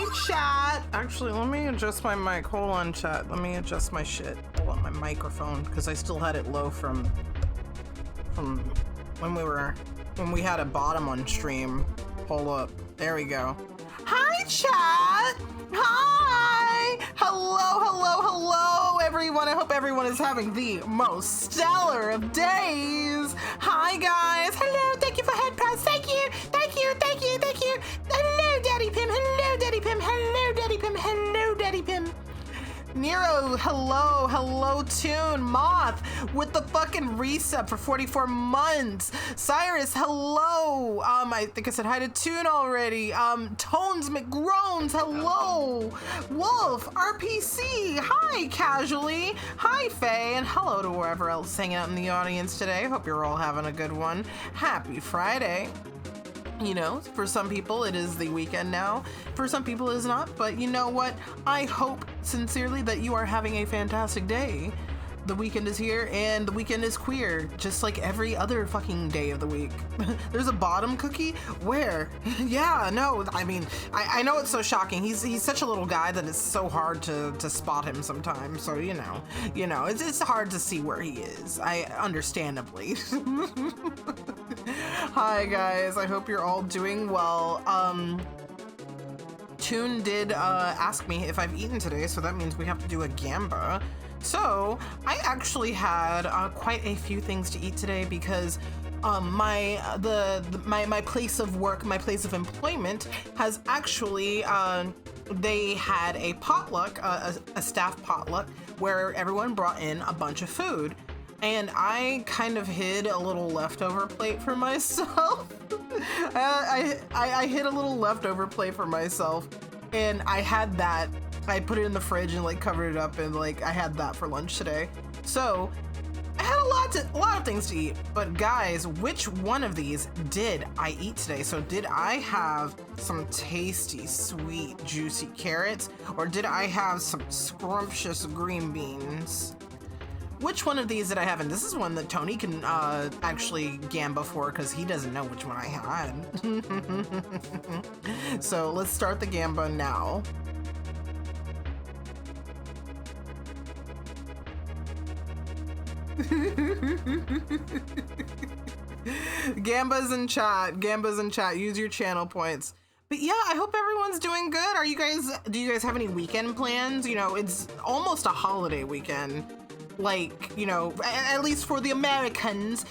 Hi, chat. Actually, let me adjust my mic. Hold on, chat. Let me adjust my shit. Hold on, my microphone, because I still had it low from when we had a bottom on stream. Hold up. There we go. Hi, chat. Hi. Hello, everyone. I hope everyone is having the most stellar of days. Hi, guys. Hello. Thank you for head pass. Thank you. Hello, Daddy Pim. Hello, Daddy Pim. Hello, Daddy Pim. Hello, Daddy Pim. Nero, hello, Tune, Moth, with the fucking reset for 44 months. Cyrus, hello. I think I said hi to Tune already. Tones McGroans, hello. Wolf, RPC, hi, Casually. Hi, Faye, and hello to whoever else hanging out in the audience today. Hope you're all having a good one. Happy Friday. You know, for some people it is the weekend now. For some people it is not, but you know what? I hope sincerely that you are having a fantastic day. The weekend is here and the weekend is queer, just like every other fucking day of the week. There's a bottom cookie? Where? Yeah, no, I mean, I know it's so shocking. He's such a little guy that it's so hard to spot him sometimes. So, you know, it's hard to see where he is. Understandably. Hi guys, I hope you're all doing well. Toon did ask me if I've eaten today, so that means we have to do a gamba. So I actually had quite a few things to eat today because my place of work, my place of employment has actually they had a potluck, a staff potluck, where everyone brought in a bunch of food. And I kind of hid a little leftover plate for myself. I hid a little leftover plate for myself, and I had that. I put it in the fridge and like covered it up, and like I had that for lunch today. So I had a lot of things to eat. But guys, which one of these did I eat today? So did I have some tasty, sweet, juicy carrots, or did I have some scrumptious green beans? Which one of these did I have? And this is one that Tony can actually gamba for because he doesn't know which one I had. So let's start the gamba now. Gambas in chat. Use your channel points. But yeah, I hope everyone's doing good. Do you guys have any weekend plans? You know, it's almost a holiday weekend. Like, you know, at least for the Americans.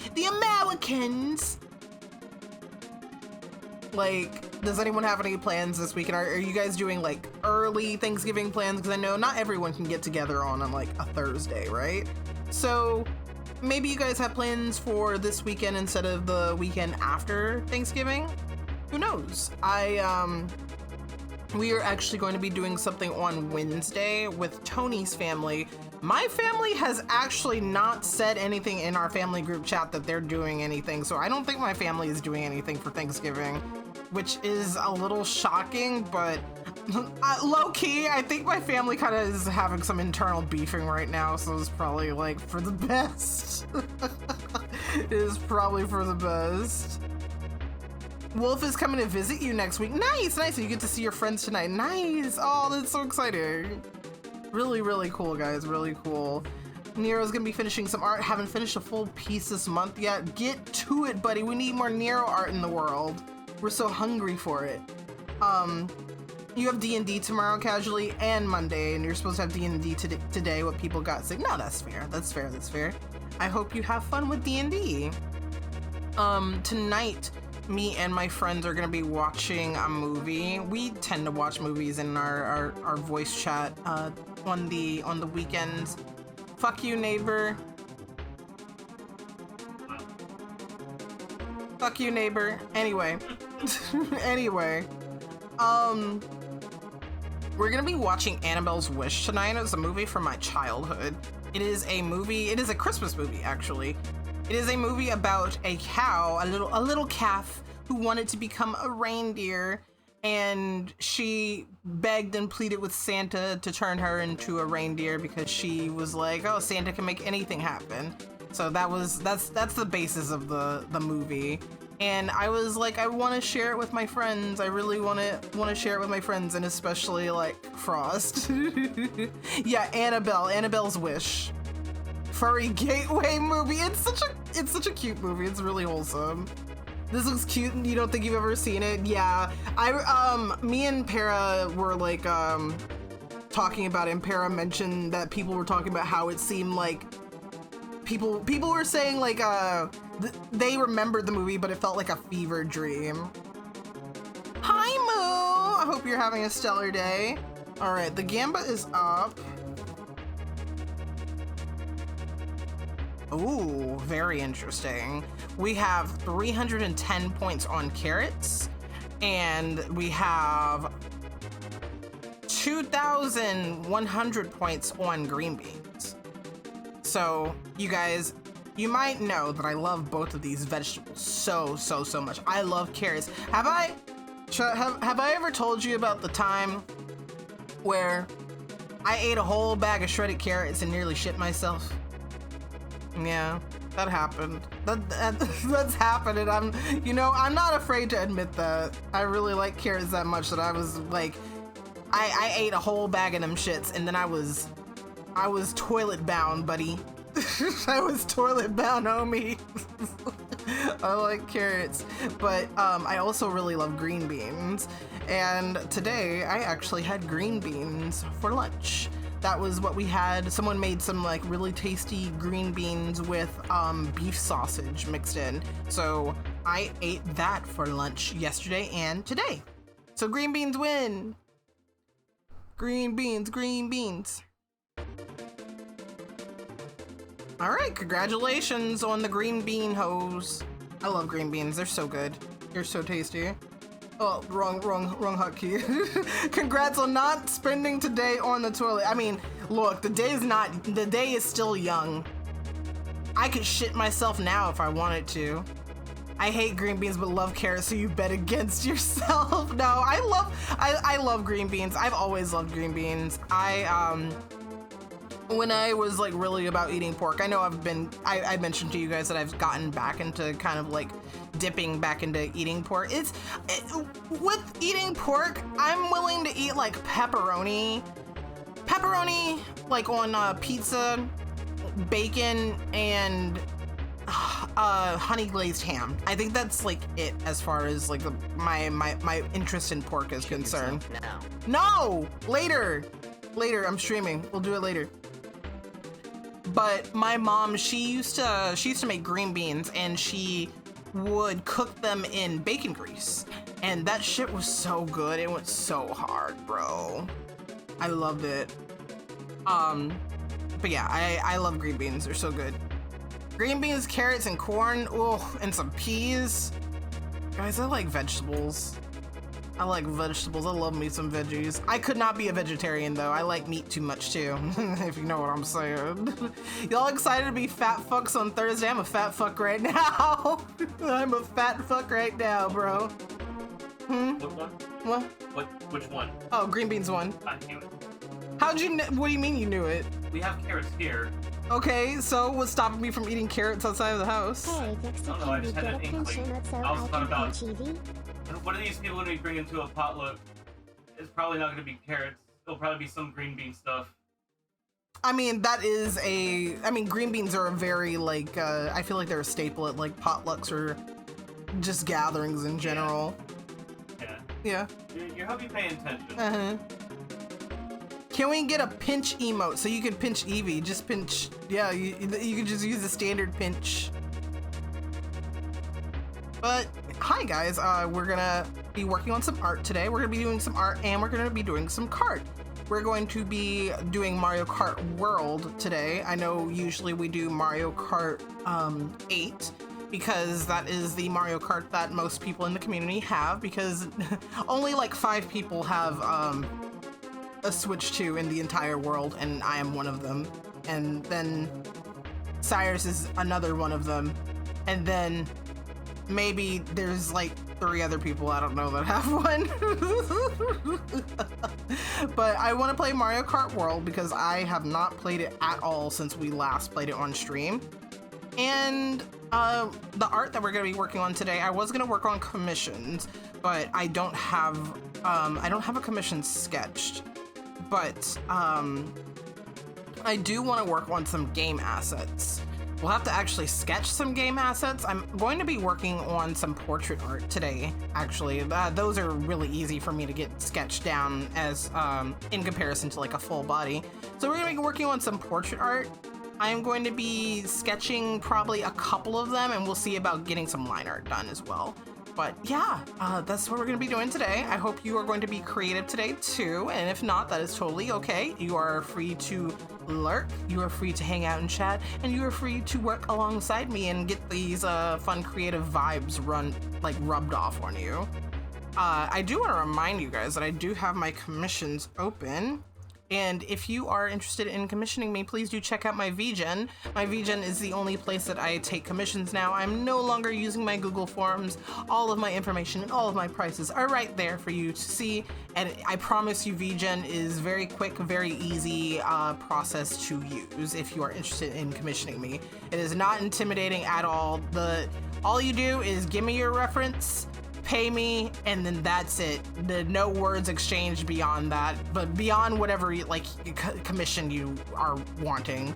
Like, does anyone have any plans this weekend? Are you guys doing like early Thanksgiving plans? Because I know not everyone can get together on like a Thursday, right? So maybe you guys have plans for this weekend instead of the weekend after Thanksgiving? Who knows? We are actually going to be doing something on Wednesday with Tony's family. My family has actually not said anything in our family group chat that they're doing anything, so I don't think my family is doing anything for Thanksgiving, which is a little shocking, but low-key, I think my family kind of is having some internal beefing right now, so it's probably like for the best. It is probably for the best. Wolf is coming to visit you next week. Nice. You get to see your friends tonight. Nice. Oh, that's so exciting. Really cool, guys. Really cool. Nero's gonna be finishing some art. Haven't finished a full piece this month yet. Get to it, buddy. We need more Nero art in the world. We're so hungry for it. You have D&D tomorrow, Casually, and Monday, and you're supposed to have D&D today. What people got say. No, that's fair. That's fair. I hope you have fun with D&D. Tonight, me and my friends are gonna be watching a movie. We tend to watch movies in our voice chat on the weekends. Fuck you, neighbor. Fuck you, neighbor. Anyway. We're gonna be watching Annabelle's Wish tonight. It's a movie from my childhood. It is a Christmas movie, actually. It is a movie about a cow, a little calf who wanted to become a reindeer, and she begged and pleaded with Santa to turn her into a reindeer because she was like, oh, Santa can make anything happen. So that's the basis of the movie. and I was like, I want to share it with my friends. I really want to share it with my friends, and especially like Frost. Yeah, Annabelle's Wish. Furry Gateway movie. It's such a cute movie. It's really wholesome. This looks cute, and you don't think you've ever seen it? Yeah, me and Para were like talking about it, and Para mentioned that people were talking about how it seemed like people were saying like they remembered the movie, but it felt like a fever dream. Hi, Moo! I hope you're having a stellar day. All right, the Gamba is up. Ooh, very interesting. We have 310 points on carrots, and we have 2,100 points on green beans. So you guys, you might know that I love both of these vegetables so much. I love carrots. Have I ever told you about the time where I ate a whole bag of shredded carrots and nearly shit myself? Yeah, that happened. That's happened, and I'm not afraid to admit that. I really like carrots that much that I was like, I ate a whole bag of them shits, and then I was toilet bound, buddy. I was toilet bound, homie. I like carrots, but I also really love green beans, and today I actually had green beans for lunch. That was what we had. Someone made some like really tasty green beans with beef sausage mixed in. So I ate that for lunch yesterday and today. So green beans win. Green beans, green beans. All right, congratulations on the green bean hose. I love green beans, they're so good. They're so tasty. Oh, wrong hotkey. Congrats on not spending today on the toilet. I mean, look, the day is still young. I could shit myself now if I wanted to. I hate green beans but love carrots, so you bet against yourself. No, I love green beans. I've always loved green beans. When I was like really about eating pork, I know I mentioned to you guys that I've gotten back into kind of like dipping back into eating pork. With eating pork, I'm willing to eat like pepperoni like on pizza, bacon, and honey glazed ham. I think that's like it as far as like my interest in pork is concerned. No, later, I'm streaming. We'll do it later. But my mom, she used to make green beans, and she would cook them in bacon grease, and that shit was so good. It went so hard, bro. I loved it. But yeah, I love green beans. They're so good. Green beans, carrots, and corn. Oh, and some peas. Guys, I like vegetables. I like vegetables. I love me some veggies. I could not be a vegetarian though. I like meat too much too, if you know what I'm saying. Y'all excited to be fat fucks on Thursday? I'm a fat fuck right now. I'm a fat fuck right now, bro. What one? What? Which one? Oh, green beans one. I knew it. How'd you what do you mean you knew it? We have carrots here. Okay, so what's stopping me from eating carrots outside of the house? Hey, Dixie, I don't know, I just had an inkling. I was thought about what are these people going to be bringing to a potluck? It's probably not going to be carrots. It'll probably be some green bean stuff. I mean, green beans are a very, like, I feel like they're a staple at, like, potlucks or just gatherings in general. Yeah. You're helping pay attention. Uh-huh. Can we get a pinch emote so you can pinch Eevee? Just pinch, yeah, you can just use the standard pinch. But hi guys, we're gonna be working on some art today. We're gonna be doing some art, and we're gonna be doing some KART. We're going to be doing Mario Kart World today. I know usually we do Mario Kart 8 because that is the Mario Kart that most people in the community have, because only like 5 people have a Switch 2 in the entire world, and I am one of them. And then Cyrus is another one of them. And then maybe there's like 3 other people I don't know that have one. But I want to play Mario Kart World because I have not played it at all since we last played it on stream. And The art that we're gonna be working on today, I was gonna work on commissions, but I don't have a commission sketched. But I do want to work on some game assets. We'll have to actually sketch some game assets. I'm going to be working on some portrait art today, actually. Those are really easy for me to get sketched down as in comparison to like a full body. So we're gonna be working on some portrait art. I am going to be sketching probably a couple of them, and we'll see about getting some line art done as well. But yeah, that's what we're going to be doing today. I hope you are going to be creative today too, and if not, that is totally okay. You are free to lurk, you are free to hang out and chat, and you are free to work alongside me and get these fun creative vibes rubbed off on you. I do want to remind you guys that I do have my commissions open. And if you are interested in commissioning me, please do check out my VGen. My VGen is the only place that I take commissions now. I'm no longer using my Google Forms. All of my information and all of my prices are right there for you to see. And I promise you, VGen is very quick, very easy process to use if you are interested in commissioning me. It is not intimidating at all. All you do is give me your reference, pay me, and then that's it. No words exchanged beyond that, but beyond whatever commission you are wanting.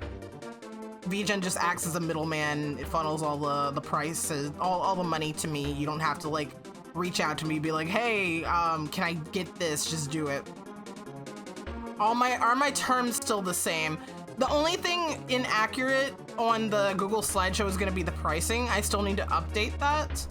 VGen just acts as a middleman. It funnels all the prices, all the money to me. You don't have to like reach out to me, be like, hey, can I get this? Just do it. Are my terms still the same? The only thing inaccurate on the Google slideshow is going to be the pricing. I still need to update that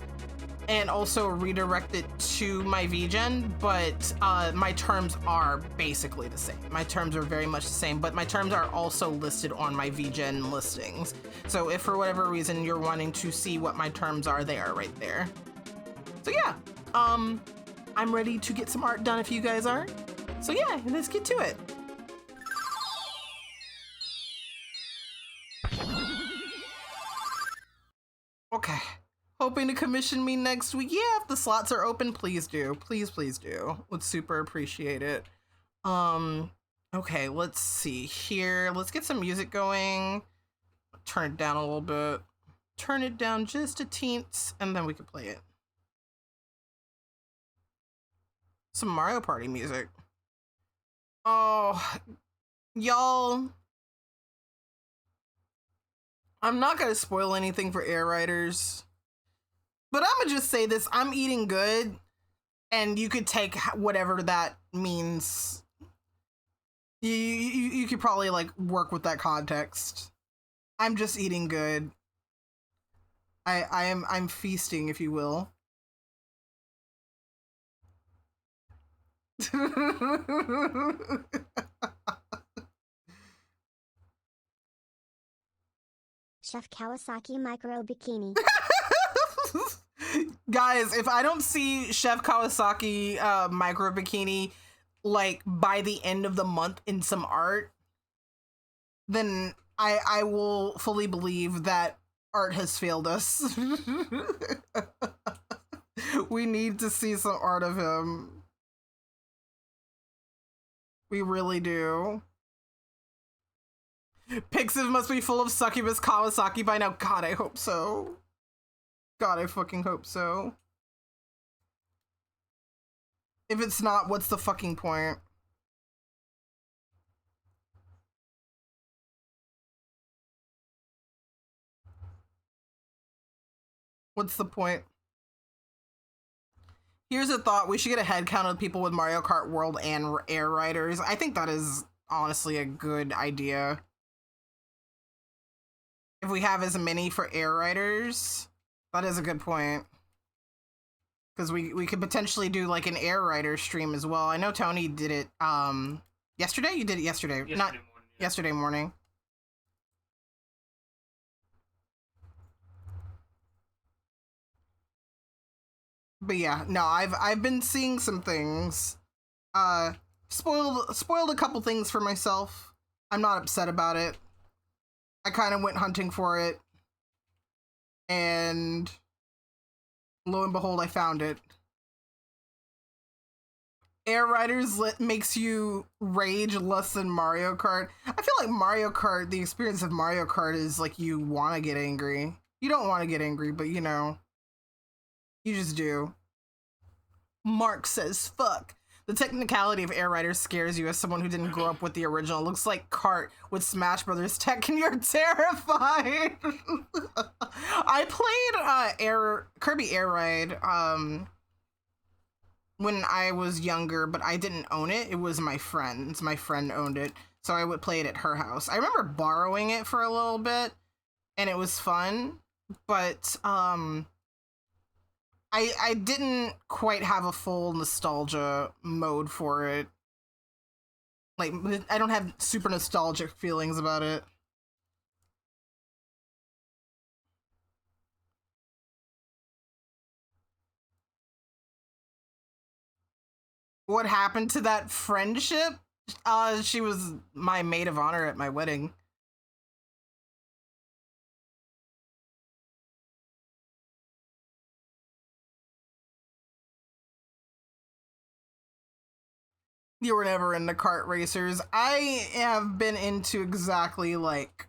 and also redirect it to my VGen, but my terms are basically the same. My terms are very much the same, but my terms are also listed on my VGen listings. So if for whatever reason you're wanting to see what my terms are, they are right there. So yeah, I'm ready to get some art done if you guys are. So yeah, let's get to it. Okay. Hoping to commission me next week. Yeah, if the slots are open, please do. Please do. Would super appreciate it. Okay, let's see here. Let's get some music going. Turn it down a little bit. Turn it down just a teens, and then we can play it. Some Mario Party music. Oh, y'all. I'm not gonna spoil anything for Air Riders. But I'm gonna just say this, I'm eating good, and you could take whatever that means. You could probably like work with that context. I'm just eating good. I'm feasting, if you will. Chef Kawasaki micro bikini. Guys, if I don't see Chef Kawasaki micro bikini like by the end of the month in some art, then I will fully believe that art has failed us. We need to see some art of him. We really do. Pixiv must be full of succubus Kawasaki by now. God, I hope so. God, I fucking hope so. If it's not, what's the fucking point? What's the point? Here's a thought. We should get a head count of people with Mario Kart World and Air Riders. I think that is honestly a good idea. If we have as many for Air Riders, that is a good point. Because we could potentially do like an Air Rider stream as well. I know Tony did it yesterday? You did it yesterday. Yesterday Not morning, yeah. yesterday morning. But yeah, no, I've been seeing some things. Spoiled a couple things for myself. I'm not upset about it. I kind of went hunting for it, and lo and behold, I found it. Air Riders makes you rage less than Mario Kart. I feel like Mario Kart, the experience of Mario Kart is like you want to get angry. You don't want to get angry, but you know, you just do. Mark says, fuck. The technicality of Air Rider scares you as someone who didn't grow up with the original. It looks like KART with Smash Brothers tech and you're terrified. I played Kirby Air Ride when I was younger, but I didn't own it. It was my friend's. My friend owned it, so I would play it at her house. I remember borrowing it for a little bit, and it was fun, but I didn't quite have a full nostalgia mode for it. Like, I don't have super nostalgic feelings about it. What happened to that friendship? She was my maid of honor at my wedding. You were never into kart racers. I have been into exactly like...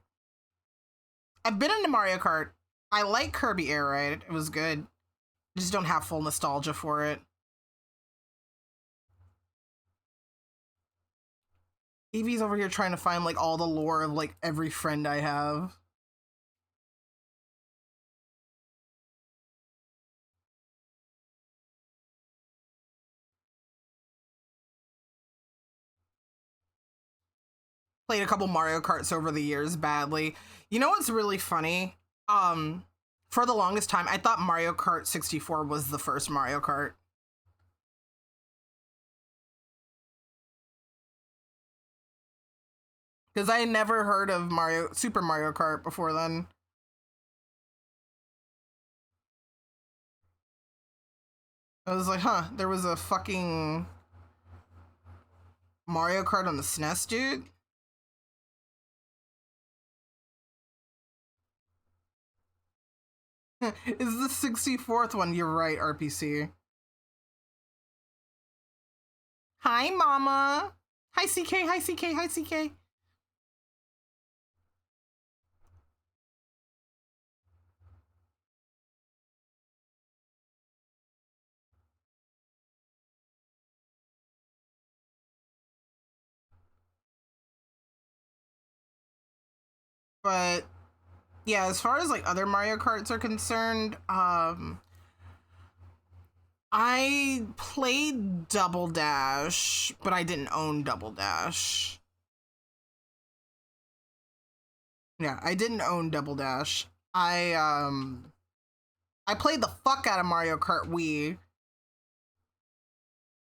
I've been into Mario Kart. I like Kirby Air Ride. It was good. I just don't have full nostalgia for it. Evie's over here trying to find like all the lore of like every friend I have. Played a couple Mario Karts over the years badly. You know what's really funny? For the longest time, I thought Mario Kart 64 was the first Mario Kart. Because I had never heard of Super Mario Kart before then. I was like, huh, there was a fucking Mario Kart on the SNES, dude? Is the 64th one? You're right, RPC. Hi, Mama. Hi, CK. Hi, CK. Hi, CK. But yeah, as far as like other Mario Karts are concerned, I played Double Dash, but I didn't own Double Dash. Yeah, I didn't own Double Dash. I played the fuck out of Mario Kart Wii.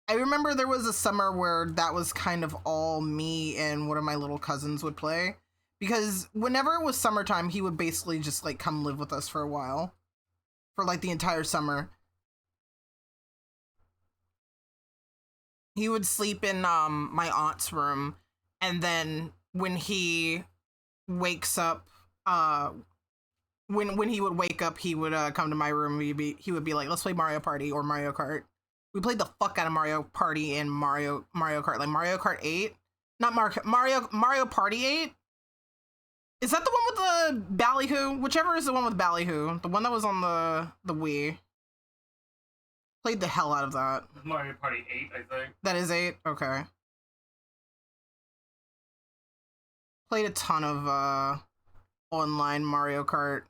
I remember there was a summer where that was kind of all me and one of my little cousins would play. Because whenever it was summertime, he would basically just like come live with us for a while. For like the entire summer. He would sleep in my aunt's room, and then when he wakes up, when he would wake up, he would come to my room. He would be like, "Let's play Mario Party or Mario Kart." We played the fuck out of Mario Party and Mario Kart, like Mario Kart 8, not Mario Party 8. Is that the one with the ballyhoo? Whichever is the one with ballyhoo, the one that was on the Wii. Played the hell out of that. Mario Party 8, I think. That is 8? Okay. Played a ton of online Mario Kart.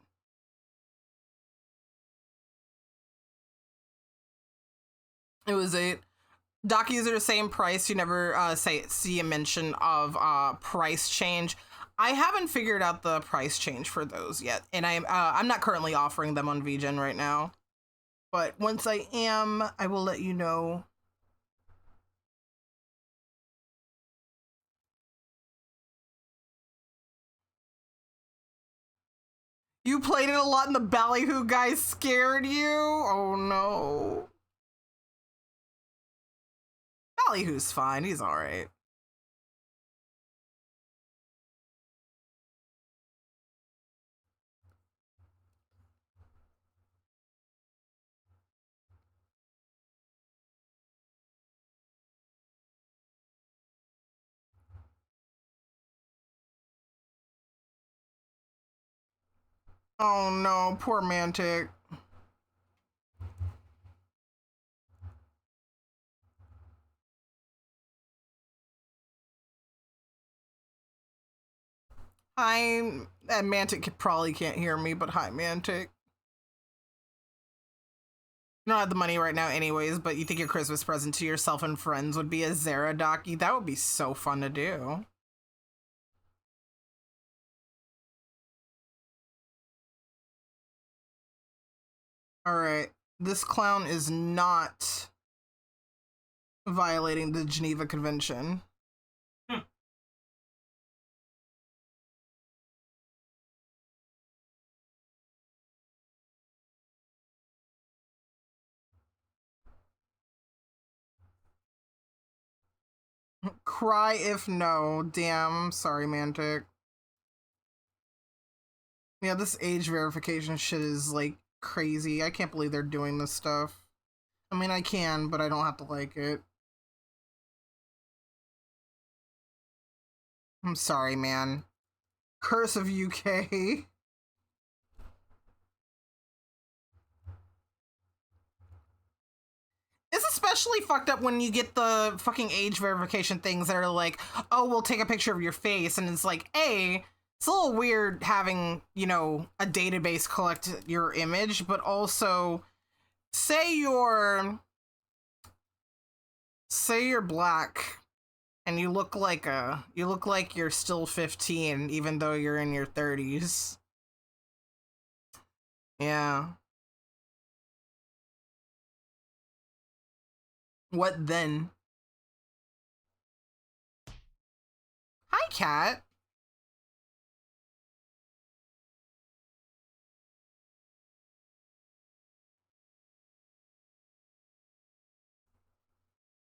It was 8. Dockies are the same price. You never see a mention of price change. I haven't figured out the price change for those yet, and I'm not currently offering them on VGen right now. But once I am, I will let you know. You played it a lot and the ballyhoo guy scared you? Oh no. Ballyhoo's fine, he's alright. Oh no, poor Mantic. Hi, Mantic probably can't hear me, but hi, Mantic. You don't have the money right now anyways, but you think your Christmas present to yourself and friends would be a Zeradoki? That would be so fun to do. Alright, this clown is not violating the Geneva Convention. Cry if no. Damn, sorry, Mantic. Yeah, this age verification shit is like crazy. I can't believe they're doing this stuff. I mean, I can, but I don't have to like it. I'm sorry, man. Curse of UK. It's especially fucked up when you get the fucking age verification things that are like, oh, we'll take a picture of your face. And it's like, A, it's a little weird having, you know, a database collect your image, but also say you're black and you look like you're still 15 even though you're in your 30s. Yeah. What then? Hi, Cat.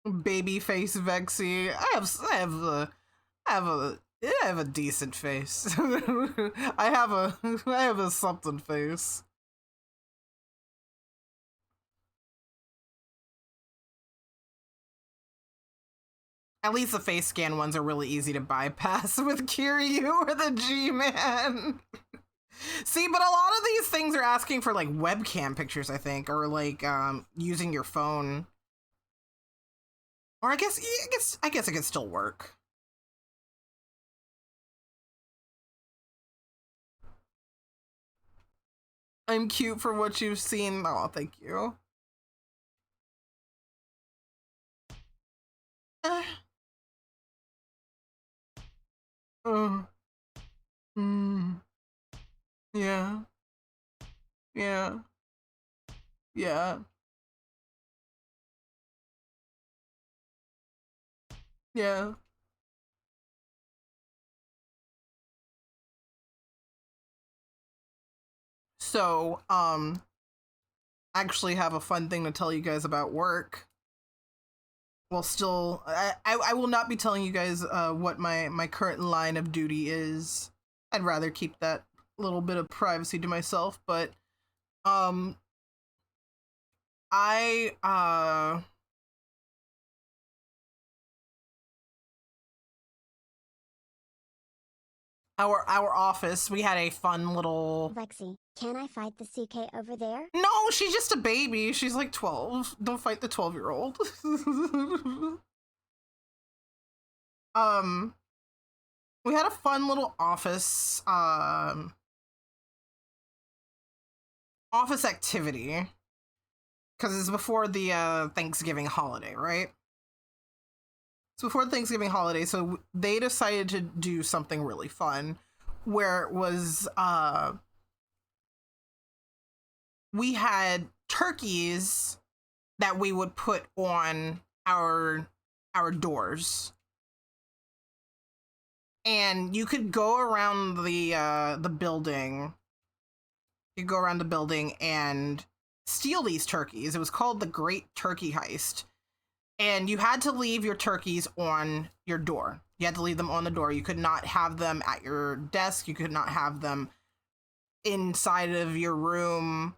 Babyface Vexy. I have a decent face. I have a something face. At least the face scan ones are really easy to bypass with Kiryu or the G-Man. See, but a lot of these things are asking for like webcam pictures, I think, or like using your phone. Or I guess it could still work. I'm cute for what you've seen. Oh, thank you. Uh, uh, mm, yeah. Yeah. Yeah. Yeah. So, I actually have a fun thing to tell you guys about work. Well, still, I will not be telling you guys what my current line of duty is. I'd rather keep that little bit of privacy to myself, but um I our office, we had a fun little Lexi, can I fight the CK over there? No, she's just a baby. She's like 12. Don't fight the 12-year-old. We had a fun little office activity because it's before the Thanksgiving holiday, right? It's before the Thanksgiving holiday, so they decided to do something really fun where it was we had turkeys that we would put on our doors. And you could go around the building. You go around the building and steal these turkeys. It was called the Great Turkey Heist. And you had to leave your turkeys on your door. You had to leave them on the door. You could not have them at your desk. You could not have them inside of your room.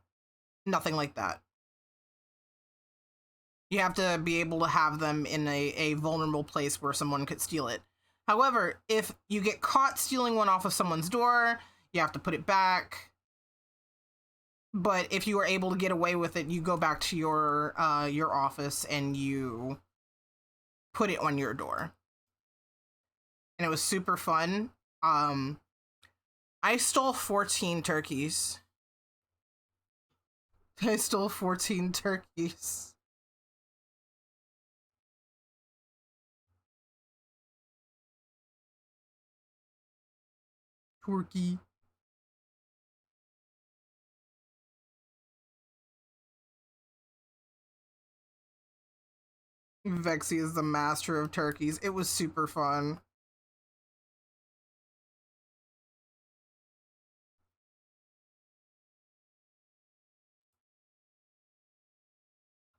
Nothing like that. You have to be able to have them in a vulnerable place where someone could steal it. However, if you get caught stealing one off of someone's door, you have to put it back. But if you are able to get away with it, you go back to your office and you put it on your door. And it was super fun. I stole 14 turkeys. I stole 14 turkeys. Turkey. Vexy is the master of turkeys. It was super fun.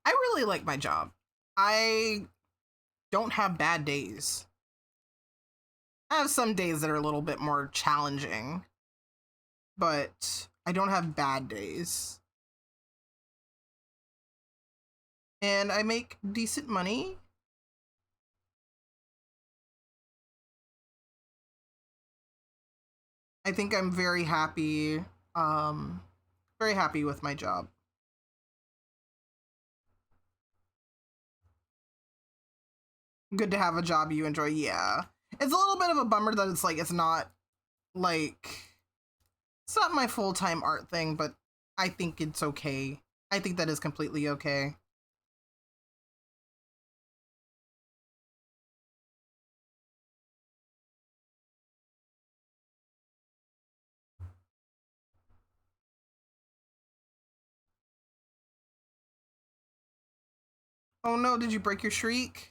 I really like my job. I don't have bad days. I have some days that are a little bit more challenging, but I don't have bad days. And I make decent money. I think I'm very happy with my job. Good to have a job you enjoy. Yeah. It's a little bit of a bummer that it's not my full-time art thing, but I think it's okay. I think that is completely okay. Oh no, did you break your streak?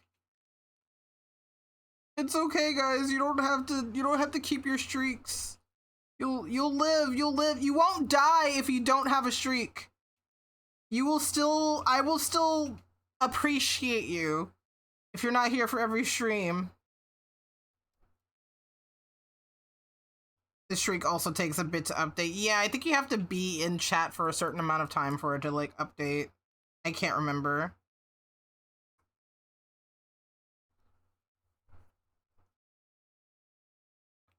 It's okay, guys. You don't have to keep your streaks. You'll live. You won't die if you don't have a streak. I will still appreciate you if you're not here for every stream. The streak also takes a bit to update. Yeah, I think you have to be in chat for a certain amount of time for it to update. I can't remember.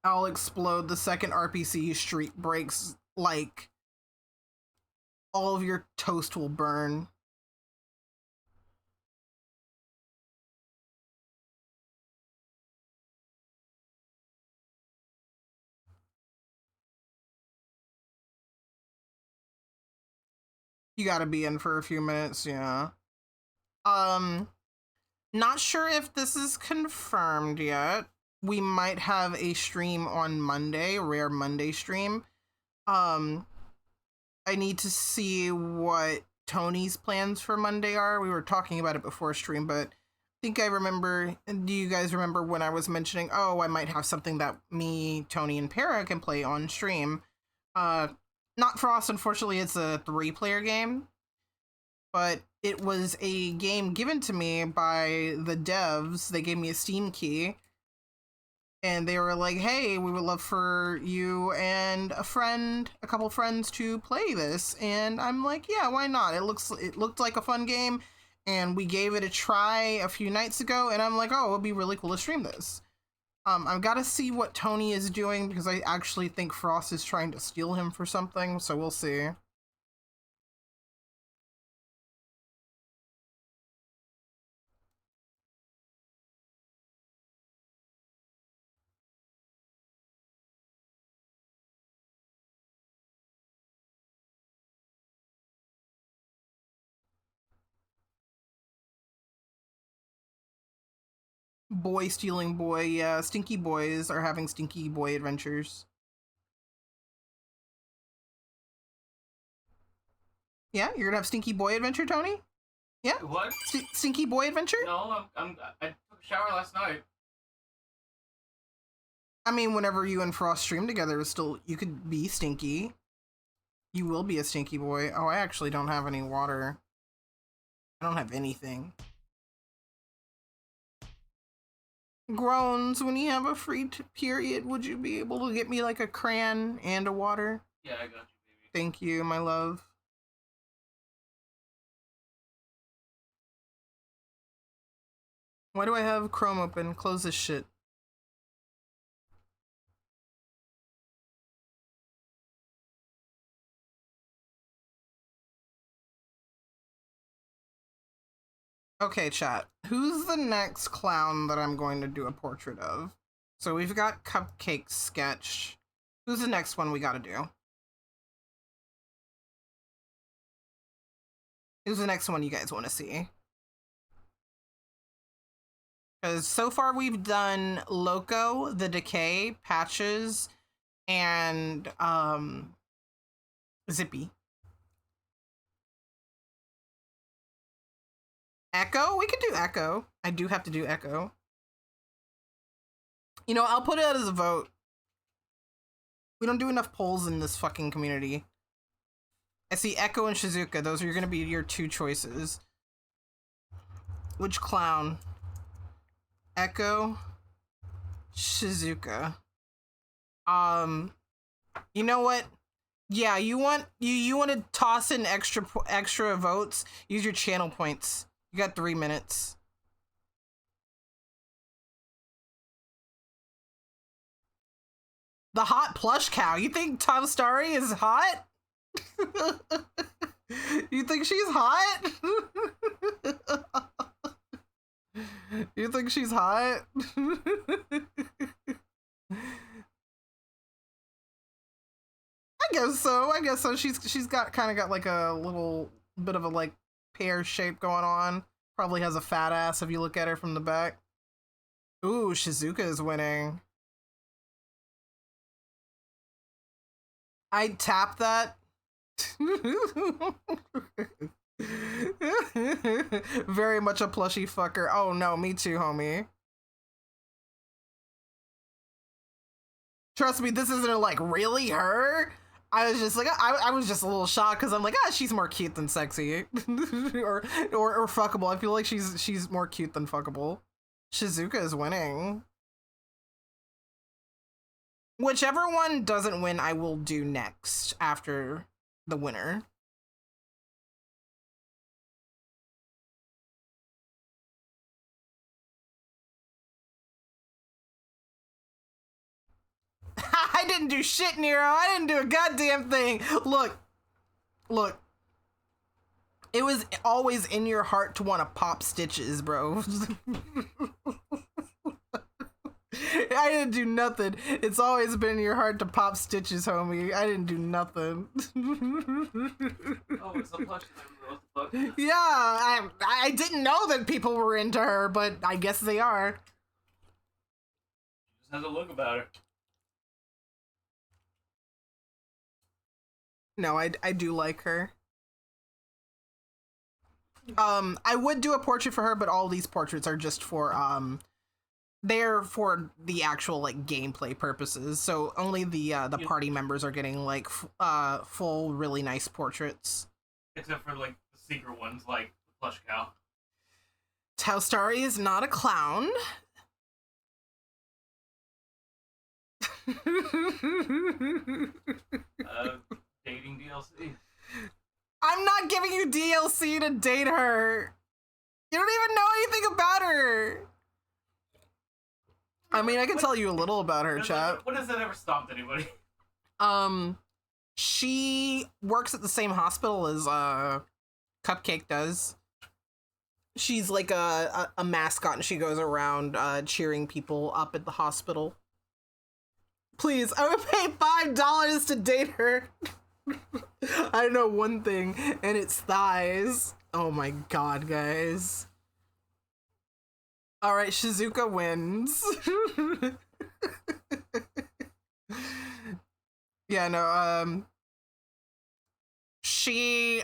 I'll explode the second RPC streak breaks. All of your toast will burn. You gotta be in for a few minutes, yeah. Not sure if this is confirmed yet. We might have a stream on Monday, Rare Monday stream. I need to see what Tony's plans for Monday are. We were talking about it before stream, but I think I remember, do you guys remember when I was mentioning, oh, I might have something that me, Tony, and Para can play on stream? Not Frost, unfortunately, it's a 3-player game, but it was a game given to me by the devs. They gave me a Steam key, and they were like, hey, we would love for you and a couple friends to play this. And I'm like, yeah, why not? It looked like a fun game, and we gave it a try a few nights ago, and I'm like, oh, it would be really cool to stream this. I've got to see what Tony is doing, because I actually think Frost is trying to steal him for something, so we'll see. Boy stealing boy, yeah. Stinky boys are having stinky boy adventures. Yeah, you're gonna have stinky boy adventure, Tony? Yeah. What? Stinky boy adventure? No, I took a shower last night. I mean, whenever you and Frost stream together, you could be stinky. You will be a stinky boy. Oh, I actually don't have any water. I don't have anything. Groans, when you have a free period, would you be able to get me a crayon and a water? Yeah, I got you, baby. Thank you, my love. Why do I have Chrome open? Close this shit. Okay, chat. Who's the next clown that I'm going to do a portrait of? So we've got Cupcake sketch. Who's the next one we gotta do? Who's the next one you guys want to see? Because so far we've done Loco, The Decay, Patches, and Zippy. Echo? We could do Echo. I do have to do Echo. You know, I'll put it as a vote. We don't do enough polls in this fucking community. I see Echo and Shizuka. Those are gonna be your two choices. Which clown? Echo, Shizuka. You know what? Yeah, you want to toss in extra votes? Use your channel points. You got 3 minutes. The hot plush cow. You think Tom Starry is hot? You think she's hot? You think she's hot? I guess so. She's got kind of got like a little bit of a like pear shape going on. Probably has a fat ass if you look at her from the back. Ooh, Shizuka is winning. I'd tap that. Very much a plushy fucker. Oh no, me too, homie. Trust me, this isn't like really her. I was just like, I was just a little shocked because I'm like, she's more cute than sexy, or fuckable. I feel like she's more cute than fuckable. Shizuka is winning. Whichever one doesn't win, I will do next after the winner. I didn't do shit, Nero. I didn't do a goddamn thing. Look. It was always in your heart to want to pop stitches, bro. I didn't do nothing. It's always been in your heart to pop stitches, homie. I didn't do nothing. Oh, it's a plush. What the fuck? Yeah, I didn't know that people were into her, but I guess they are. She just has a look about her. No, I do like her. I would do a portrait for her, but all these portraits are just for they're for the actual like gameplay purposes. So only the party members are getting like full really nice portraits. Except for like the secret ones, like the plush cow. Tao Starry is not a clown. Dating DLC. I'm not giving you DLC to date her. You don't even know anything about her. I mean, I can tell you a little about her, chat. What has that ever stopped anybody? She works at the same hospital as Cupcake does. She's like a mascot, and she goes around cheering people up at the hospital. Please, I would pay $5 to date her. I know one thing, and it's thighs. Oh my god, guys. Alright, Shizuka wins. Yeah, no, she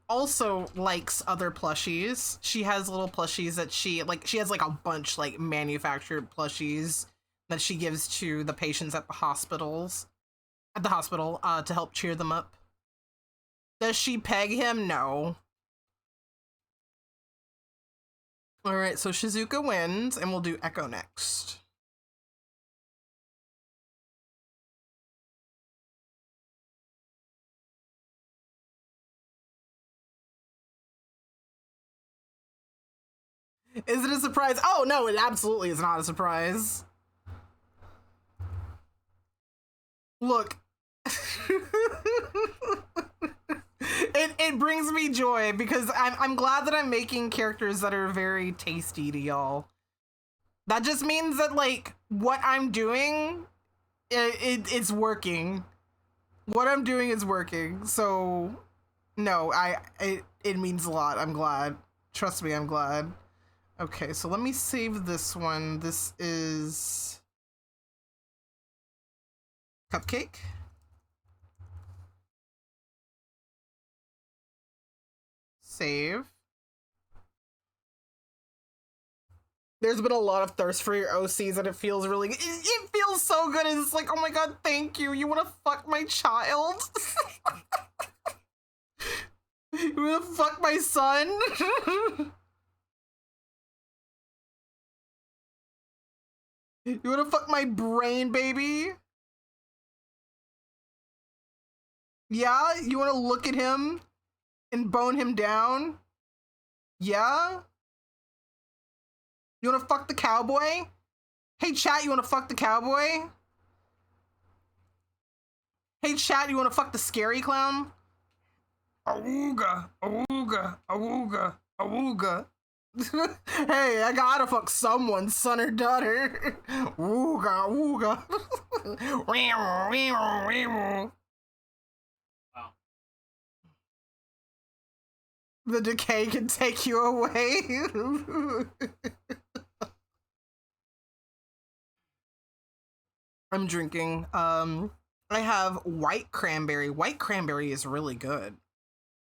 also likes other plushies. She has little plushies that she has like a bunch like manufactured plushies that she gives to the patients at the hospital to help cheer them up. Does she peg him? No. All right, so Shizuka wins, and we'll do Echo next. Is it a surprise? Oh, no, it absolutely is not a surprise. Look. It it brings me joy because I'm glad that I'm making characters that are very tasty to y'all. That just means that like what I'm doing, it's working. What I'm doing is working. So no, it means a lot. I'm glad. Trust me, I'm glad. Okay, so let me save this one. This is Cupcake. Save. There's been a lot of thirst for your OCs and it feels really, it feels so good. It's like, oh my god, thank you. You want to fuck my child? You want to fuck my son? You want to fuck my brain, baby? Yeah? You want to look at him and bone him down? Yeah? You want to fuck the cowboy? Hey, chat, you want to fuck the cowboy? Hey, chat, you want to fuck the scary clown? Awooga, awooga, awooga, awooga. Hey, I gotta fuck someone's son or daughter. Wooga, wooga. Wow. The decay can take you away. I'm drinking. I have white cranberry. White cranberry is really good.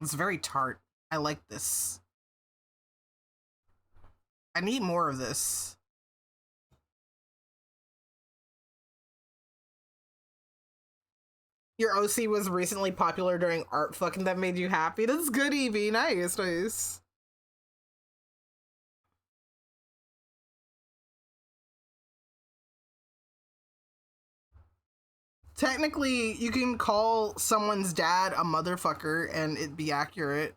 It's very tart. I like this. I need more of this. Your OC was recently popular during art fucking that made you happy. That's good, Evie. Nice, nice. Technically, you can call someone's dad a motherfucker and it'd be accurate.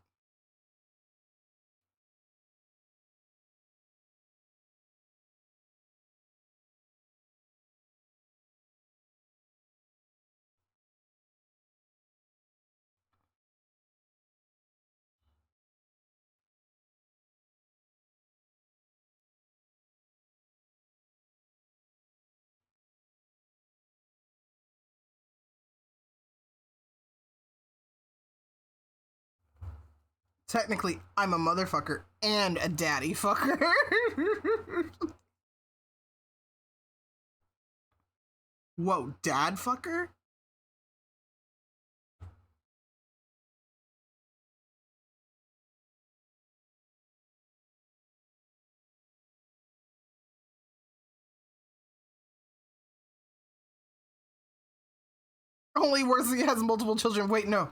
Technically, I'm a motherfucker and a daddy fucker. Whoa, dad fucker? Only worse he has multiple children. Wait, no.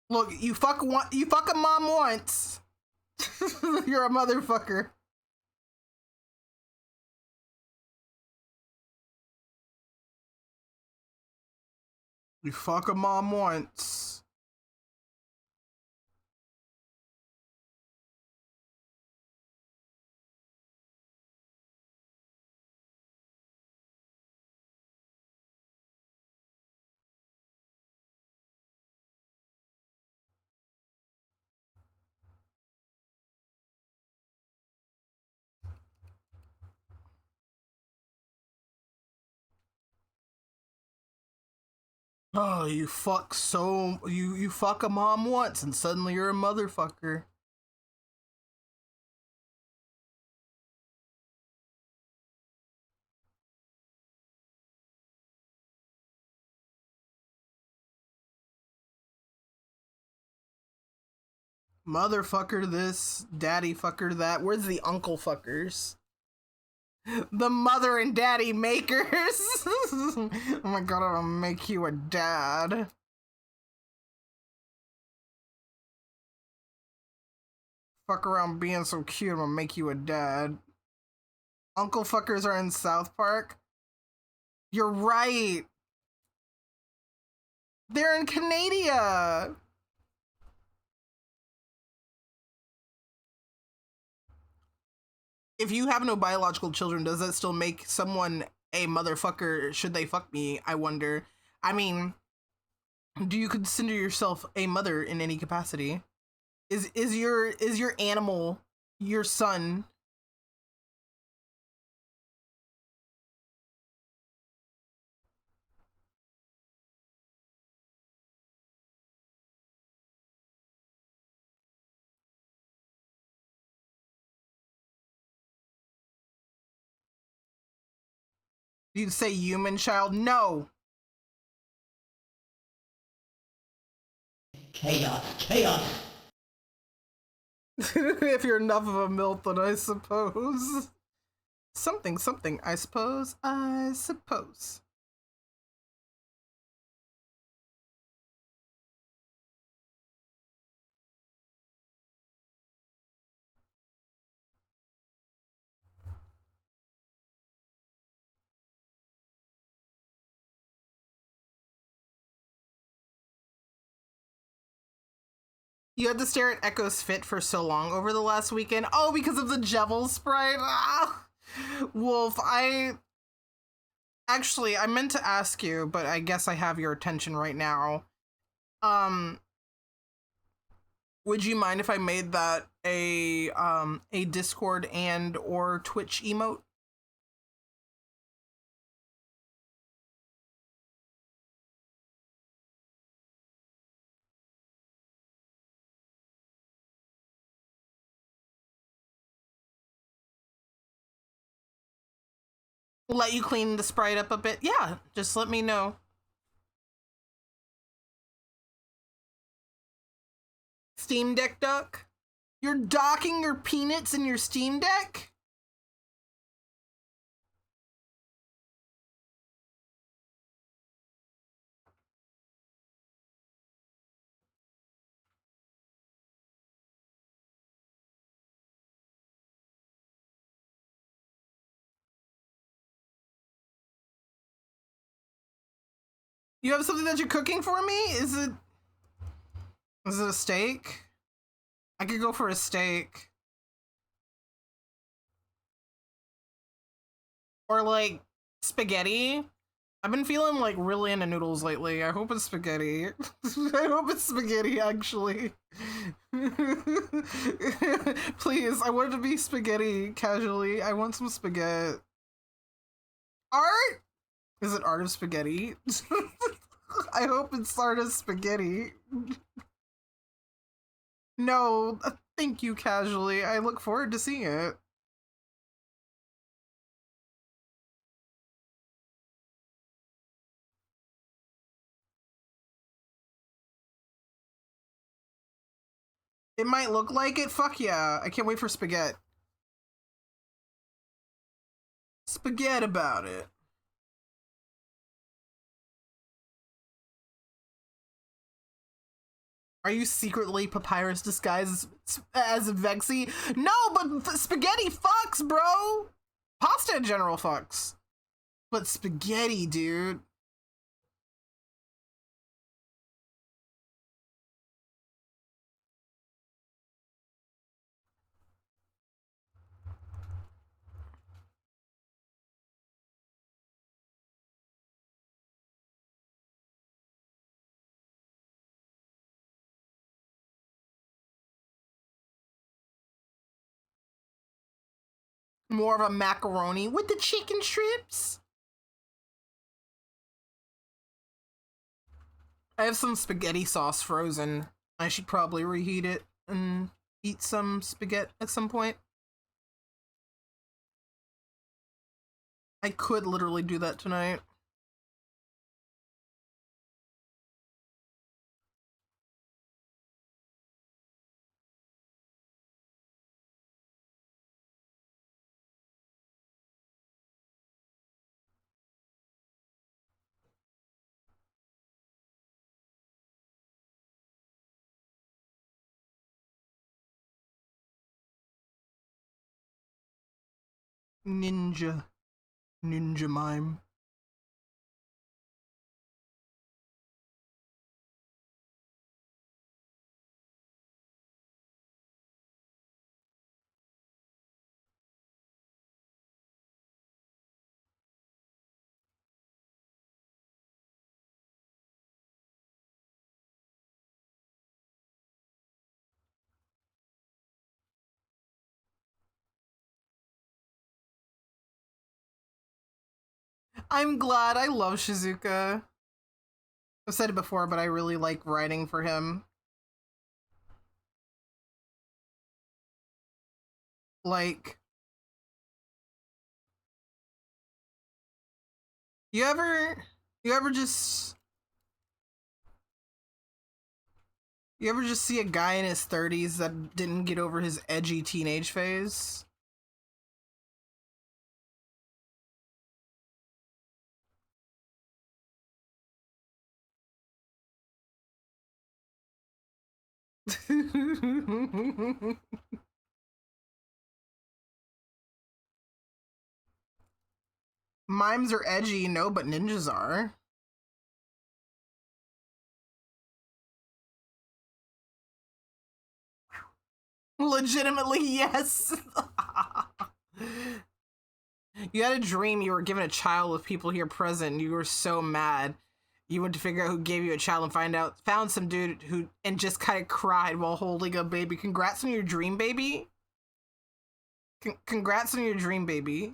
Look, you fuck a mom once. You're a motherfucker. You fuck a mom once. Oh, you fuck a mom once and suddenly you're a motherfucker. Motherfucker this, daddy fucker that. Where's the uncle fuckers? The mother and daddy makers. Oh my god, I'm gonna make you a dad. Fuck around being so cute, I'm gonna make you a dad. Uncle fuckers are in South Park. You're right. They're in Canada. If you have no biological children, does that still make someone a motherfucker should they fuck me? I wonder. I mean, Do you consider yourself a mother in any capacity? Is your animal your son? You'd say human child? No. Chaos, chaos. If you're enough of a milf, then I suppose. Something, I suppose. I suppose. You had to stare at Echo's fit for so long over the last weekend. Oh, because of the Jevil sprite? Ah! Wolf, I meant to ask you, but I guess I have your attention right now. Um, would you mind if I made that a Discord and or Twitch emote? Let you clean the sprite up a bit? Yeah, just let me know. Steam Deck duck? You're docking your peanuts in your Steam Deck? You have something that you're cooking for me? Is it a steak? I could go for a steak. Or like spaghetti. I've been feeling like really into noodles lately. I hope it's spaghetti. I hope it's spaghetti, actually. Please, I want it to be spaghetti casually. I want some spaghetti. Art? Is it art of spaghetti? I hope it's art of spaghetti. No, thank you, casually. I look forward to seeing it. It might look like it. Fuck yeah. I can't wait for spaghetti. Spaghetti about it. Are you secretly Papyrus disguised as Vexy? No, but spaghetti fucks, bro. Pasta in general fucks. But spaghetti, dude. More of a macaroni with the chicken strips. I have some spaghetti sauce frozen. I should probably reheat it and eat some spaghetti at some point. I could literally do that tonight. Ninja. Ninja mime. I'm glad. I love Shizuka. I've said it before, but I really like writing for him. Like, you ever just see a guy in his 30s that didn't get over his edgy teenage phase? Mimes are edgy, no, but ninjas are. Legitimately, yes. You had a dream you were given a child with people here present, and you were so mad. You went to figure out who gave you a child and found some dude who and just kind of cried while holding a baby. Congrats on your dream, baby. Congrats on your dream, baby.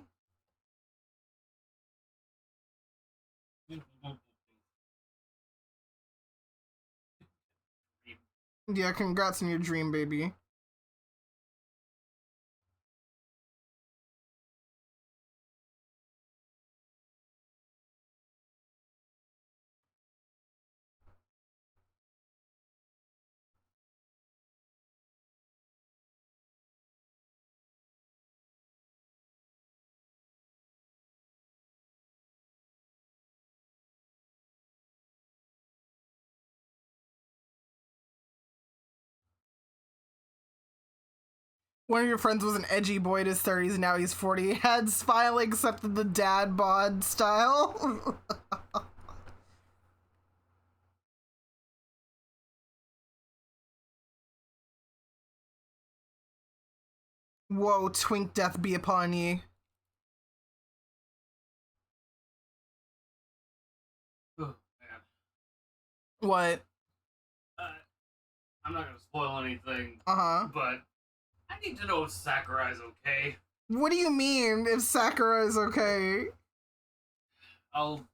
Yeah, congrats on your dream, baby. One of your friends was an edgy boy in his 30s, now he's 40. Had finally accepted the dad bod style. Whoa, twink death be upon ye. Oh, man. What? I'm not gonna spoil anything. Uh-huh. But I need to know if Sakurai's okay. What do you mean, if Sakura is okay? I'll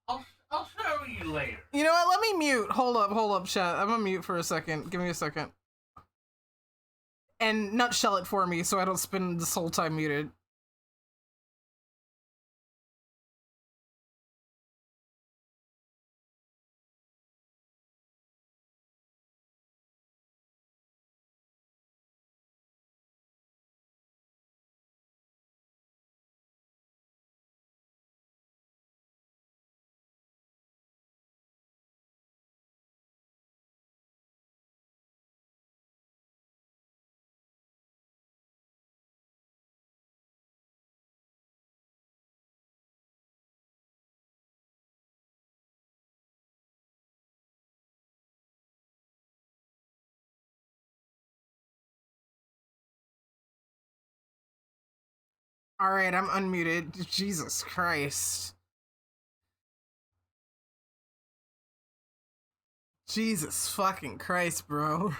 show you later. You know what? Let me mute. Hold up, chat. I'm gonna mute for a second. Give me a second. And nutshell it for me so I don't spend this whole time muted. Alright, I'm unmuted. Jesus Christ. Jesus fucking Christ, bro.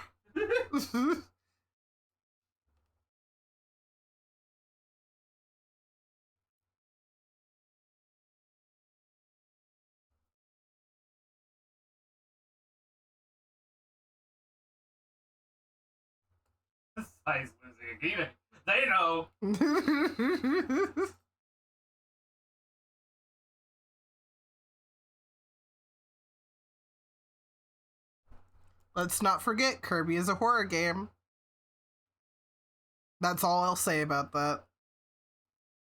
Size music. Even they know. Let's not forget, Kirby is a horror game. That's all I'll say about that.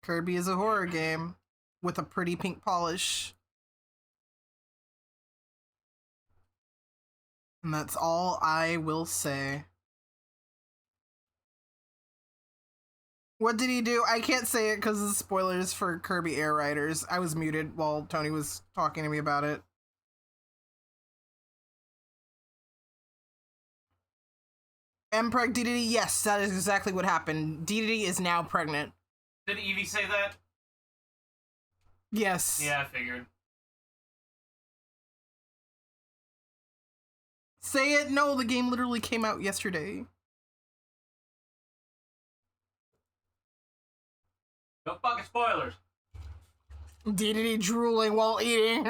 Kirby is a horror game with a pretty pink polish. And that's all I will say. What did he do? I can't say it because of spoilers for Kirby Air Riders. I was muted while Tony was talking to me about it. Mpreg DDD, yes, that is exactly what happened. DDD is now pregnant. Did Evie say that? Yes. Yeah, I figured. Say it? No, the game literally came out yesterday. No fucking spoilers. DDD drooling while eating.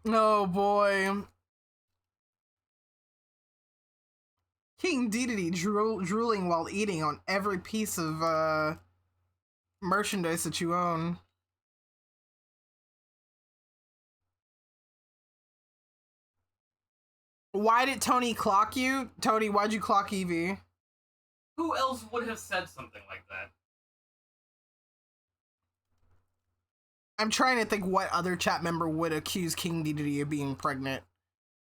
Oh boy. King DDD drooling while eating on every piece of merchandise that you own. Why did Tony clock you? Tony, why'd you clock Evie? Who else would have said something like that? I'm trying to think what other chat member would accuse King DDD of being pregnant.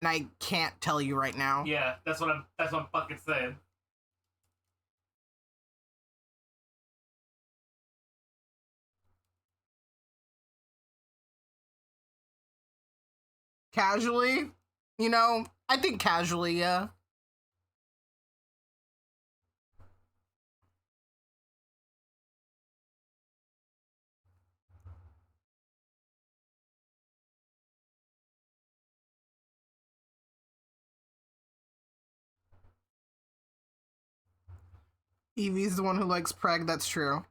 And I can't tell you right now. Yeah, that's what I'm fucking saying. Casually? You know, I think casually, yeah. Evie's the one who likes preg, that's true.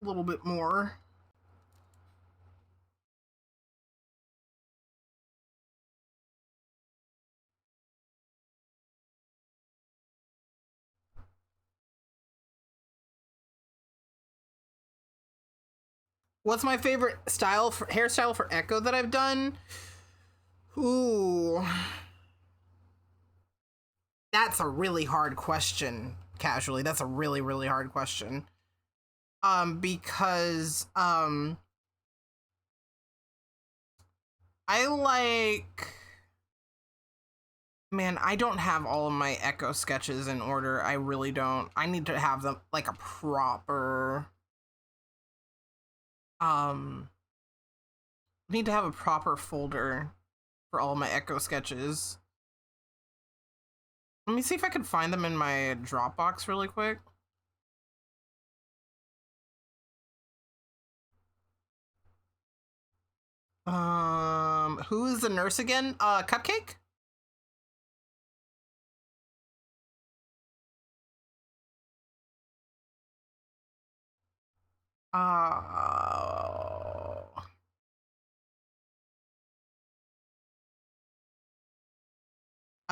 A little bit more. What's my favorite hairstyle for Echo that I've done? Ooh. That's a really hard question, casually. That's a really, really hard question. Because, I like... Man, I don't have all of my Echo sketches in order. I really don't. I need to have them, like, a proper... need to have a proper folder for all my Echo sketches. Let me see if I can find them in my Dropbox really quick. Who is the nurse again? Cupcake? I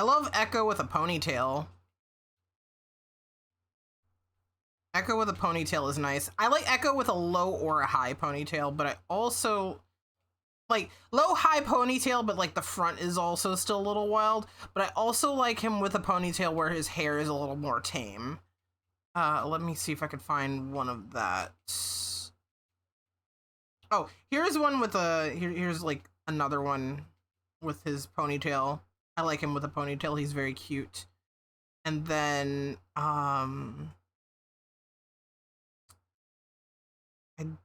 love Echo with a ponytail. Echo with a ponytail is nice. I like Echo with a low or a high ponytail, but I also like low high ponytail, but like the front is also still a little wild. But I also like him with a ponytail where his hair is a little more tame. Let me see if I could find one of that. Oh, here's one with a here's like another one with his ponytail. I like him with a ponytail. He's very cute. And then I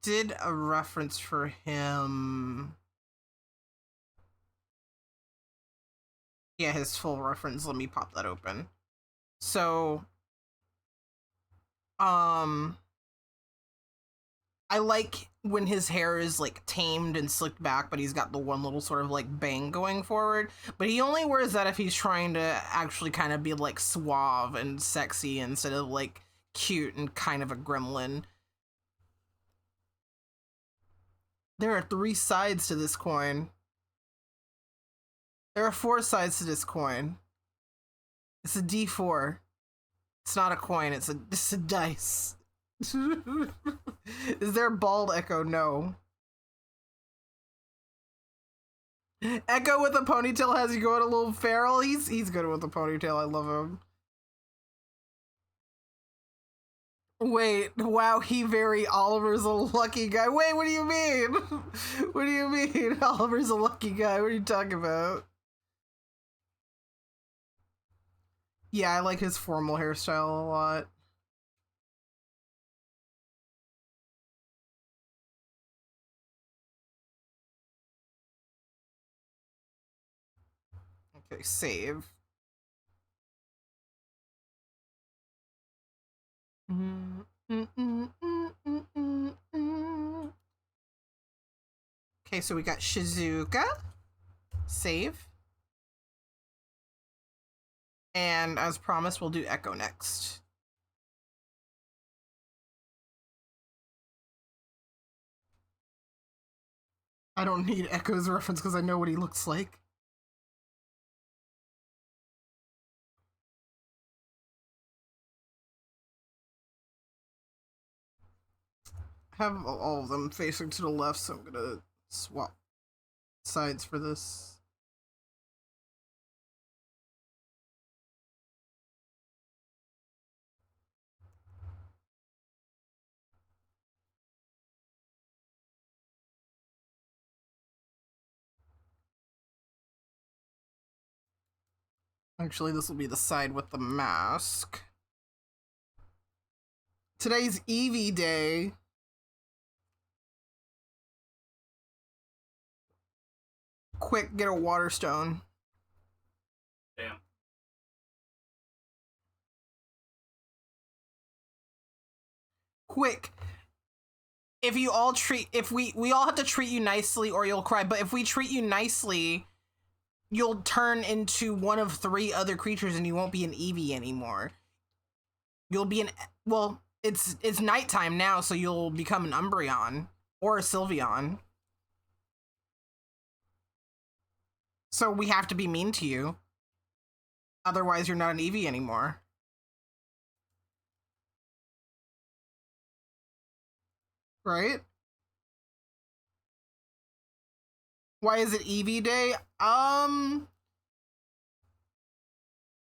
did a reference for him. Yeah, his full reference. Let me pop that open. So I like when his hair is like tamed and slicked back, but he's got the one little sort of like bang going forward. But he only wears that if he's trying to actually kind of be like suave and sexy instead of like cute and kind of a gremlin. There are 3 sides to this coin. There are 4 sides to this coin. It's a D4. It's not a coin, it's a dice. Is there a bald Echo? No. Echo with a ponytail has you going a little feral. He's good with a ponytail. I love him. Wait, wow, Oliver's a lucky guy. Wait, what do you mean? What do you mean? Oliver's a lucky guy. What are you talking about? Yeah, I like his formal hairstyle a lot. Okay, save. Okay, so we got Shizuka. Save. And as promised, we'll do Echo next. I don't need Echo's reference because I know what he looks like. I have all of them facing to the left, so I'm gonna swap sides for this. Actually, this will be the side with the mask. Today's Eevee Day. Quick, get a water stone. Damn. Quick. If you all treat, if we all have to treat you nicely or you'll cry, but if we treat you nicely, you'll turn into one of 3 other creatures and you won't be an Eevee anymore. You'll be an, well, it's nighttime now, so you'll become an Umbreon or a Sylveon. So we have to be mean to you. Otherwise, you're not an Eevee anymore. Right? Why is it Eevee Day?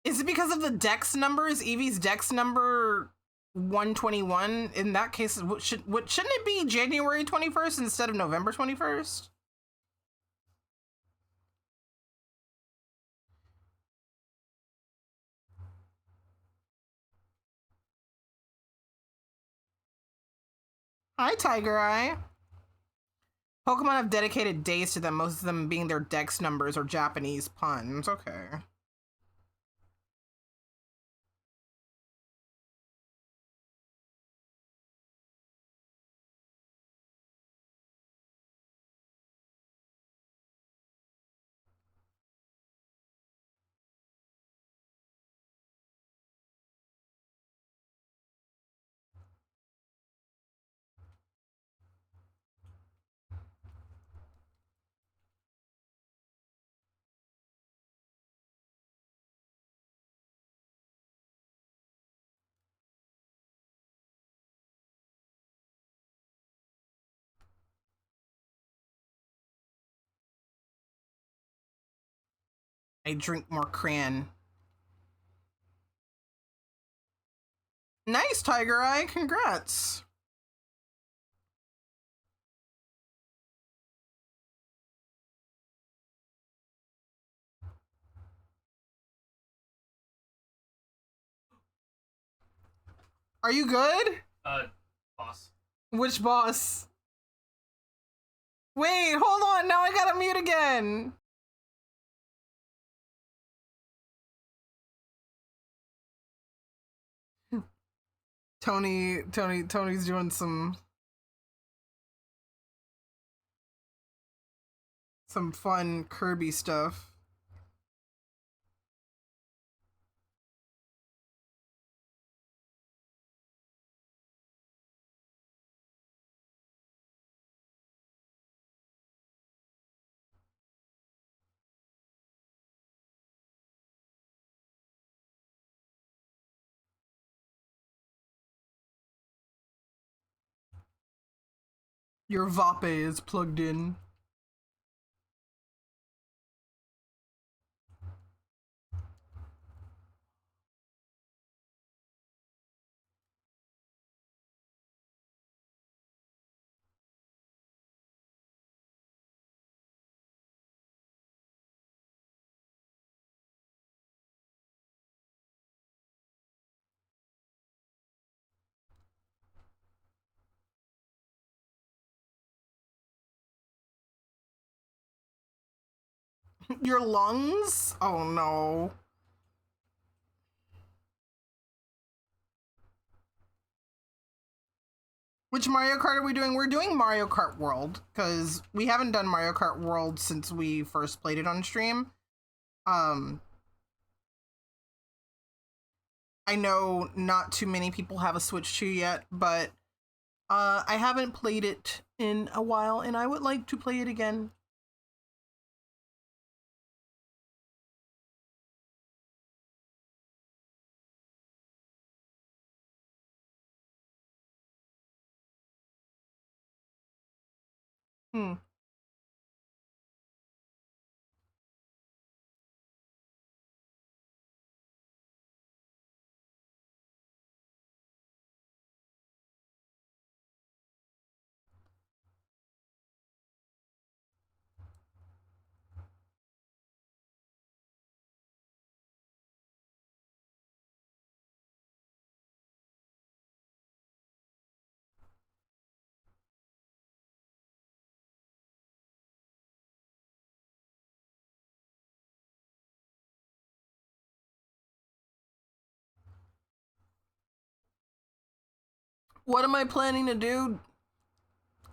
Is it because of the dex numbers? Eevee's dex number 121? In that case, shouldn't it be January 21st instead of November 21st? Hi, Tiger Eye. Pokemon have dedicated days to them, most of them being their dex numbers or Japanese puns. Okay. I drink more crayon. Nice, Tiger Eye. Congrats. Are you good? Boss. Which boss? Wait, hold on. Now I gotta mute again. Tony's doing some fun Kirby stuff. Your Vape is plugged in. Your lungs? Oh no. Which Mario Kart are we doing? We're doing Mario Kart World, because we haven't done Mario Kart World since we first played it on stream. I know not too many people have a Switch 2 yet, but I haven't played it in a while, and I would like to play it again. Hmm. What am I planning to do?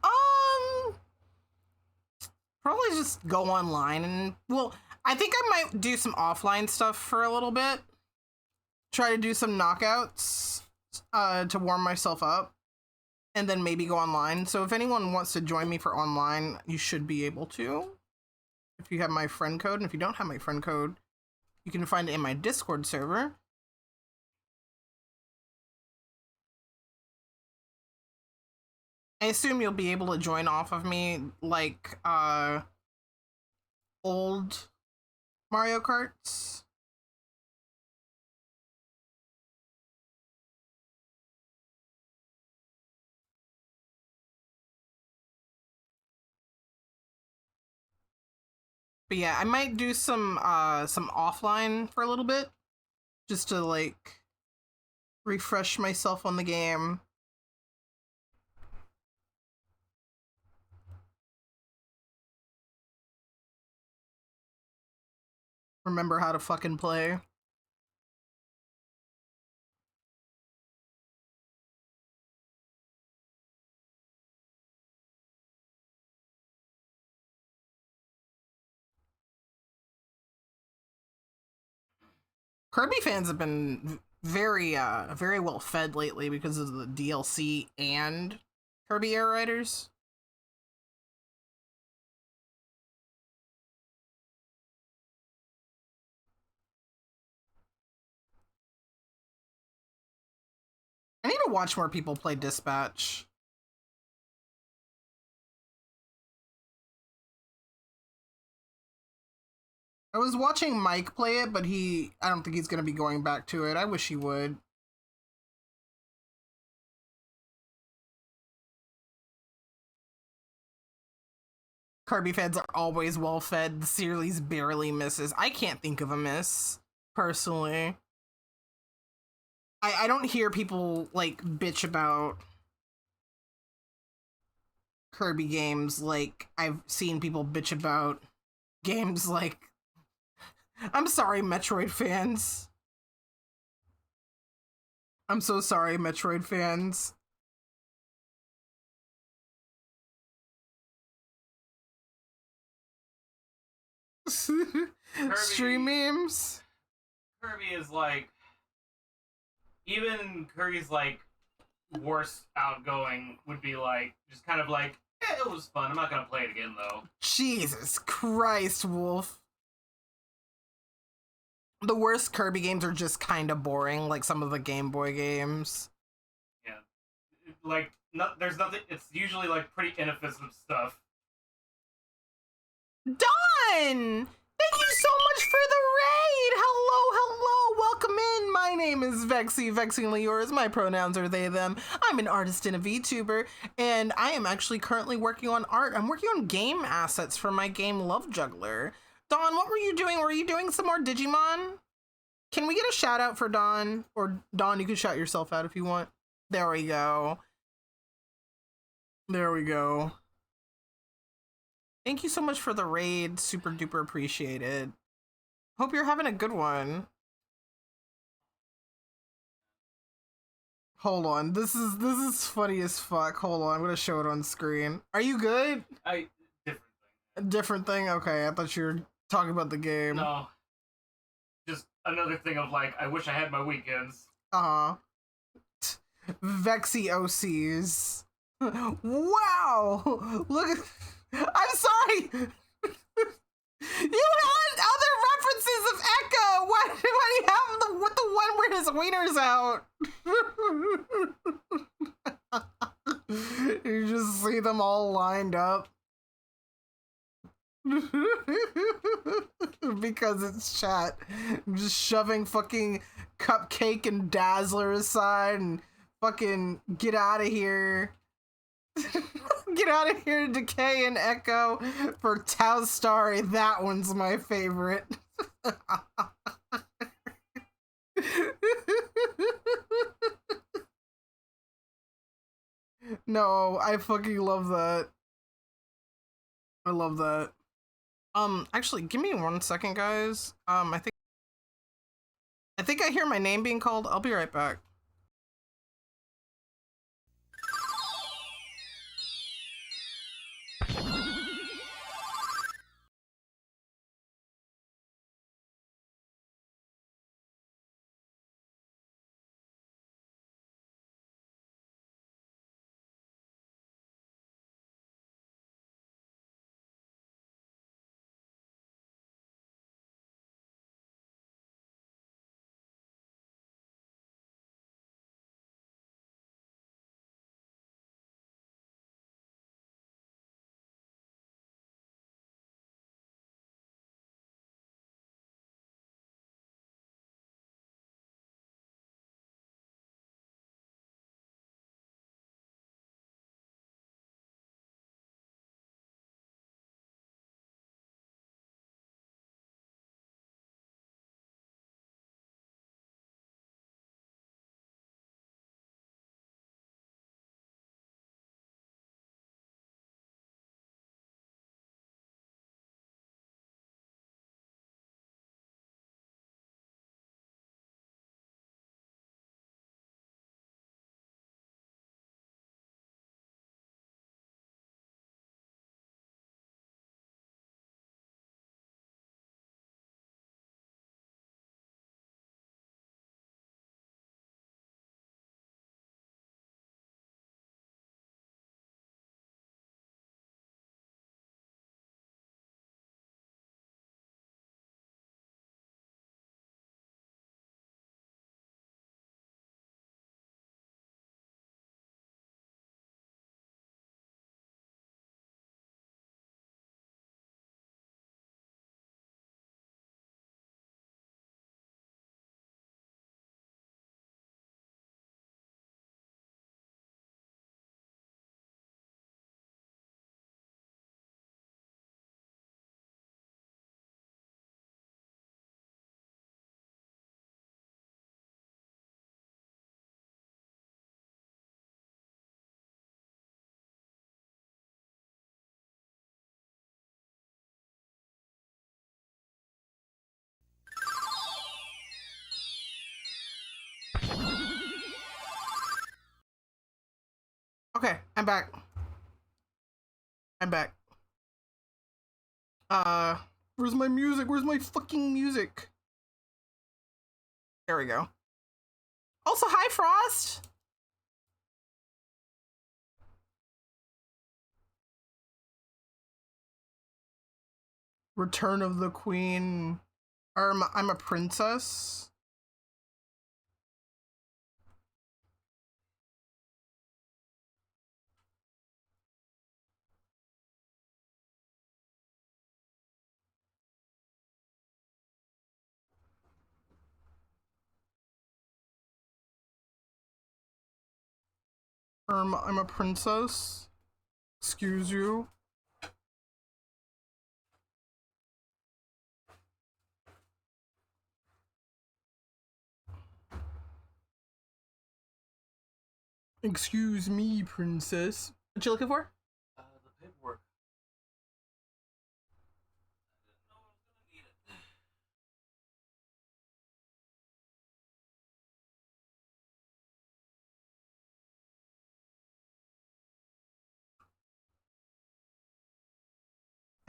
Um, Probably just go online and, well, I think I might do some offline stuff for a little bit. Try to do some knockouts to warm myself up, and then maybe go online. So if anyone wants to join me for online, you should be able to. If you have my friend code, and if you don't have my friend code, you can find it in my Discord server. I assume you'll be able to join off of me like old Mario Karts. But yeah, I might do some offline for a little bit, just to like refresh myself on the game. Remember how to fucking play. Kirby fans have been very well fed lately because of the DLC and Kirby Air Riders. I need to watch more people play Dispatch. I was watching Mike play it, but I don't think he's going to be going back to it. I wish he would. Kirby fans are always well fed. The series barely misses. I can't think of a miss, personally. I don't hear people like bitch about Kirby games like I've seen people bitch about games like, I'm sorry, Metroid fans. I'm so sorry, Metroid fans. Stream memes? Kirby is like, even Kirby's like worst outgoing would be like just kind of like, it was fun. I'm not gonna play it again though. Jesus Christ, Wolf. The worst Kirby games are just kind of boring, like some of the Game Boy games. Yeah, like there's nothing. It's usually like pretty inoffensive stuff. Dawn! Thank you so much for the raid! Hello, welcome in. My name is Vexy, vexingly yours. My pronouns are they, them. I'm an artist and a VTuber, and I am actually currently working on art. I'm working on game assets for my game Love Juggler. Dawn, what were you doing? Were you doing some more Digimon? Can we get a shout out for Dawn? Or Dawn, you can shout yourself out if you want. There we go. There we go. Thank you so much for the raid. Super duper appreciated. Hope you're having a good one. Hold on. This is funny as fuck. Hold on. I'm gonna show it on screen. Are you good? Different A different thing? Okay, I thought you were talking about the game. No. Just another thing of like, I wish I had my weekends. Uh-huh. Vexy OCs. Wow! Look at... I'm sorry! You had other references of Echo! Why do you have the one where his wiener's out? You just see them all lined up. Because it's chat. I'm just shoving fucking Cupcake and Dazzler aside and fucking get out of here. Get out of here, Decay and Echo for Tau Starry. That one's my favorite. No, I fucking love that. I love that. Actually, give me 1 second, guys. I think I hear my name being called. I'll be right back. Okay, I'm back. I'm back. Where's my music? Where's my fucking music? There we go. Also, hi, Frost! Return of the Queen. I'm a princess. I'm a princess. Excuse you. Excuse me, princess. What you looking for? The paperwork.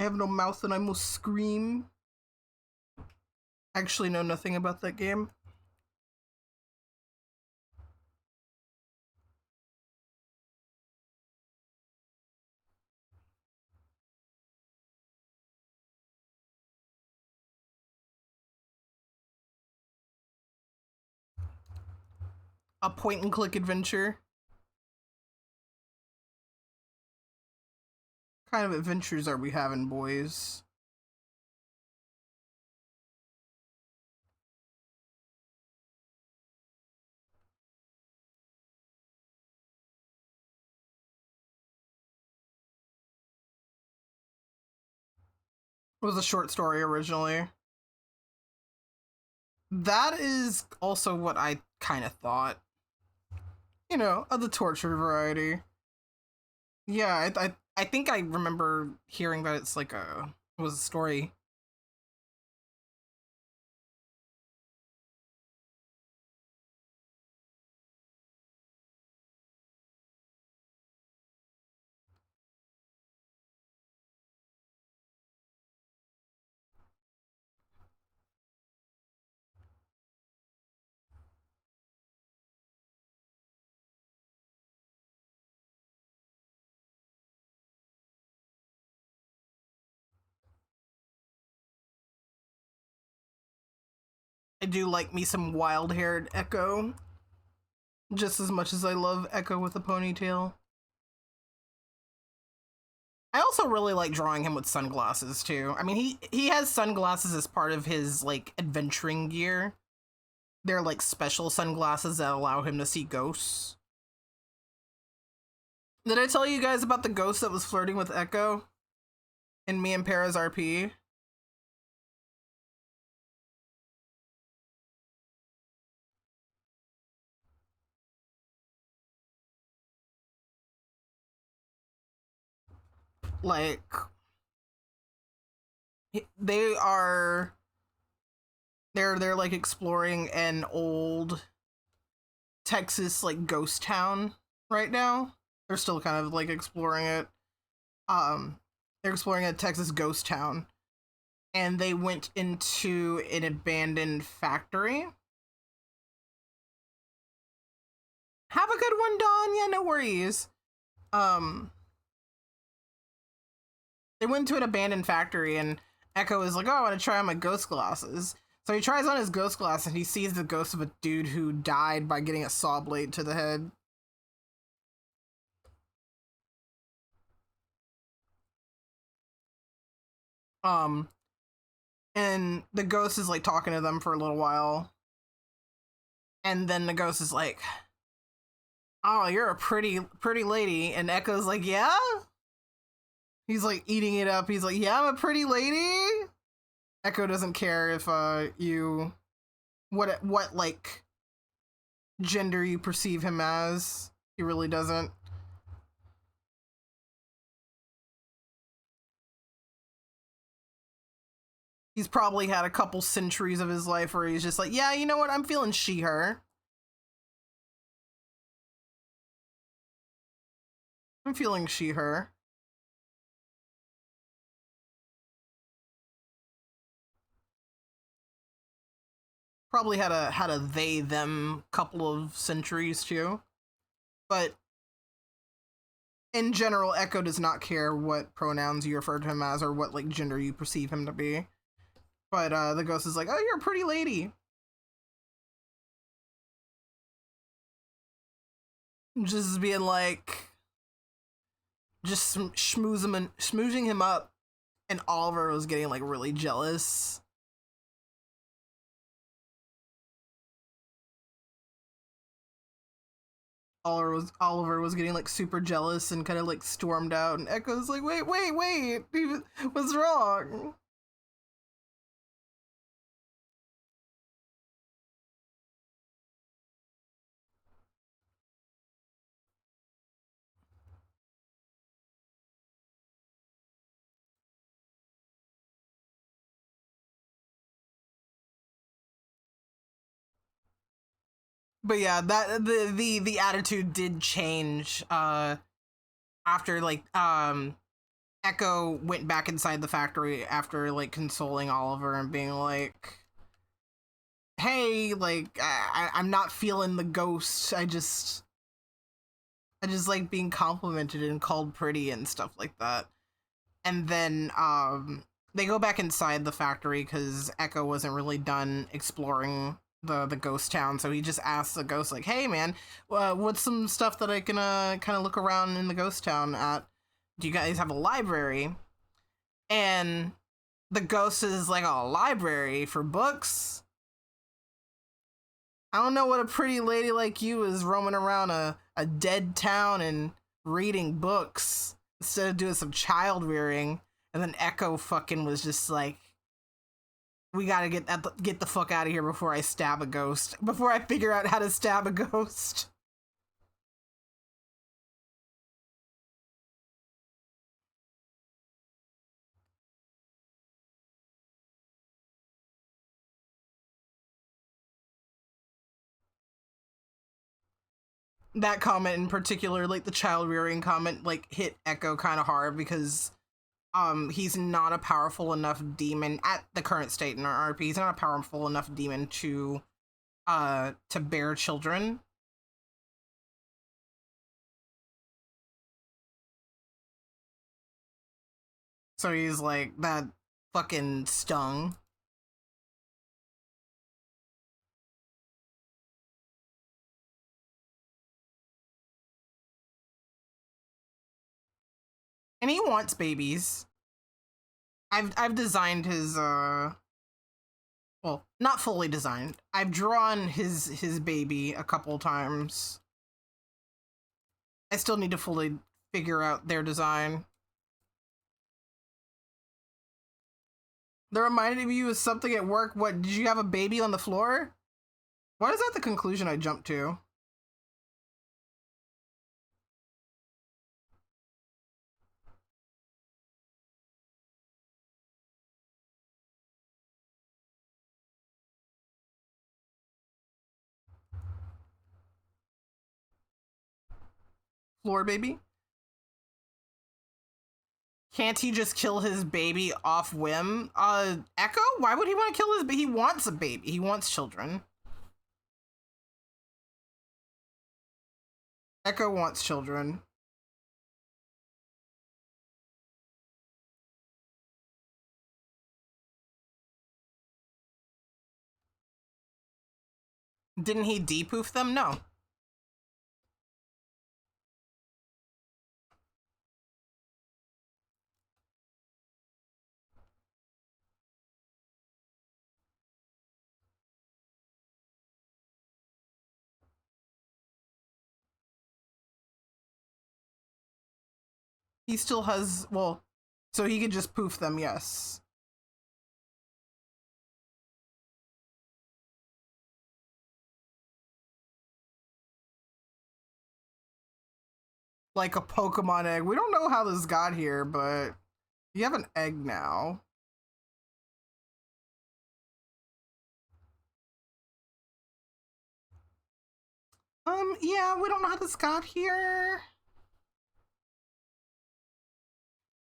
I have no mouth and I must scream. Actually know nothing about that game. A point and click adventure. What kind of adventures are we having, boys? It was a short story originally. That is also what I kind of thought. You know, of the torture variety. Yeah, I think I remember hearing that it's like it was a story. I do like me some wild-haired Echo, just as much as I love Echo with a ponytail. I also really like drawing him with sunglasses too. I mean, he has sunglasses as part of his like adventuring gear. They're like special sunglasses that allow him to see ghosts. Did I tell you guys about the ghost that was flirting with Echo in me and Para's RP? Like, they are they're like exploring an old Texas like ghost town right now. They're still kind of like exploring it. They're exploring a Texas ghost town, and they went into an abandoned factory. Have a good one, Dawn. Yeah, no worries. Um, they went to an abandoned factory, and Echo is like, "Oh, I want to try on my ghost glasses." So he tries on his ghost glasses, and he sees the ghost of a dude who died by getting a saw blade to the head. Um, and the ghost is like talking to them for a little while, and then the ghost is like, "Oh, you're a pretty lady," and Echo's like, "Yeah." He's like eating it up. He's like, "Yeah, I'm a pretty lady." Echo doesn't care if you what like gender you perceive him as. He really doesn't. He's probably had a couple centuries of his life where he's just like, "Yeah, you know what? I'm feeling she her. I'm feeling she her." Probably had a they them couple of centuries too. But in general, Echo does not care what pronouns you refer to him as or what like gender you perceive him to be. But the ghost is like, "Oh, you're a pretty lady." Just being like, just schmoozing him up, and Oliver was getting like really jealous. Oliver was getting like super jealous and kind of like stormed out, and Echo's like, wait, what's wrong? But yeah, that the attitude did change after like Echo went back inside the factory after like consoling Oliver and being like, hey, like I'm not feeling the ghost. I just like being complimented and called pretty and stuff like that. And then they go back inside the factory because Echo wasn't really done exploring the ghost town, so he just asks the ghost like, hey man, what's some stuff that I can kind of look around in the ghost town at? Do you guys have a library? And the ghost is like, a library for books? I don't know what a pretty lady like you is roaming around a dead town and reading books instead of doing some child rearing. And then Echo fucking was just like, we gotta get the fuck out of here before I stab a ghost. Before I figure out how to stab a ghost. That comment in particular, like the child rearing comment, like hit Echo kind of hard because he's not a powerful enough demon at the current state in our RP. He's not a powerful enough demon to bear children. So he's like, that fucking stung. And he wants babies. I've designed his well, not fully designed. I've drawn his baby a couple times. I still need to fully figure out their design. That reminded me of something at work. What, did you have a baby on the floor? Why is that the conclusion I jumped to? Floor baby? Can't he just kill his baby off whim? Echo? Why would he want to kill his baby? He wants a baby. He wants children. Echo wants children. Didn't he depuff them? No. He still has, well, so he could just poof them, yes. Like a Pokemon egg. We don't know how this got here, but you have an egg now. Yeah, we don't know how this got here.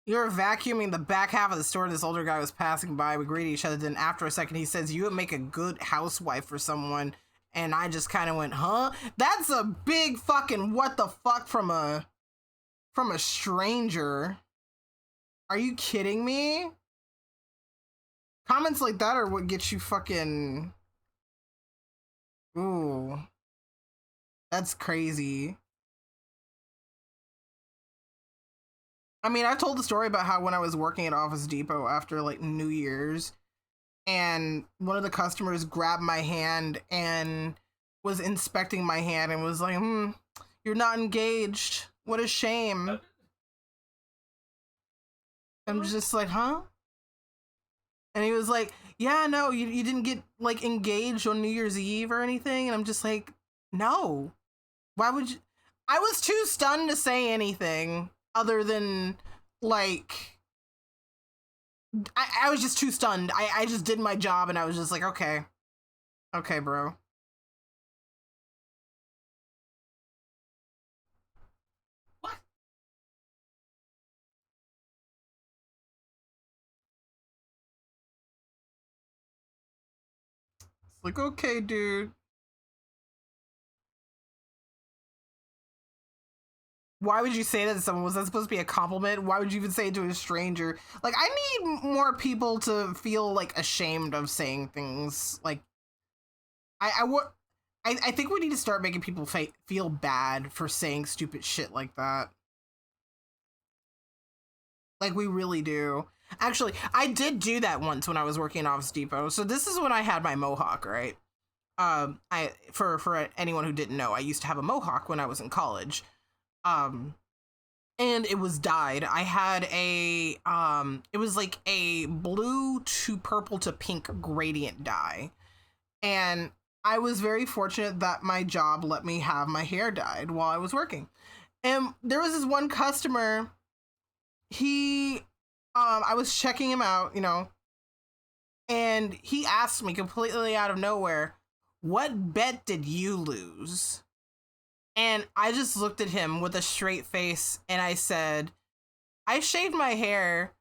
You were vacuuming the back half of the store. This older guy was passing by. We greeted each other. Then after a second, he says, you would make a good housewife for someone. And I just kind of went, huh? That's a big fucking what the fuck from a stranger. Are you kidding me? Comments like that are what gets you fucking... Ooh. That's crazy. I mean, I've told the story about how when I was working at Office Depot after like New Year's, and one of the customers grabbed my hand and was inspecting my hand and was like, you're not engaged. What a shame. I'm just like, huh? And he was like, yeah, no, you didn't get like engaged on New Year's Eve or anything. And I'm just like, no. Why would you? I was too stunned to say anything other than like, I was just too stunned. I just did my job and I was just like, okay. Okay, bro. What? Like, okay, dude. Why would you say that to someone? Was that supposed to be a compliment? Why would you even say it to a stranger? Like, I need more people to feel like ashamed of saying things. Like, I think we need to start making people feel bad for saying stupid shit like that. Like, we really do. Actually, I did do that once when I was working at Office Depot. So this is when I had my mohawk, right? For anyone who didn't know, I used to have a mohawk when I was in college. And it was dyed. I had a it was like a blue to purple to pink gradient dye. And I was very fortunate that my job let me have my hair dyed while I was working. And there was this one customer, I was checking him out, you know, and he asked me completely out of nowhere, "What bet did you lose?" And I just looked at him with a straight face and I said, "I shaved my hair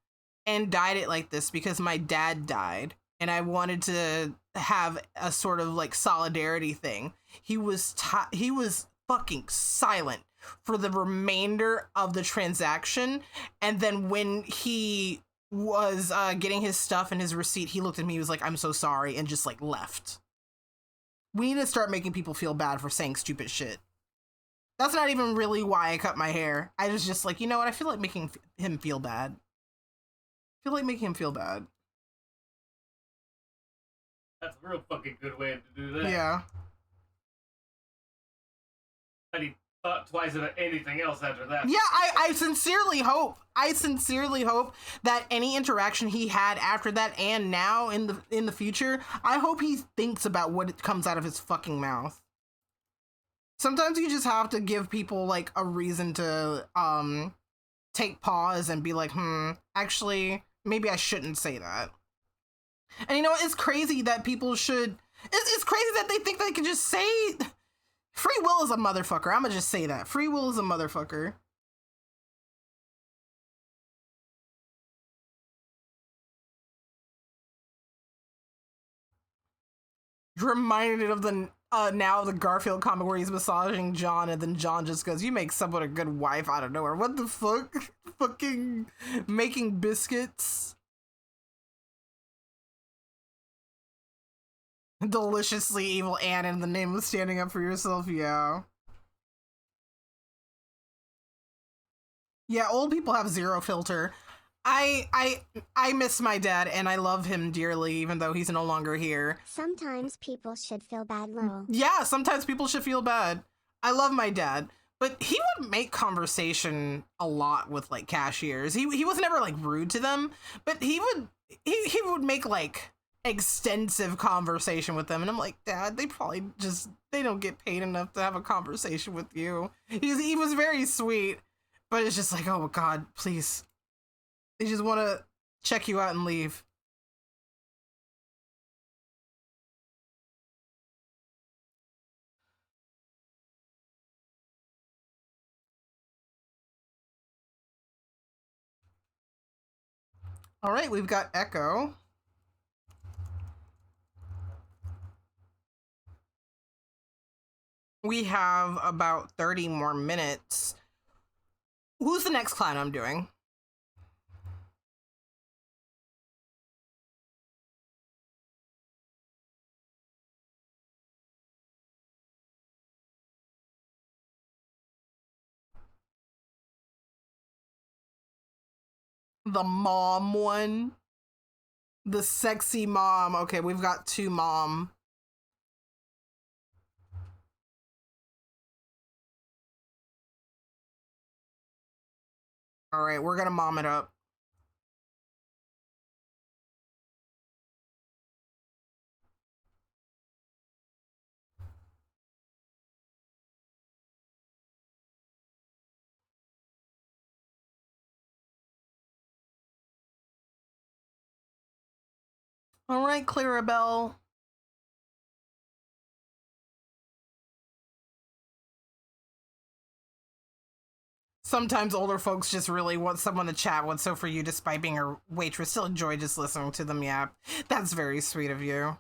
and dyed it like this because my dad died and I wanted to have a sort of like solidarity thing." He was fucking silent for the remainder of the transaction, and then when he was getting his stuff and his receipt, he looked at me, he was like, "I'm so sorry," and just like left. We need to start making people feel bad for saying stupid shit. That's not even really why I cut my hair. I was just like, you know what? I feel like making him feel bad. I feel like making him feel bad. That's a real fucking good way to do that. Yeah. And he thought twice about anything else after that. Yeah, I sincerely hope that any interaction he had after that and now in the future, I hope he thinks about what comes out of his fucking mouth. Sometimes you just have to give people like a reason to take pause and be like, actually, maybe I shouldn't say that. And you know, it's crazy that people should, it's crazy that they think they can just say, free will is a motherfucker. I'm gonna just say that. Free will is a motherfucker. Reminded of the now the Garfield comic where he's massaging John and then John just goes, "You make someone a good wife out of nowhere." What the fuck? Fucking making biscuits. Deliciously evil Anne in the name of standing up for yourself, yeah. Yeah, old people have zero filter. I miss my dad and I love him dearly even though he's no longer here. Sometimes people should feel bad, Lowell. Yeah, sometimes people should feel bad. I love my dad, but he would make conversation a lot with like cashiers. He was never like rude to them, but he would make like extensive conversation with them, and I'm like, Dad, they probably just, they don't get paid enough to have a conversation with you. He was very sweet, but it's just like, oh my God, please. They just want to check you out and leave. All right, we've got Echo. We have about 30 more minutes. Who's the next clan I'm doing? The mom one? The sexy mom. Okay, we've got 2 mom. All right, we're gonna mom it up. All right, Clarabelle. Sometimes older folks just really want someone to chat with, so for you, despite being a waitress, still enjoy just listening to them yap. That's very sweet of you.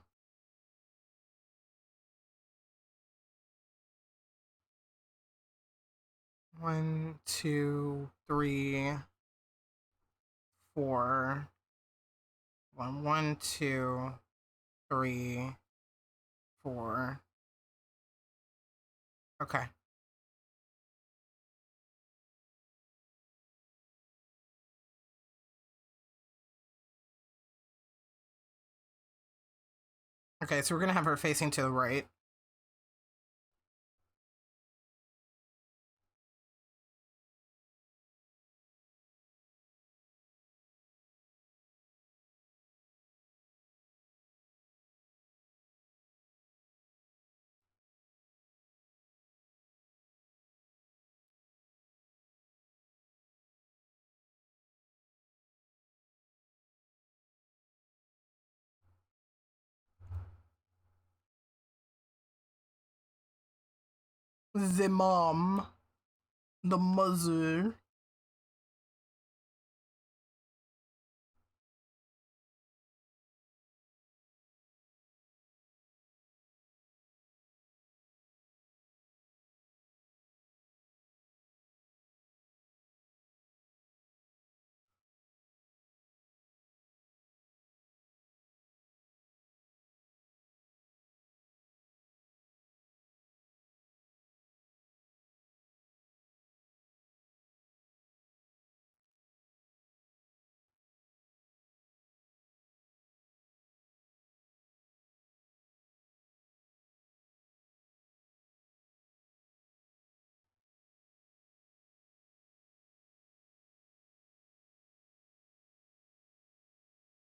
1, 2, 3, 4. 1, 2, 3, 4. Okay. Okay, so we're gonna have her facing to the right. The mom. The mother.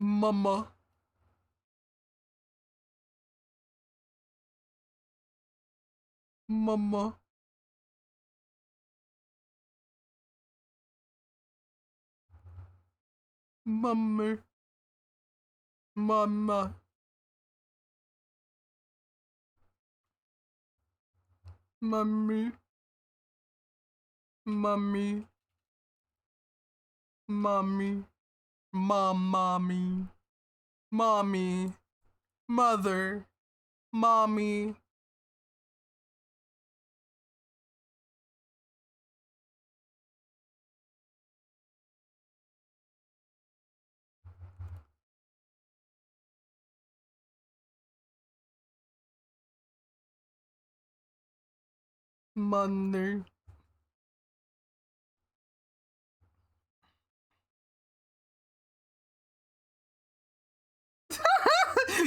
Mama. Mama. Mama. Mama. Mummy. Mummy. Mommy. Mommy. Mommy. Mother. Mommy. Mother.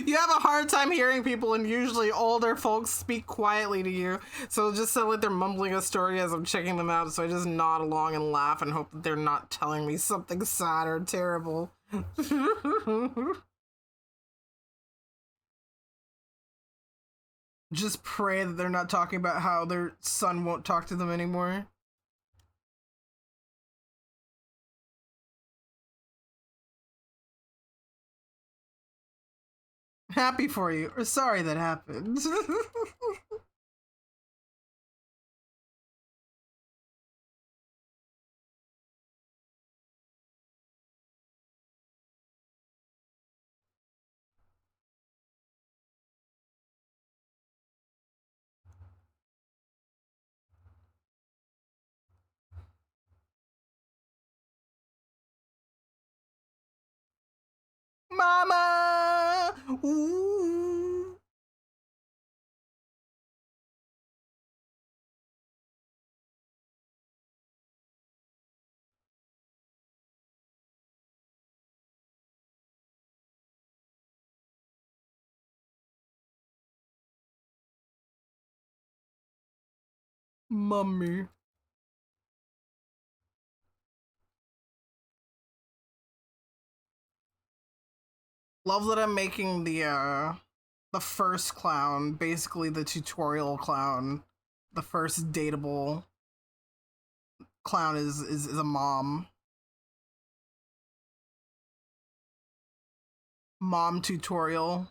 You have a hard time hearing people, and usually older folks speak quietly to you. So it just sound like they're mumbling a story as I'm checking them out. So I just nod along and laugh and hope that they're not telling me something sad or terrible. Just pray that they're not talking about how their son won't talk to them anymore. Happy for you, or sorry that happened. Mama! Ooh. Mummy. Love that I'm making the first clown, basically the tutorial clown. The first dateable clown is a mom. Mom tutorial.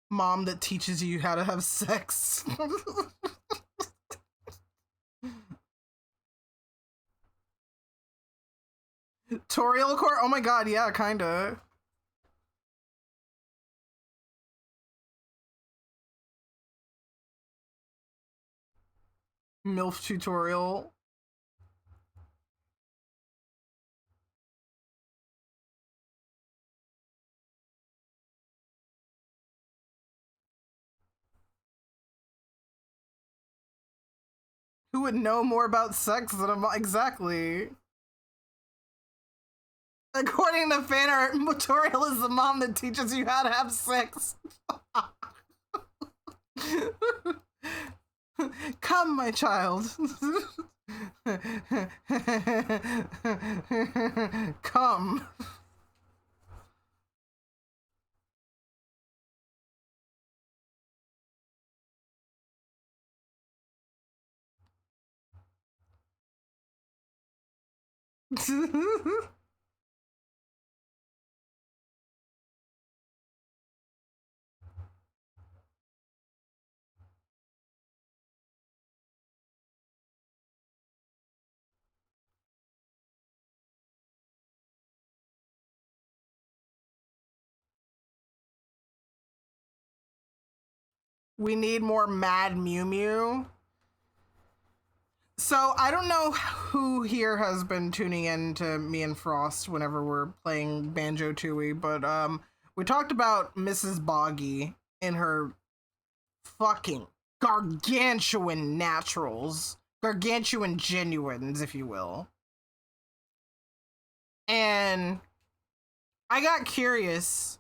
Mom that teaches you how to have sex. Tutorial court? Oh my god, yeah, kinda. MILF tutorial. Who would know more about sex than a mom? Exactly. According to fan art, tutorial is the mom that teaches you how to have sex. Come, my child. Come. We need more Mad Mew Mew. So I don't know who here has been tuning in to me and Frost whenever we're playing Banjo-Tooie, but we talked about Mrs. Boggy and her fucking gargantuan naturals, gargantuan genuines, if you will. And I got curious.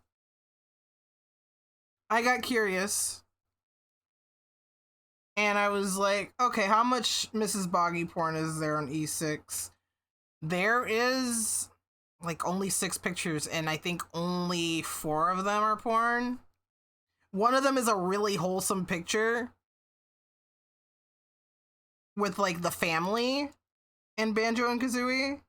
And I was like, okay, how much Mrs. Boggy porn is there on E6? There is like only 6 pictures, and I think only 4 of them are porn. One of them is a really wholesome picture with like the family in Banjo and Kazooie.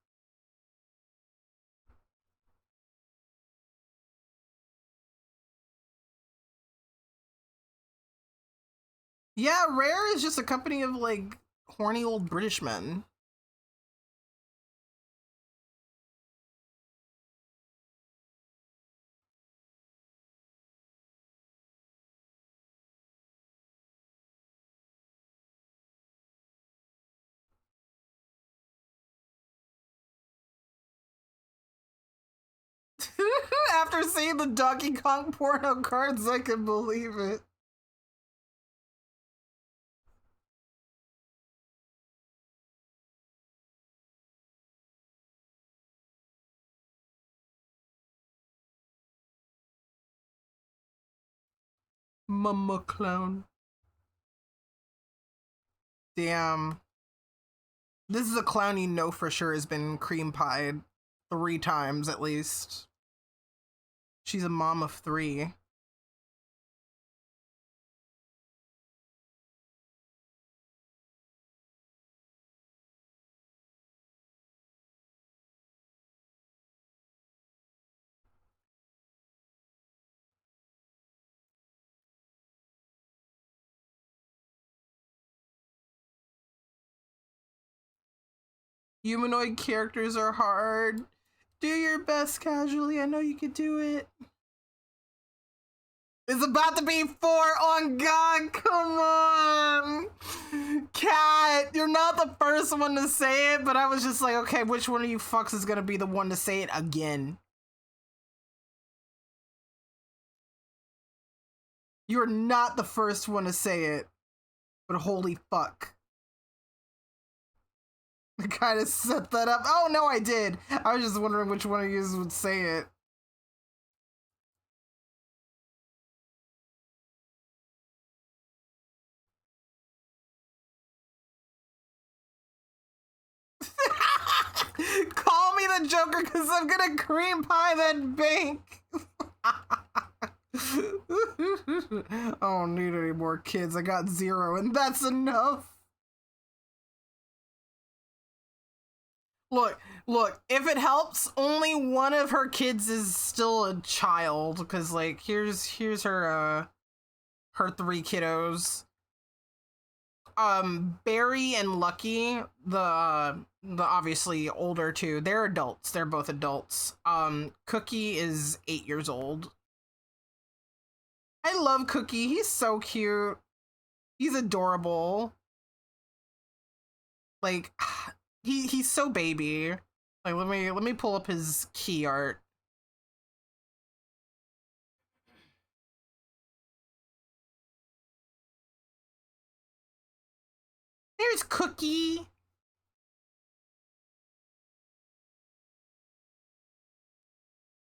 Yeah, Rare is just a company of like horny old British men. After seeing the Donkey Kong porno cards, I can believe it. Mama clown. Damn. This is a clown you know for sure has been cream pied 3 times at least. She's a mom of 3. Humanoid characters are hard. Do your best casually. I know you can do it. It's about to be 4 on God. Come on. Cat, you're not the first one to say it, but I was just like, okay, which one of you fucks is gonna be the one to say it again? You're not the first one to say it, but holy fuck. I kind of set that up. Oh, no, I did. I was just wondering which one of you would say it. Call me the Joker because I'm gonna cream pie that bank. I don't need any more kids. I got 0 and that's enough. Look, if it helps, only one of her kids is still a child, because like here's her her 3 kiddos. Barry and Lucky, the obviously older 2, they're adults. They're both adults. Cookie is 8 years old. I love Cookie. He's so cute. He's adorable. Like, he's so baby. Like, let me pull up his key art. There's Cookie.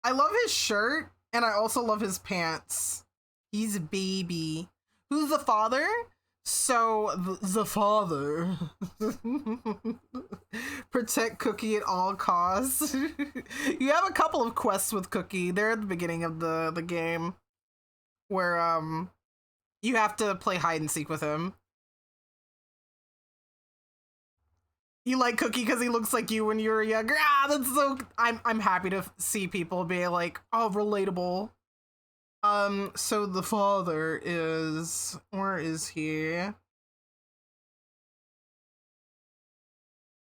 I love his shirt, and I also love his pants. He's a baby. Who's the father? So, the father. Protect Cookie at all costs. You have a couple of quests with Cookie. They're at the beginning of the game. Where, you have to play hide and seek with him. You like Cookie because he looks like you when you were younger. Ah, that's so. I'm happy to see people be like, oh, relatable. So the father is, where is he?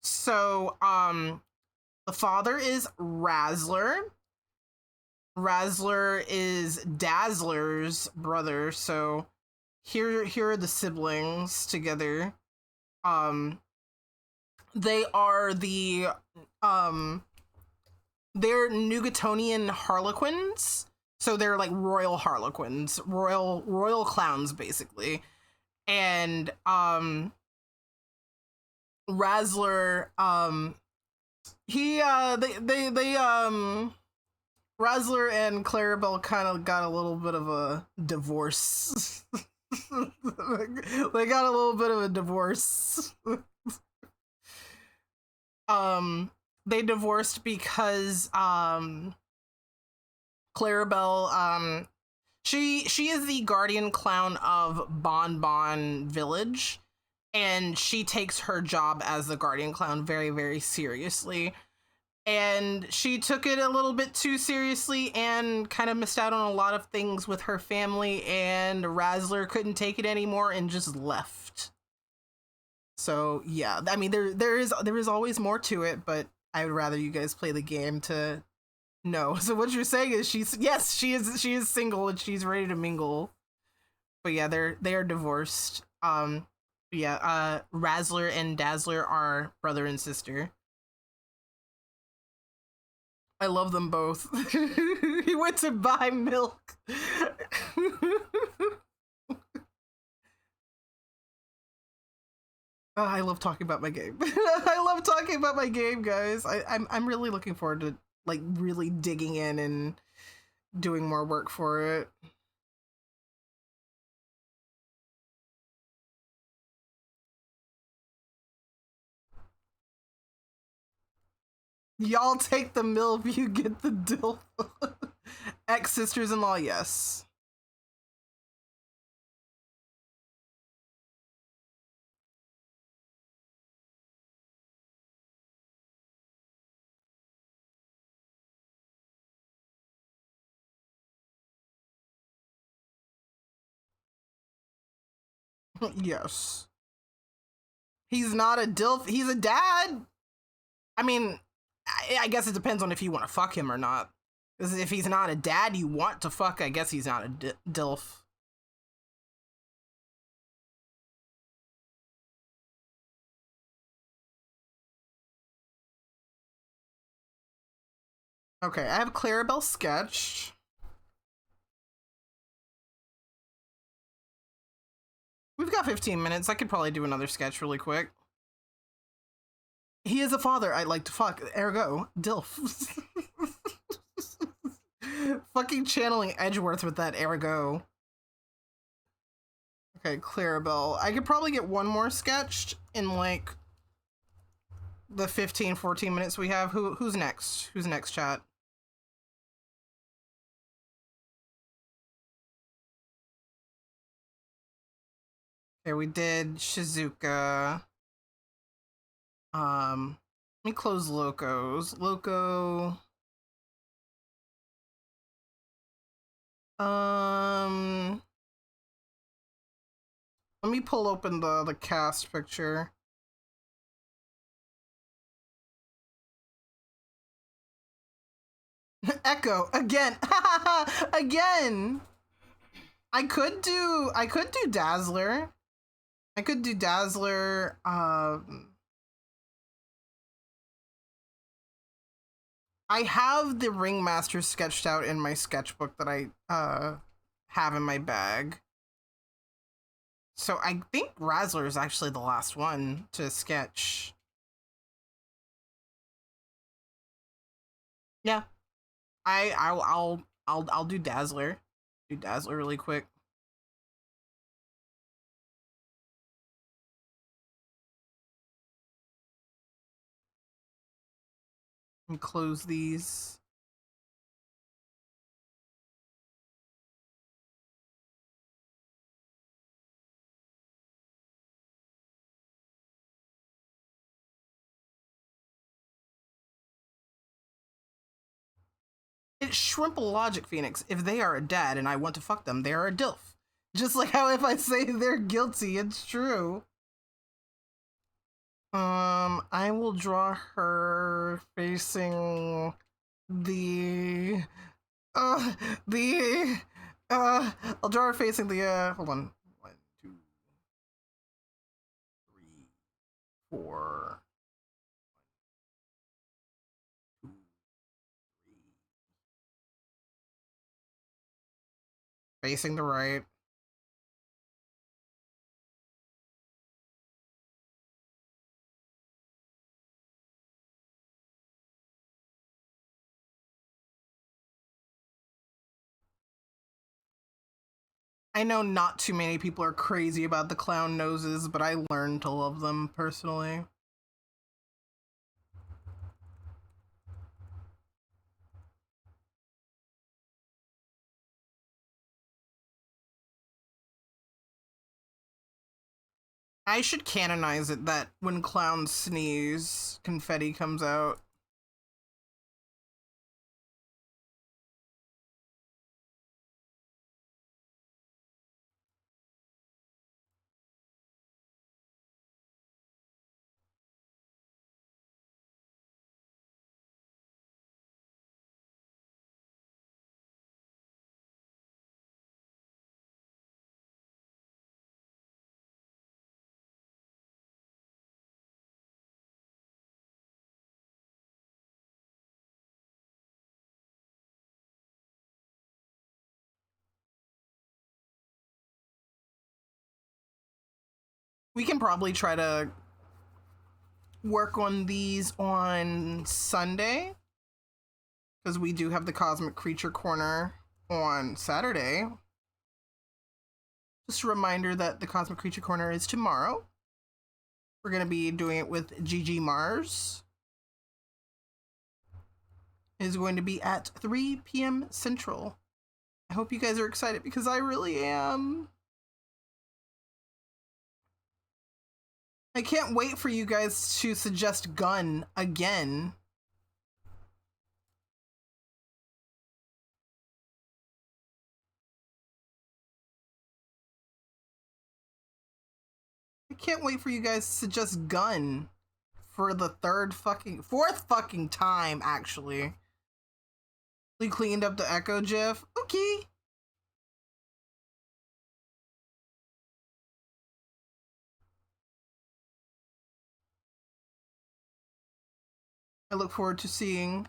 So, the father is Razzler. Razzler is Dazzler's brother. So, here are the siblings together. They are the they're Nugatonian Harlequins. So they're like royal Harlequins, royal clowns basically. And Razzler Razzler and Clarabelle kind of got a little bit of a divorce. They got a little bit of a divorce. They divorced because Clarabelle she is the guardian clown of Bon Bon Village, and she takes her job as the guardian clown very, very seriously. And she took it a little bit too seriously and kind of missed out on a lot of things with her family, and Razzler couldn't take it anymore and just left. So yeah, I mean there is always more to it, but I would rather you guys play the game to know. So what you're saying is she is single and she's ready to mingle. But yeah, they are divorced. Razzler and Dazzler are brother and sister. I love them both. He went to buy milk. Oh, I love talking about my game. I love talking about my game, guys. I'm really looking forward to like really digging in and doing more work for it. Y'all take the MILF, you get the DILF. Ex-sisters-in-law, yes. Yes. He's not a DILF, he's a dad. I mean, I guess it depends on if you want to fuck him or not. Because if he's not a dad you want to fuck, I guess he's not a DILF. Okay, I have Clarabelle sketched. We've got 15 minutes. I could probably do another sketch really quick. He is a father I'd like to fuck, ergo, DILF. Fucking channeling Edgeworth with that ergo. Okay, Clarabelle. I could probably get one more sketched in like the 15-14 minutes we have. Who's next? Who's next, chat? Okay, we did Shizuka. Let me close Locos. Loco. Let me pull open the cast picture. Echo again. Again. I could do Dazzler. I could do Dazzler. I have the ringmaster sketched out in my sketchbook that I have in my bag. So I think Razzler is actually the last one to sketch. Yeah. I'll do Dazzler. Do Dazzler really quick. And close these. It's Shrimpologic Phoenix. If they are a dad and I want to fuck them, they are a DILF. Just like how if I say they're guilty, it's true. I will draw her facing the uh the I'll draw her facing the hold on. 1, 2, 3, 4. 1, 2, 3. Facing the right. I know not too many people are crazy about the clown noses, but I learned to love them personally. I should canonize it that when clowns sneeze, confetti comes out. We can probably try to work on these on Sunday, because we do have the Cosmic Creature Corner on Saturday. Just a reminder that the Cosmic Creature Corner is tomorrow. We're going to be doing it with Gigi Mars. It is going to be at 3 p.m. Central. I hope you guys are excited because I really am. I can't wait for you guys to suggest Gun again. I can't wait for you guys to suggest Gun for the fourth fucking time, actually. We cleaned up the Echo GIF. Okay. I look forward to seeing.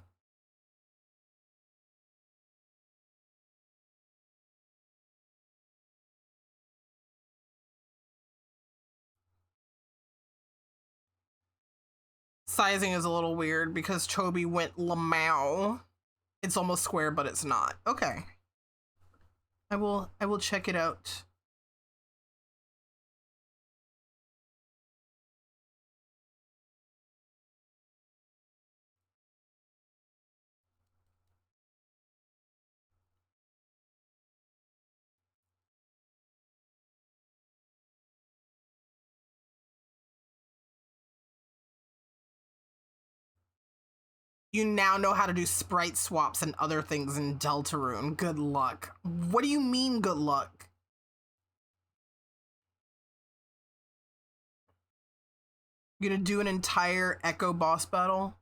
Sizing is a little weird because Toby went Lamau. It's almost square, but it's not. Okay. I will check it out. You now know how to do sprite swaps and other things in Deltarune. Good luck. What do you mean, good luck? You're gonna do an entire Echo boss battle?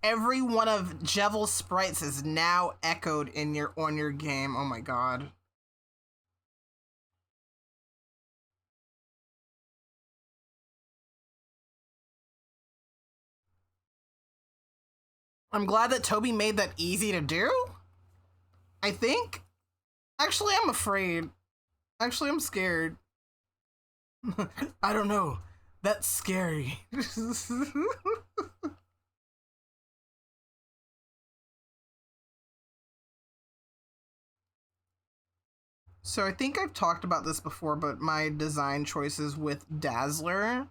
every one of Jevel's sprites is now echoed in on your game. Oh my god. I'm glad that Toby made that easy to do. I think. Actually, I'm afraid. Actually, I'm scared. I don't know. That's scary. So I think I've talked about this before, but my design choices with Dazzler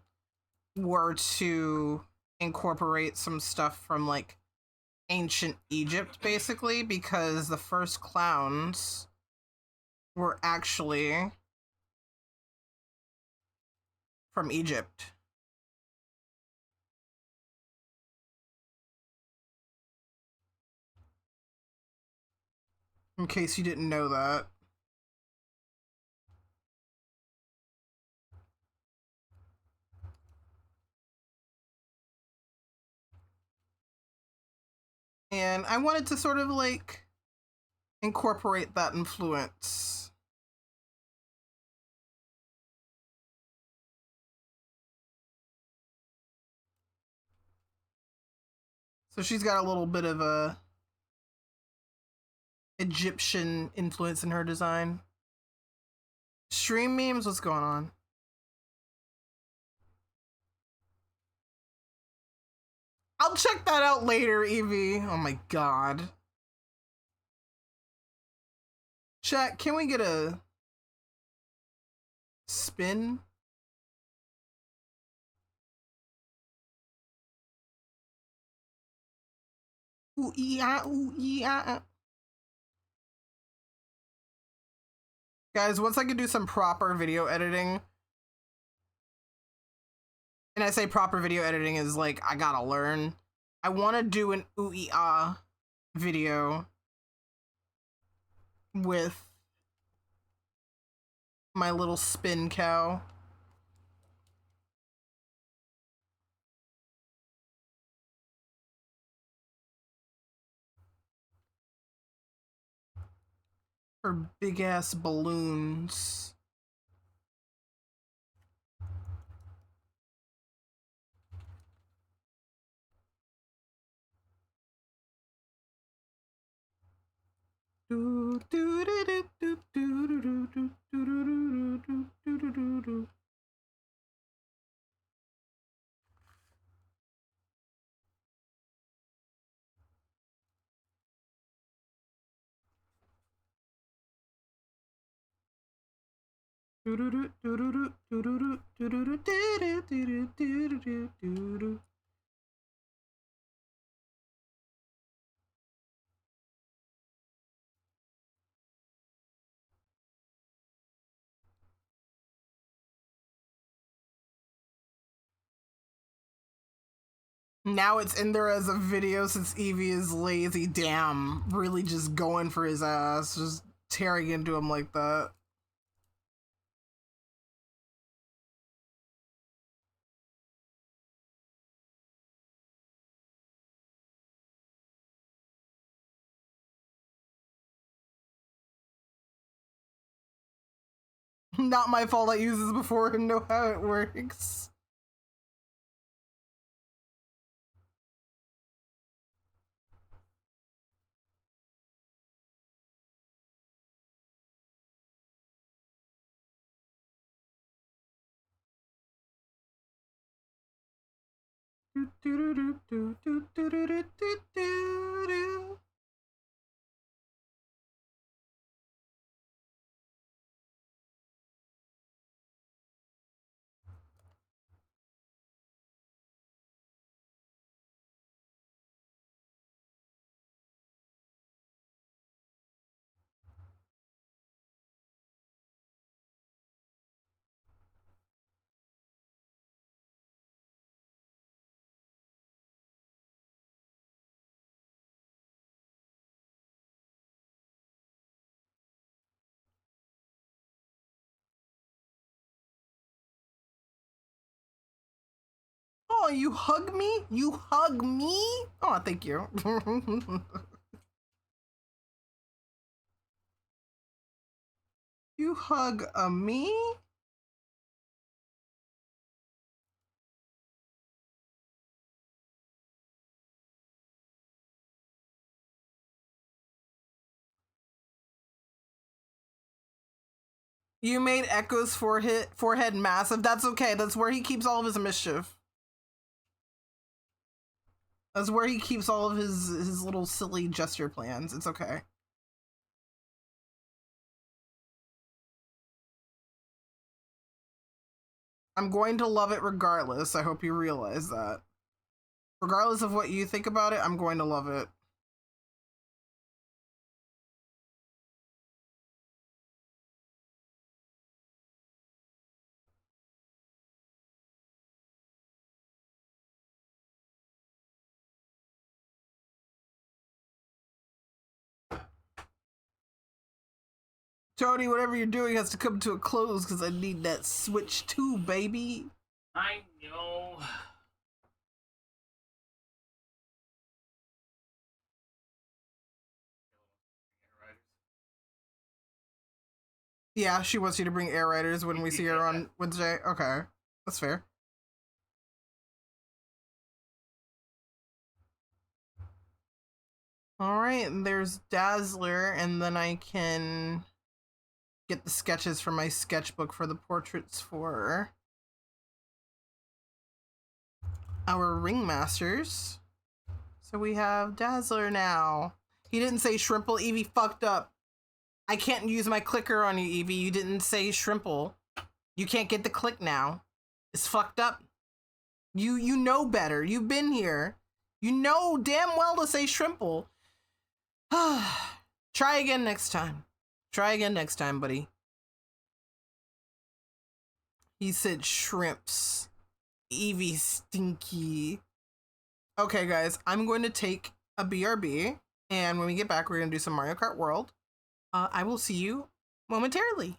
were to incorporate some stuff from like ancient Egypt, basically, because the first clowns were actually from Egypt. In case you didn't know that. And I wanted to sort of like incorporate that influence. So she's got a little bit of a Egyptian influence in her design. Stream memes, what's going on? I'll check that out later, Evie. Oh my god. Chat, can we get a spin? Ooh, ooh, Guys, once I can do some proper video editing, and I say proper video editing is like, I gotta learn. I wanna do an ooh video with my little spin cow. Her big ass balloons. Now it's in there as a video since Evie is lazy. Damn, really just going for his ass, just tearing into him like that. Not my fault, I used this before and know how it works. Oh, you hug me? You hug me? Oh, thank you. You hug me? You made Echo's forehead massive. That's okay. That's where he keeps all of his mischief. That's where he keeps all of his little silly gesture plans. It's okay. I'm going to love it regardless. I hope you realize that. Regardless of what you think about it, I'm going to love it. Tony, whatever you're doing has to come to a close because I need that Switch 2, baby. I know. Yeah, she wants you to bring Air Riders when we see her on Wednesday. Okay, that's fair. All right, and there's Dazzler, and then I can get the sketches from my sketchbook for the portraits for our ringmasters. So we have Dazzler now. He didn't say Shrimple. Evie fucked up. I can't use my clicker on you, Evie. You didn't say Shrimple. You can't get the click now. It's fucked up. You know better. You've been here. You know damn well to say Shrimple. Try again next time. Try again next time, buddy. He said shrimps. Evie stinky. Okay, guys, I'm going to take a BRB, and when we get back, we're going to do some Mario Kart World. I will see you momentarily.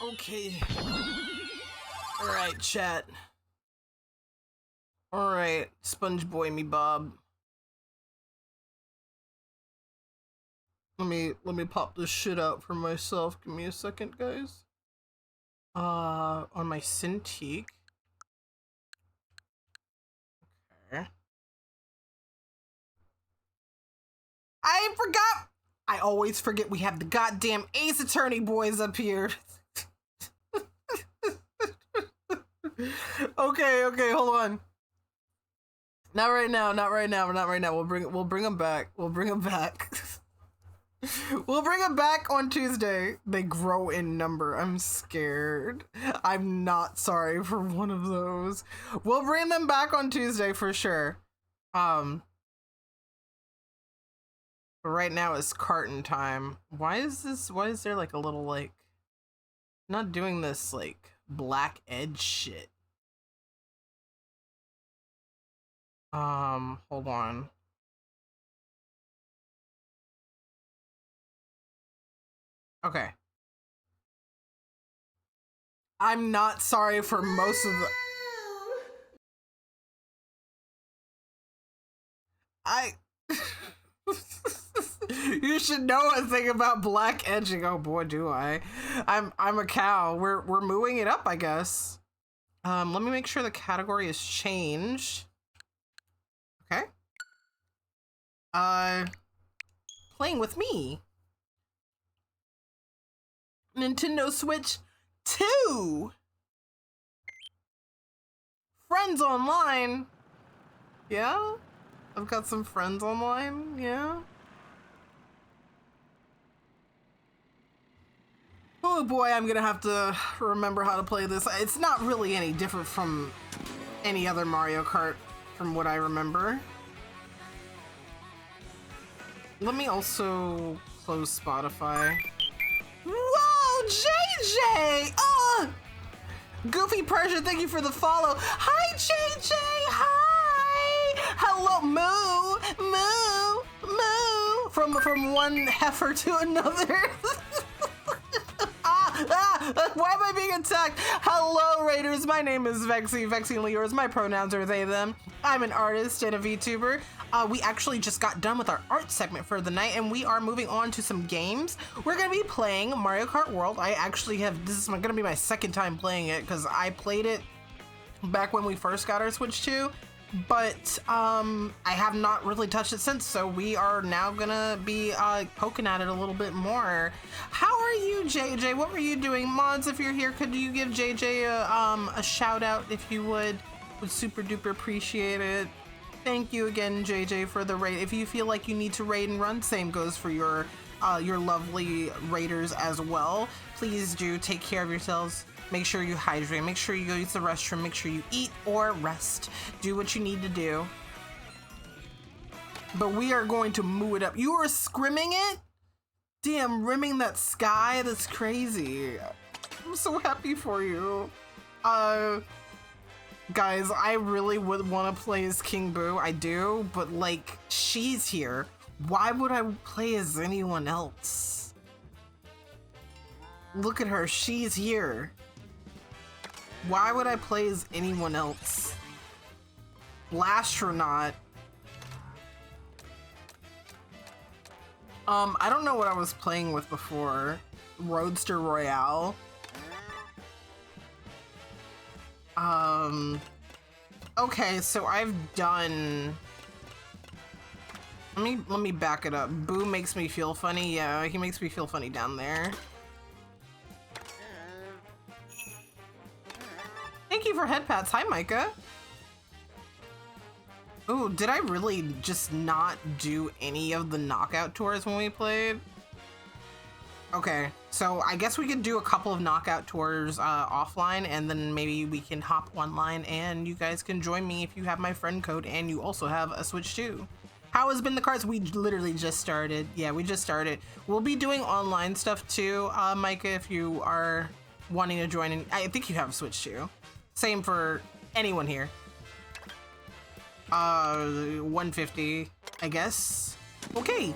Okay. Alright, chat. Alright, Sponge Boy me Bob. Let me pop this shit out for myself. Give me a second, guys. On my Cintiq. Okay. I forgot! I always forget we have the goddamn Ace Attorney boys up here. Okay, hold on. Not right now. We'll bring them back. We'll bring them back on Tuesday. They grow in number. I'm scared. I'm not sorry for one of those. We'll bring them back on Tuesday for sure. But right now it's carton time. Why is there like a little like not doing this like black edge shit? Hold on. Okay. I'm not sorry for most of the... You should know a thing about black edging. Oh boy, do I. I'm a cow. We're mooing it up, I guess. Let me make sure the category is changed. Okay. Playing with me. Nintendo Switch 2. Friends online. Yeah? I've got some friends online, yeah? Oh boy, I'm gonna have to remember how to play this. It's not really any different from any other Mario Kart from what I remember. Let me also close Spotify. Whoa, JJ! Goofy Pressure, thank you for the follow. Hi, JJ, hi! Hello, moo, moo, moo. From one heifer to another. Why am I being attacked? Hello, Raiders. My name is Vexy Leors. My pronouns are they, them. I'm an artist and a VTuber. We actually just got done with our art segment for the night, and we are moving on to some games. We're going to be playing Mario Kart World. I actually have, this is going to be my second time playing it, because I played it back when we first got our Switch 2. But I have not really touched it since, so we are now gonna be poking at it a little bit more. How are you, JJ? What were you doing? Mods, if you're here, could you give JJ a shout out if you would? Would super duper appreciate it. Thank you again, JJ, for the raid. If you feel like you need to raid and run, same goes for your lovely raiders as well. Please do take care of yourselves. Make sure you hydrate, make sure you go use the restroom, make sure you eat or rest. Do what you need to do. But we are going to moo it up. You are scrimming it? Damn, rimming that sky? That's crazy. I'm so happy for you. Guys, I really would want to play as King Boo. I do, but like, she's here. Why would I play as anyone else? Look at her, she's here. Why would I play as anyone else? Blastronaut. I don't know what I was playing with before. Roadster Royale. Okay, so I've done... Let me back it up. Boo makes me feel funny. Yeah, he makes me feel funny down there. Thank you for head pats. Hi, Micah. Ooh, did I really just not do any of the knockout tours when we played? Okay, so I guess we could do a couple of knockout tours offline, and then maybe we can hop online and you guys can join me if you have my friend code and you also have a Switch 2. How has been the cards? We literally just started. Yeah, we just started. We'll be doing online stuff too, Micah, if you are wanting to join in. I think you have a Switch 2. Same for anyone here. 150, I guess. Okay.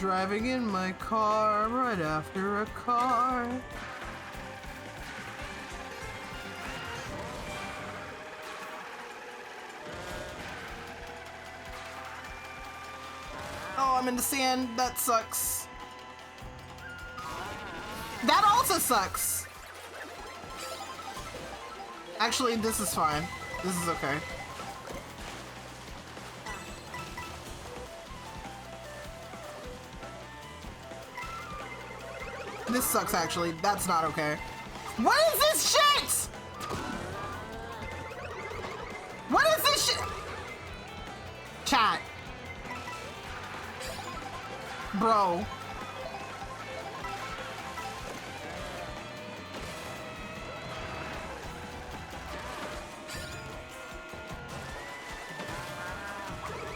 Driving in my car right after a car. Oh, I'm in the sand. That sucks. That also sucks. Actually, this is fine. This is okay. This sucks, actually. That's not okay. What is this shit? What is this shit? Chat. Bro.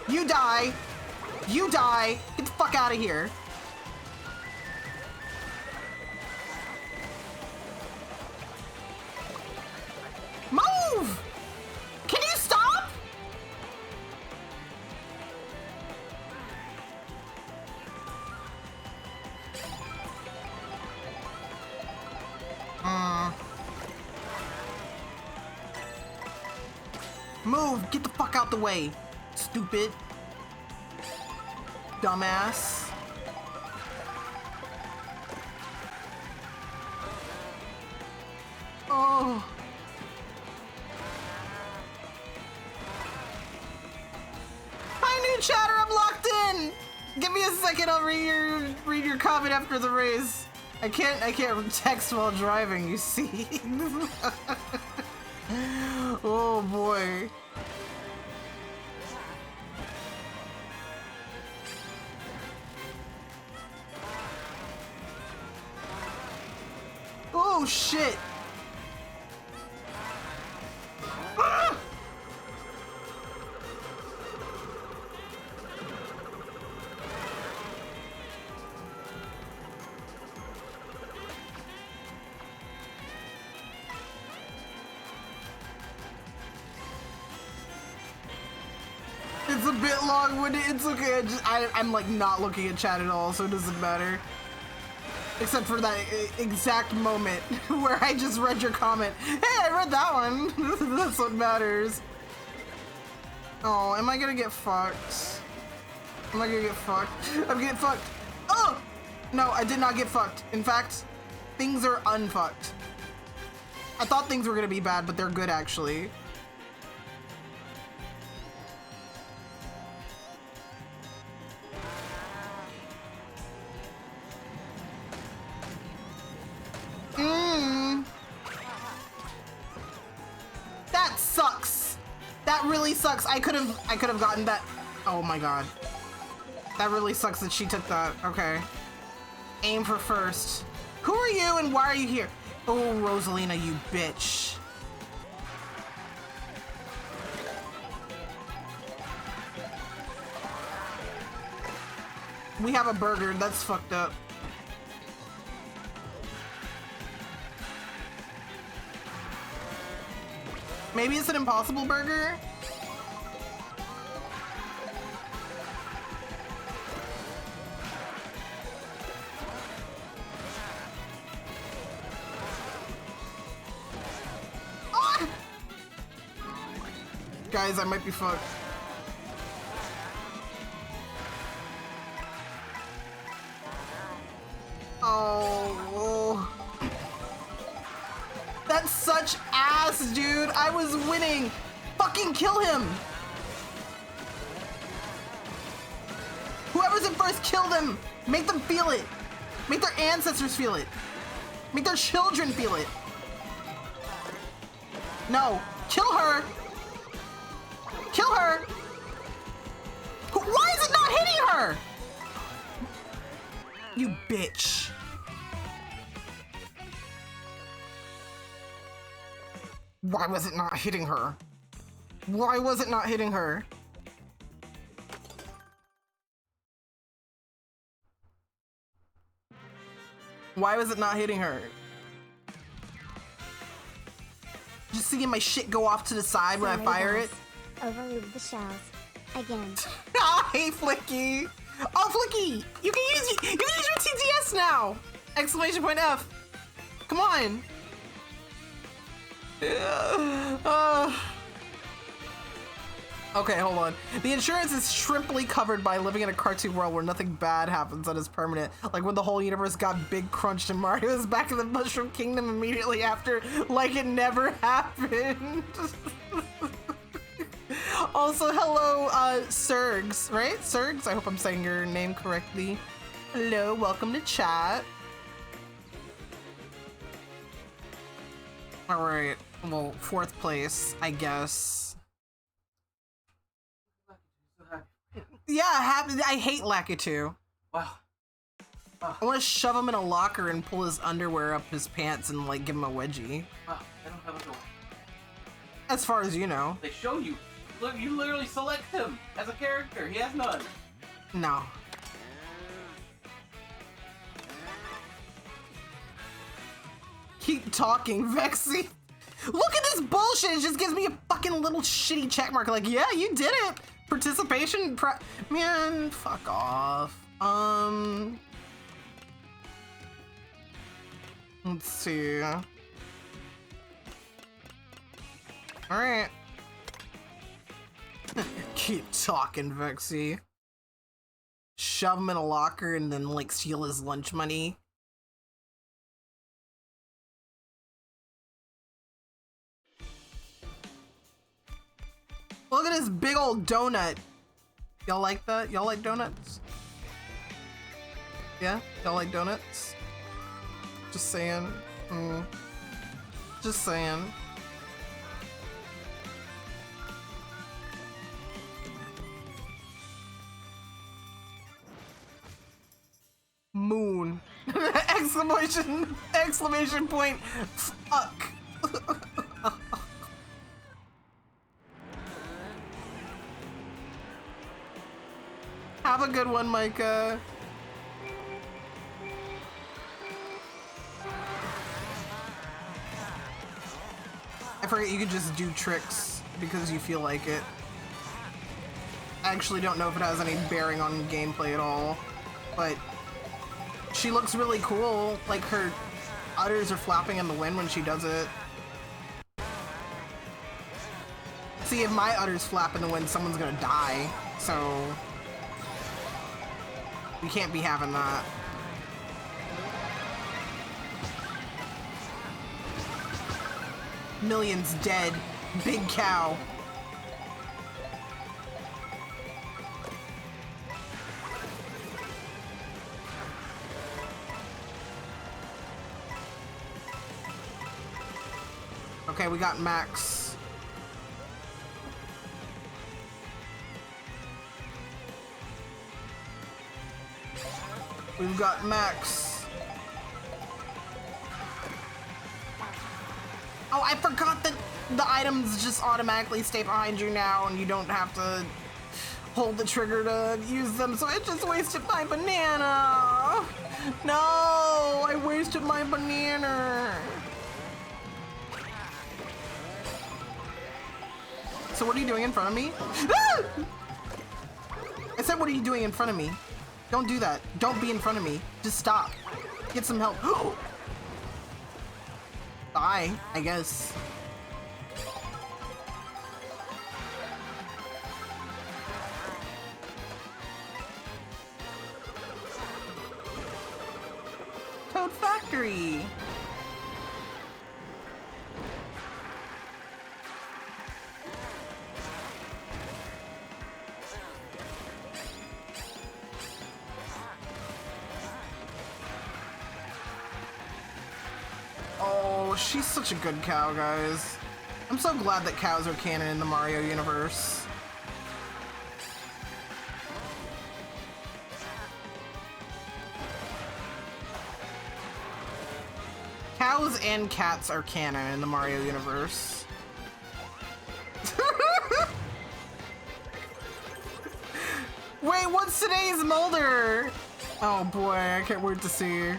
You die. You die. Get the fuck out of here. Move! Can you stop? Move! Get the fuck out the way, stupid. Dumbass. Oh. Hi, new chatter, I'm locked in! Give me a second, I'll read your comment after the race. I can't text while driving, you see. Oh boy. Oh shit! Ah! It's a bit long-winded. It's okay. I'm like not looking at chat at all, so it doesn't matter. Except for that exact moment where I just read your comment. Hey, I read that one. That's what matters. Oh, am I gonna get fucked? Am I gonna get fucked? I'm getting fucked. Oh! No, I did not get fucked. In fact, things are unfucked. I thought things were gonna be bad, but they're good actually. That sucks. That really sucks. I could have gotten that. Oh my god. That really sucks that she took that. Okay. Aim for first. Who are you and why are you here? Oh, Rosalina, you bitch. We have a burger. That's fucked up. Maybe it's an impossible burger? Ah! Guys, I might be fucked. Oh. That's such ass, dude. I was winning. Fucking kill him. Whoever's in first, kill them. Make them feel it. Make their ancestors feel it. Make their children feel it. No. Kill her. Kill her. Why is it not hitting her? You bitch. Why was it not hitting her? Why was it not hitting her? Why was it not hitting her? Just seeing my shit go off to the side when I fire it? Overruled the shells. Again. Ah, hey, Flicky! Oh, Flicky! You can You can use your TTS now! Exclamation point F. Come on. Okay, hold on. The insurance is shrimply covered by living in a cartoon world where nothing bad happens that is permanent. Like when the whole universe got big crunched and Mario was back in the Mushroom Kingdom immediately after, like it never happened. Also, hello, Sergs, right? Sergs? I hope I'm saying your name correctly. Hello, welcome to chat. All right, well, 4th place, I guess. Yeah, I hate Lakitu. Wow. I want to shove him in a locker and pull his underwear up his pants and, like, give him a wedgie. Wow, I don't have a door. As far as you know. They show you. Look, you literally select him as a character. He has none. No. Keep talking, Vexy. Look at this bullshit. It just gives me a fucking little shitty checkmark. Like, yeah, you did it. Participation, man, fuck off. Let's see. All right. Keep talking, Vexy. Shove him in a locker and then, like, steal his lunch money. Look at this big old donut. Y'all like that? Y'all like donuts? Yeah? Y'all like donuts? Just saying. Just saying. Moon. Exclamation point. Fuck. Have a good one, Micah. I forget you could just do tricks because you feel like it. I actually don't know if it has any bearing on gameplay at all, but she looks really cool. Like her udders are flapping in the wind when she does it. See, if my udders flap in the wind, someone's gonna die, so we can't be having that. Millions dead. Big cow. Okay, we got Max. We've got Max. Oh, I forgot that the items just automatically stay behind you now and you don't have to hold the trigger to use them, so I just wasted my banana. No, I wasted my banana. So what are you doing in front of me? Ah! I said, what are you doing in front of me? Don't do that. Don't be in front of me. Just stop. Get some help. Bye, I guess. Toad Factory. Oh, she's such a good cow, guys. I'm so glad that cows are canon in the Mario universe. Cows and cats are canon in the Mario universe. Wait, what's today's Mulder? Oh boy, I can't wait to see.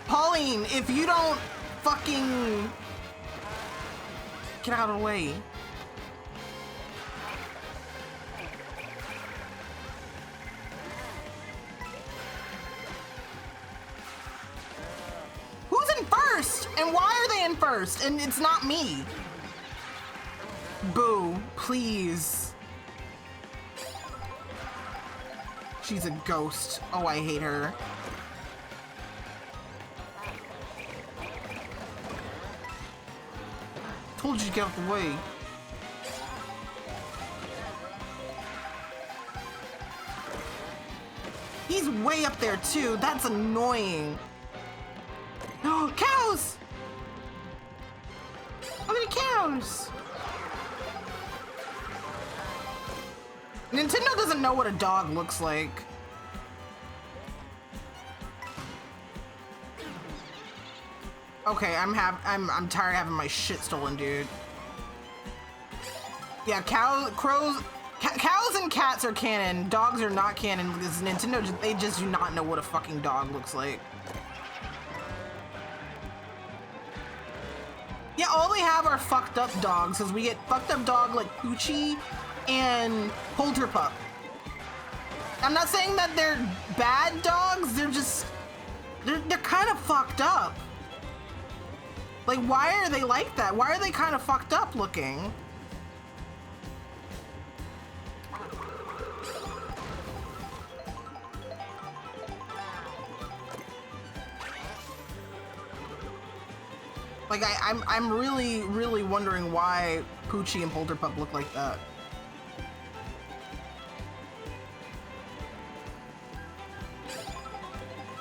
Pauline, if you don't fucking get out of the way. him first, and it's not me. Boo, please. She's a ghost. Oh, I hate her. Told you to get out the way. He's way up there too. That's annoying. Oh, cows! How many cows? Nintendo doesn't know what a dog looks like. Okay, I'm tired of having my shit stolen, dude. Yeah, cows and cats are canon. Dogs are not canon because Nintendo, they just do not know what a fucking dog looks like. Yeah, all they have are fucked up dogs, because we get fucked up dog like Poochie and Polterpup. I'm not saying that they're bad dogs, they're just, they're kind of fucked up. Like, why are they like that? Why are they kind of fucked up looking? Like, I'm really wondering why Poochie and Polterpup look like that.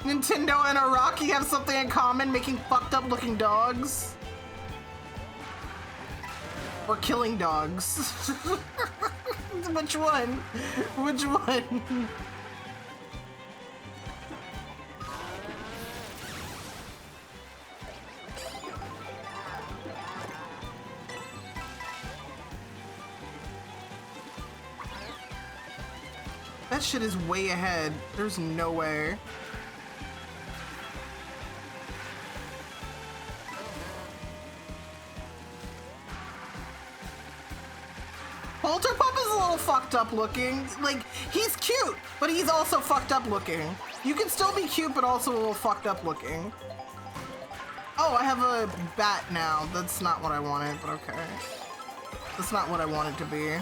Nintendo and Araki have something in common, making fucked up looking dogs. Or killing dogs. Which one? Which one? That shit is way ahead. There's no way. Polterpup is a little fucked up looking. Like, he's cute, but he's also fucked up looking. You can still be cute, but also a little fucked up looking. Oh, I have a bat now. That's not what I wanted, but okay. That's not what I wanted to be.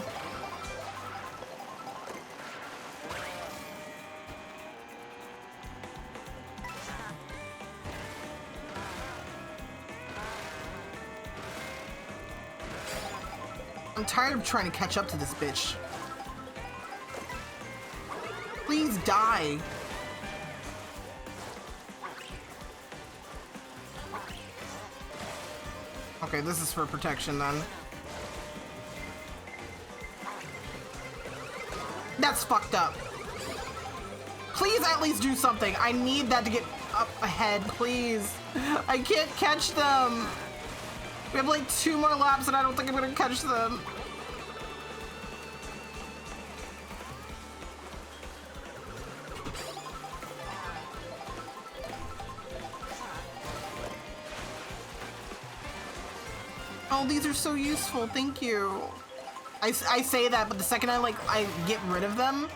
I'm tired of trying to catch up to this bitch. Please die. Okay, this is for protection then. That's fucked up. Please at least do something. I need that to get up ahead, please. I can't catch them. We have like 2 more laps and I don't think I'm gonna catch them. Oh, these are so useful, thank you. I say that, but the second I get rid of them,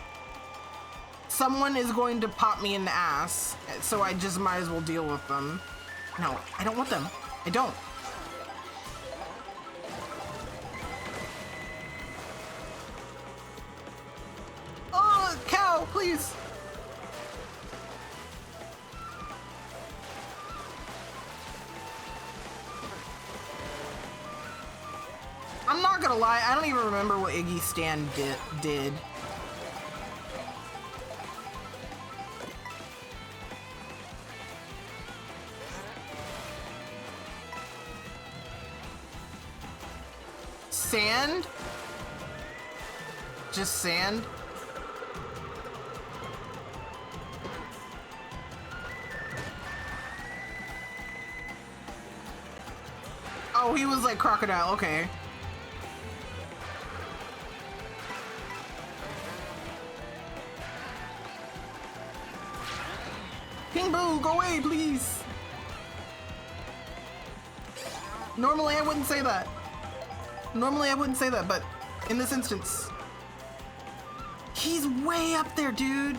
someone is going to pop me in the ass. So I just might as well deal with them. No, I don't want them. I don't. Oh, cow, please. I'm not gonna lie, I don't even remember what Iggy Stan did. Sand? Just sand? Oh, he was like crocodile, okay. King Boo, go away, please. Normally I wouldn't say that. Normally I wouldn't say that, but in this instance, he's way up there, dude.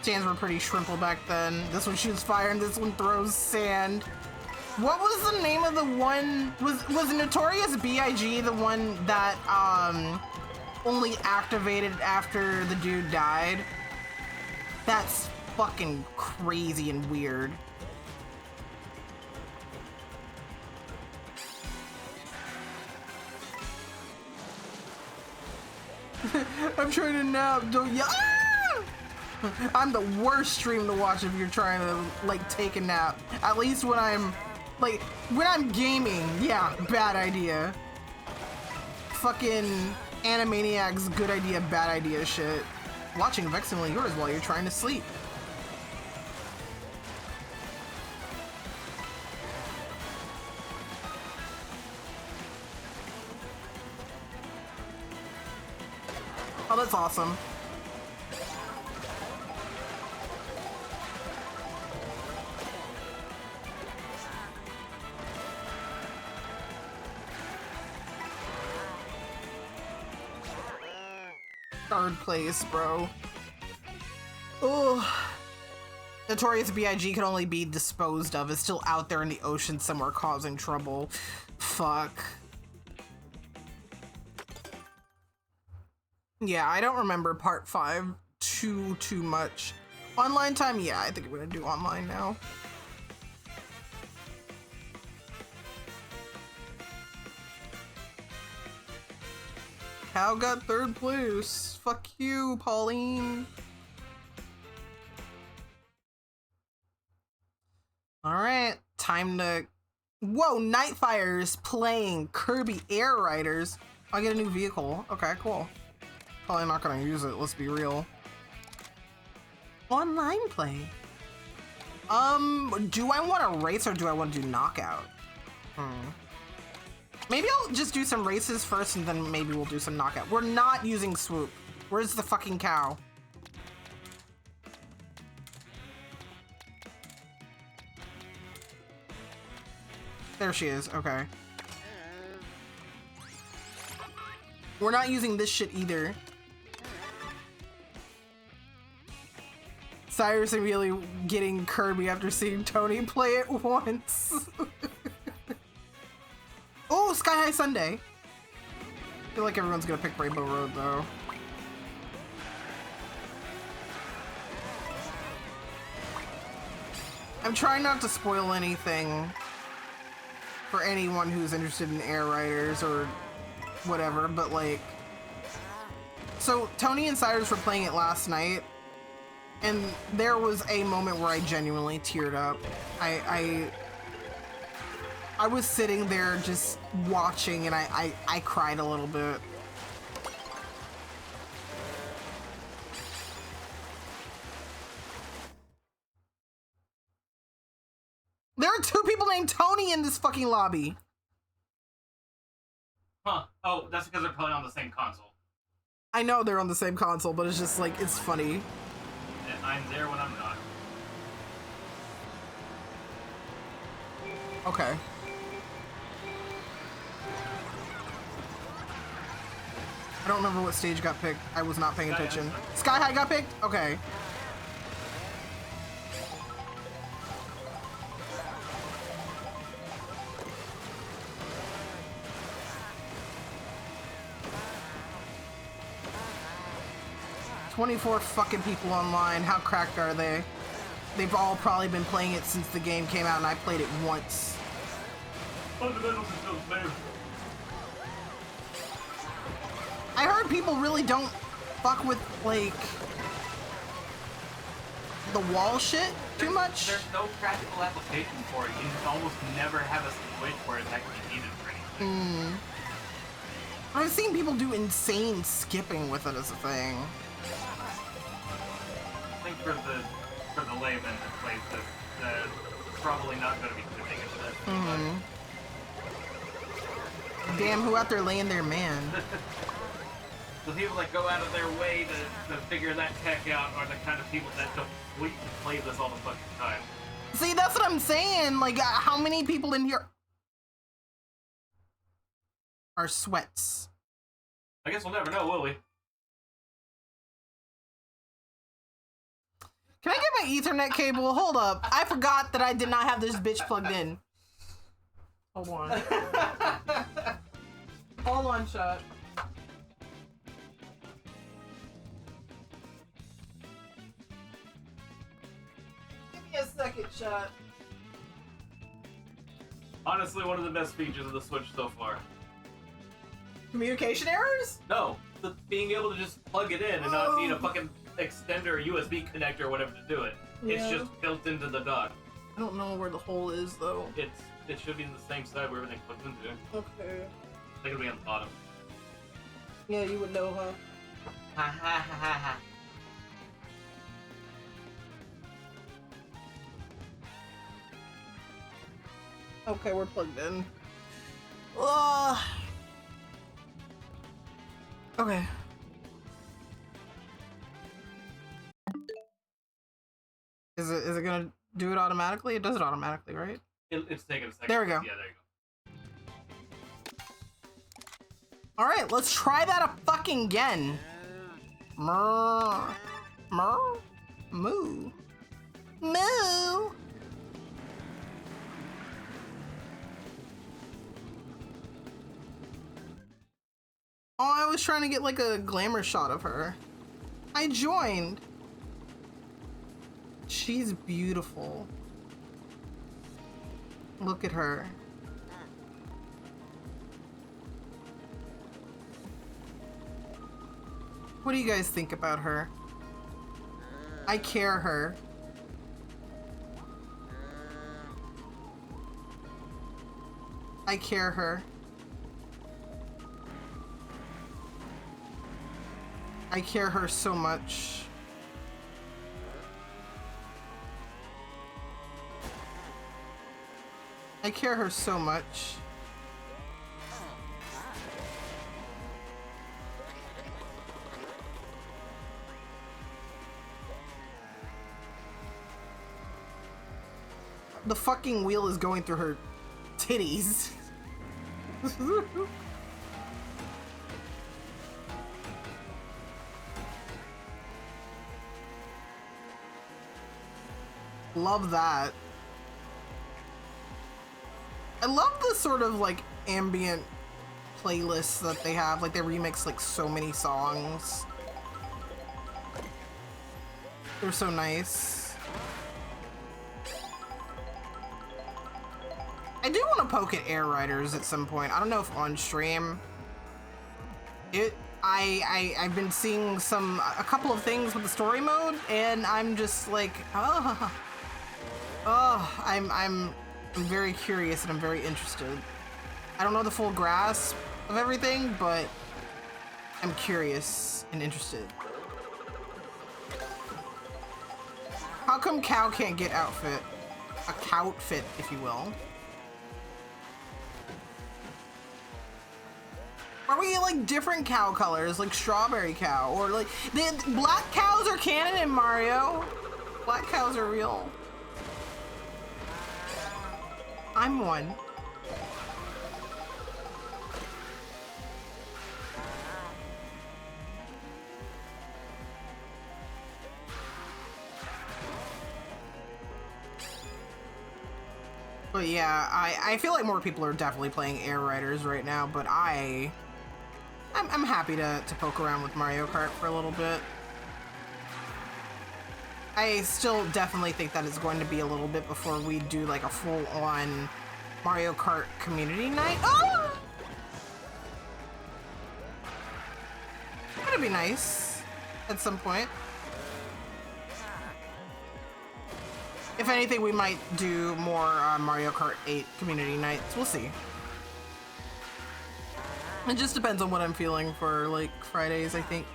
Stands were pretty shrimple back then. This one shoots fire and this one throws sand. What was the name of the one? Was Notorious B.I.G. the one that only activated after the dude died? That's fucking crazy and weird. I'm trying to nap. Don't yell. Ah! I'm the worst stream to watch if you're trying to like take a nap. At least when I'm when I'm gaming. Yeah, bad idea. Fucking Animaniacs, good idea, bad idea shit. Watching Vexingly Yours while you're trying to sleep. Oh, that's awesome. Third place, bro. Oh. Notorious B.I.G. can only be disposed of. It's still out there in the ocean somewhere causing trouble. Fuck. Yeah, I don't remember part 5 too much. Online time? Yeah, I think I'm gonna do online now. Cal got 3rd place. Fuck you, Pauline. Alright, time to... Whoa, Nightfire's playing Kirby Air Riders. I get a new vehicle. Okay, cool. Probably not gonna use it, let's be real. Online play. Do I want to race or do I want to do knockout? Maybe I'll just do some races first and then maybe we'll do some knockout. We're not using swoop. Where's the fucking cow? There she is, okay. We're not using this shit either. Cyrus immediately getting Kirby after seeing Tony play it once. Oh, Sky High Sunday. I feel like everyone's gonna pick Rainbow Road though. I'm trying not to spoil anything for anyone who's interested in Air Riders or whatever, but like... So, Tony and Cyrus were playing it last night, and there was a moment where I genuinely teared up. I was sitting there just watching and I cried a little bit. There are 2 people named Tony in this fucking lobby. Huh. Oh, that's because they're playing on the same console. I know they're on the same console, but it's just like, it's funny. And I'm there when I'm not. Okay. I don't remember what stage got picked. I was not paying attention. Sky High got picked? Okay. "24 fucking people online. How cracked are they? They've all probably been playing it since the game came out and I played it once." Fundamentals is still there. I heard people really don't fuck with, like, the wall shit too much. There's no practical application for it. You can almost never have a switch where it's actually needed for anything. I've seen people do insane skipping with it as a thing. I think for the layman that plays this, probably not going to be sitting into that. Damn, who out there laying their man? The people that go out of their way to figure that tech out are the kind of people that completely play this all the fucking time. See, that's what I'm saying. Like, how many people in here are sweats? I guess we'll never know, will we? my Ethernet cable? Hold up. I forgot that I did not have this bitch plugged in. Hold on. Hold on, shot. Give me a second, shot. Honestly, one of the best features of the Switch so far. Communication errors? No, being able to just plug it in and not need a fucking extender or USB connector or whatever to do it. Yeah. It's just built into the dock. I don't know where the hole is, though. It should be in the same side where everything plugs into. Okay. I think it'll be on the bottom. Yeah, you would know, huh? Ha ha ha ha ha. Okay, we're plugged in. Okay. Is it gonna do it automatically? It does it automatically, right? It's taking a second. There we go. Yeah, there you go. All right, let's try that a fucking again. Murr, murr, moo, moo. Oh, I was trying to get like a glamour shot of her. I joined. She's beautiful. Look at her. What do you guys think about her? I care her. I care her. I care her so much. I care her so much. The fucking wheel is going through her titties. Love that. I love the sort of like ambient playlists that they have. Like they remix like so many songs. They're so nice. I do want to poke at Air Riders at some point. I don't know if on stream. I've been seeing a couple of things with the story mode, and I'm just like, I'm very curious and I'm very interested. I don't know the full grasp of everything, but I'm curious and interested. How come Cow can't get outfit? A cowtfit, if you will. Are we like different cow colors, like strawberry cow, or like the black cows are canon in Mario? Black cows are real. I'm one. But yeah, I feel like more people are definitely playing Air Riders right now, but I'm happy to poke around with Mario Kart for a little bit. I still definitely think that it's going to be a little bit before we do like a full-on Mario Kart community night. Oh! That'd be nice at some point. If anything, we might do more Mario Kart 8 community nights. We'll see. It just depends on what I'm feeling for like Fridays, I think.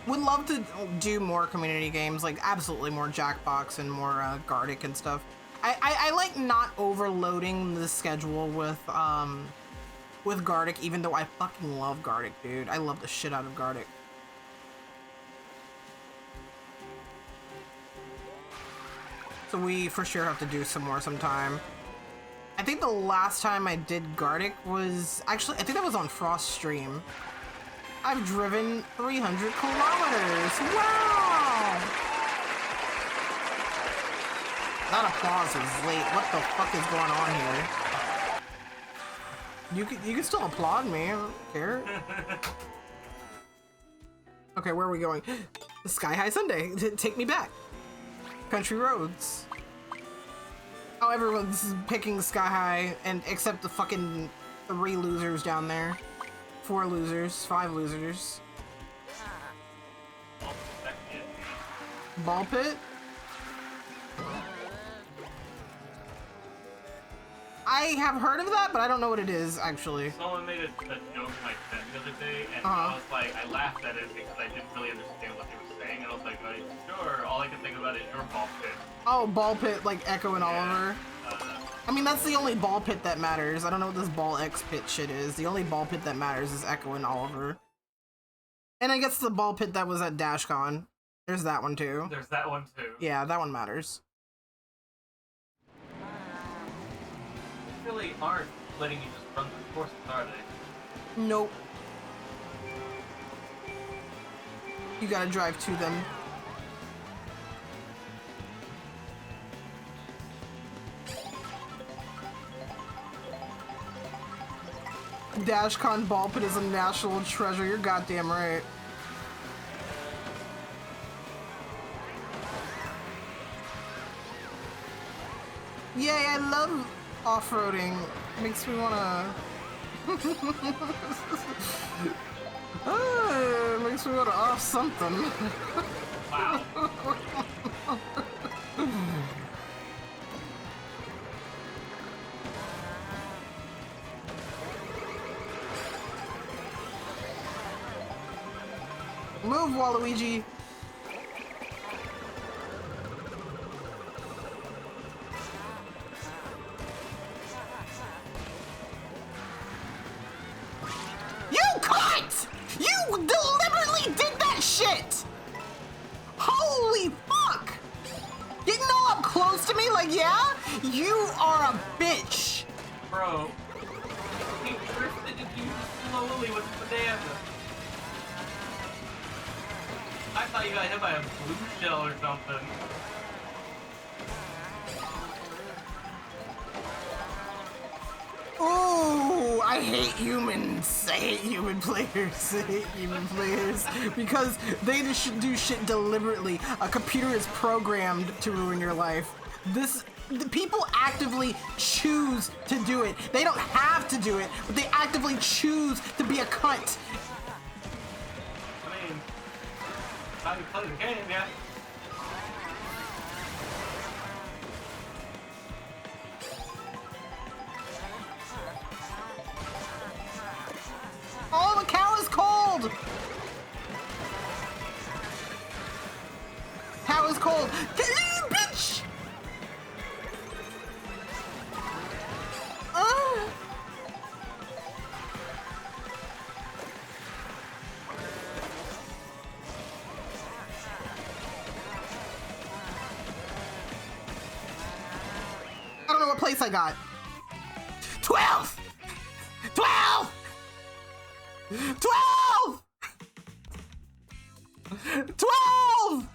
Would love to do more community games, like absolutely more Jackbox and more Gartic and stuff. I like not overloading the schedule with Gartic, even though I fucking love Gartic, dude. I love the shit out of Gartic. So we for sure have to do some more sometime. I think the last time I did Gartic was actually, I think that was on Frost stream. I've driven 300 kilometers. Wow! That applause was late. What the fuck is going on here? You can still applaud me. I don't care. Okay, where are we going? The Sky High Sunday. Take me back. Country roads. Oh, everyone's picking Sky High, and except the fucking 3 losers down there. 4 losers, 5 losers. Ball pit? I have heard of that, but I don't know what it is, actually. Someone made a joke in my chat the other day, and I was like, I laughed at it because I didn't really understand what they were saying, and I was like, sure, all I can think about is your ball pit. Oh, ball pit, like Echo and Oliver. I mean, that's the only ball pit that matters. I don't know what this ball X pit shit is. The only ball pit that matters is Echo and Oliver. And I guess the ball pit that was at DashCon. There's that one, too. There's that one, too. Yeah, that one matters. Really aren't letting you just run the courses, are they? Nope. You gotta drive to them. DashCon ball pit is a national treasure. You're goddamn right. Yay, I love off-roading. Makes me wanna... makes me wanna off something. Wow. Move, Waluigi. You cunt! You deliberately did that shit! Holy fuck! Getting all up close to me like, yeah? You are a bitch! Bro. He drifted you slowly with the banana. I thought you got hit by a blue shell or something. Ooh, I hate humans. I hate human players. I hate human players because they just do shit deliberately. A computer is programmed to ruin your life. The people actively choose to do it. They don't have to do it, but they actively choose to be a cunt. I mean, how you play the game, yeah. Oh, the cow is cold! Cow is cold. Bitch! I don't know what place I got. 12! 12! 12! 12!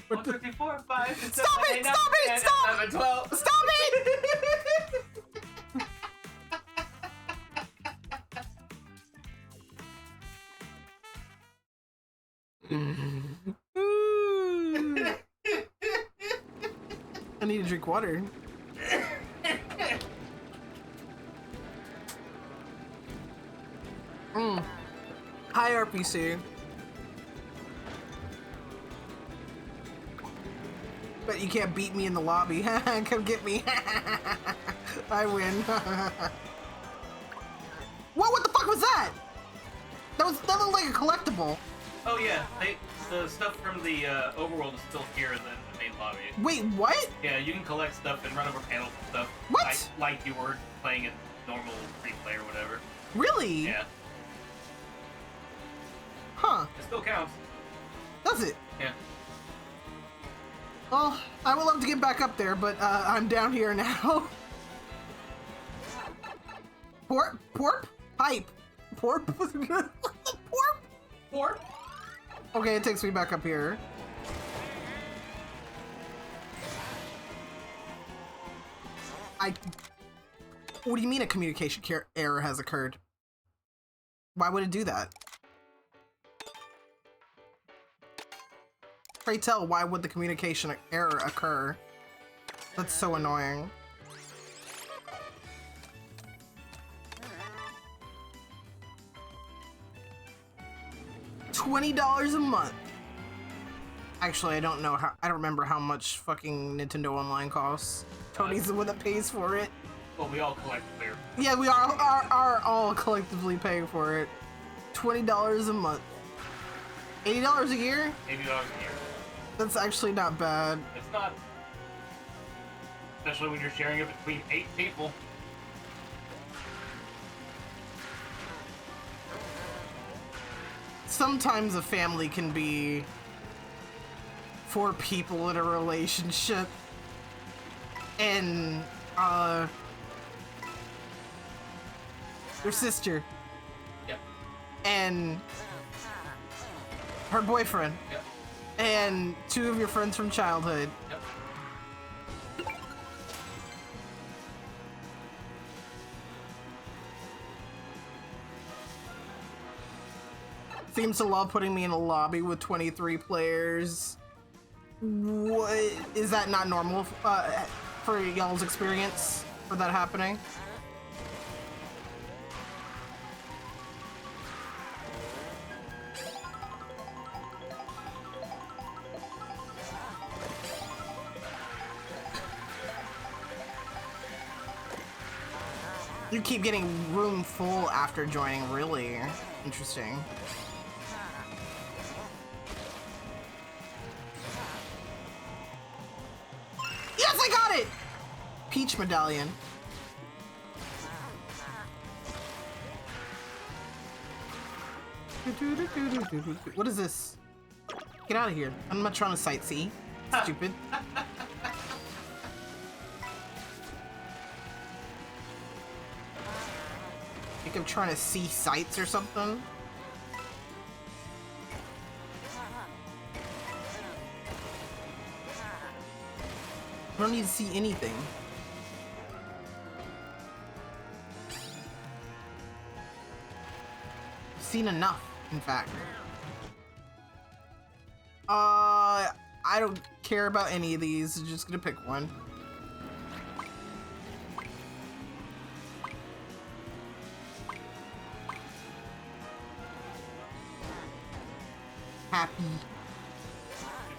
154, 5, 6, Stop 7, it! 8, Stop it! 9, Stop! 11, 12. Stop it! I need to drink water. Hi, RPC. But you can't beat me in the lobby. Come get me. I win. What the fuck was that? That looked like a collectible. Oh yeah, the stuff from the overworld is still here in the main lobby. Wait, what? Yeah, you can collect stuff and run over panels and stuff. What? Like you were playing in normal free play or whatever. Really? Yeah. Huh. It still counts. Does it? Yeah. Well, I would love to get back up there, but I'm down here now. Porp? Pipe. Porp? Porp? Porp? Okay, it takes me back up here. What do you mean a communication error has occurred? Why would it do that? Pray tell, why would the communication error occur? That's so annoying. $20 a month. Actually, I don't remember how much fucking Nintendo Online costs. Tony's the one that pays for it. Well, we all collectively are. Yeah, we are all collectively paying for it. $20 a month. $80 a year? $80 a year. That's actually not bad. It's not. Especially when you're sharing it between 8 people. Sometimes a family can be 4 people in a relationship. And, your sister. Yep. And her boyfriend. Yep. And 2 of your friends from childhood. Yep. Seems to love putting me in a lobby with 23 players. What is that not normal for y'all's experience for that happening? You keep getting room full after joining, really interesting. Yes, I got it! Peach medallion. What is this? Get out of here. I'm not trying to sightsee. Stupid. Think I'm trying to see sights or something? I don't need to see anything. I've seen enough, in fact. I don't care about any of these. I'm just gonna pick one. Happy.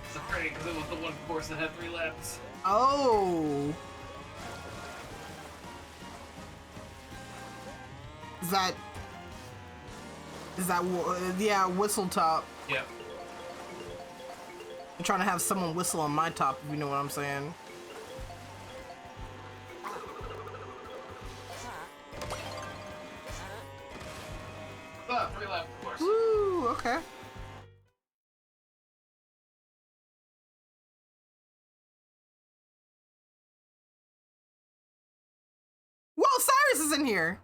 It's afraid because it was the one course that had 3 laps. Oh. Yeah, whistle top. Yep. I'm trying to have someone whistle on my top, if you know what I'm saying. Ah, 3 lap course. Woo, okay. Whoa, Cyrus is in here!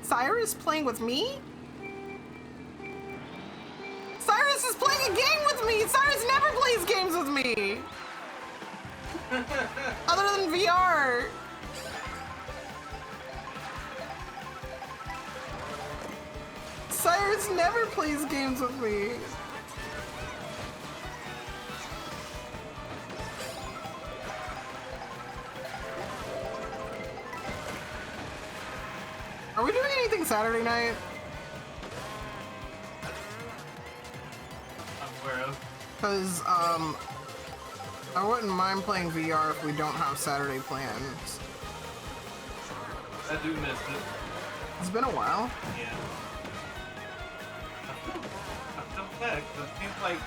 Cyrus playing with me? Cyrus is playing a game with me! Cyrus never plays games with me! Other than VR! Cyrus never plays games with me! Are we doing anything Saturday night? I'm aware of. Because, I wouldn't mind playing VR if we don't have Saturday plans. I do miss it. It's been a while. Yeah. I feel bad because it seems like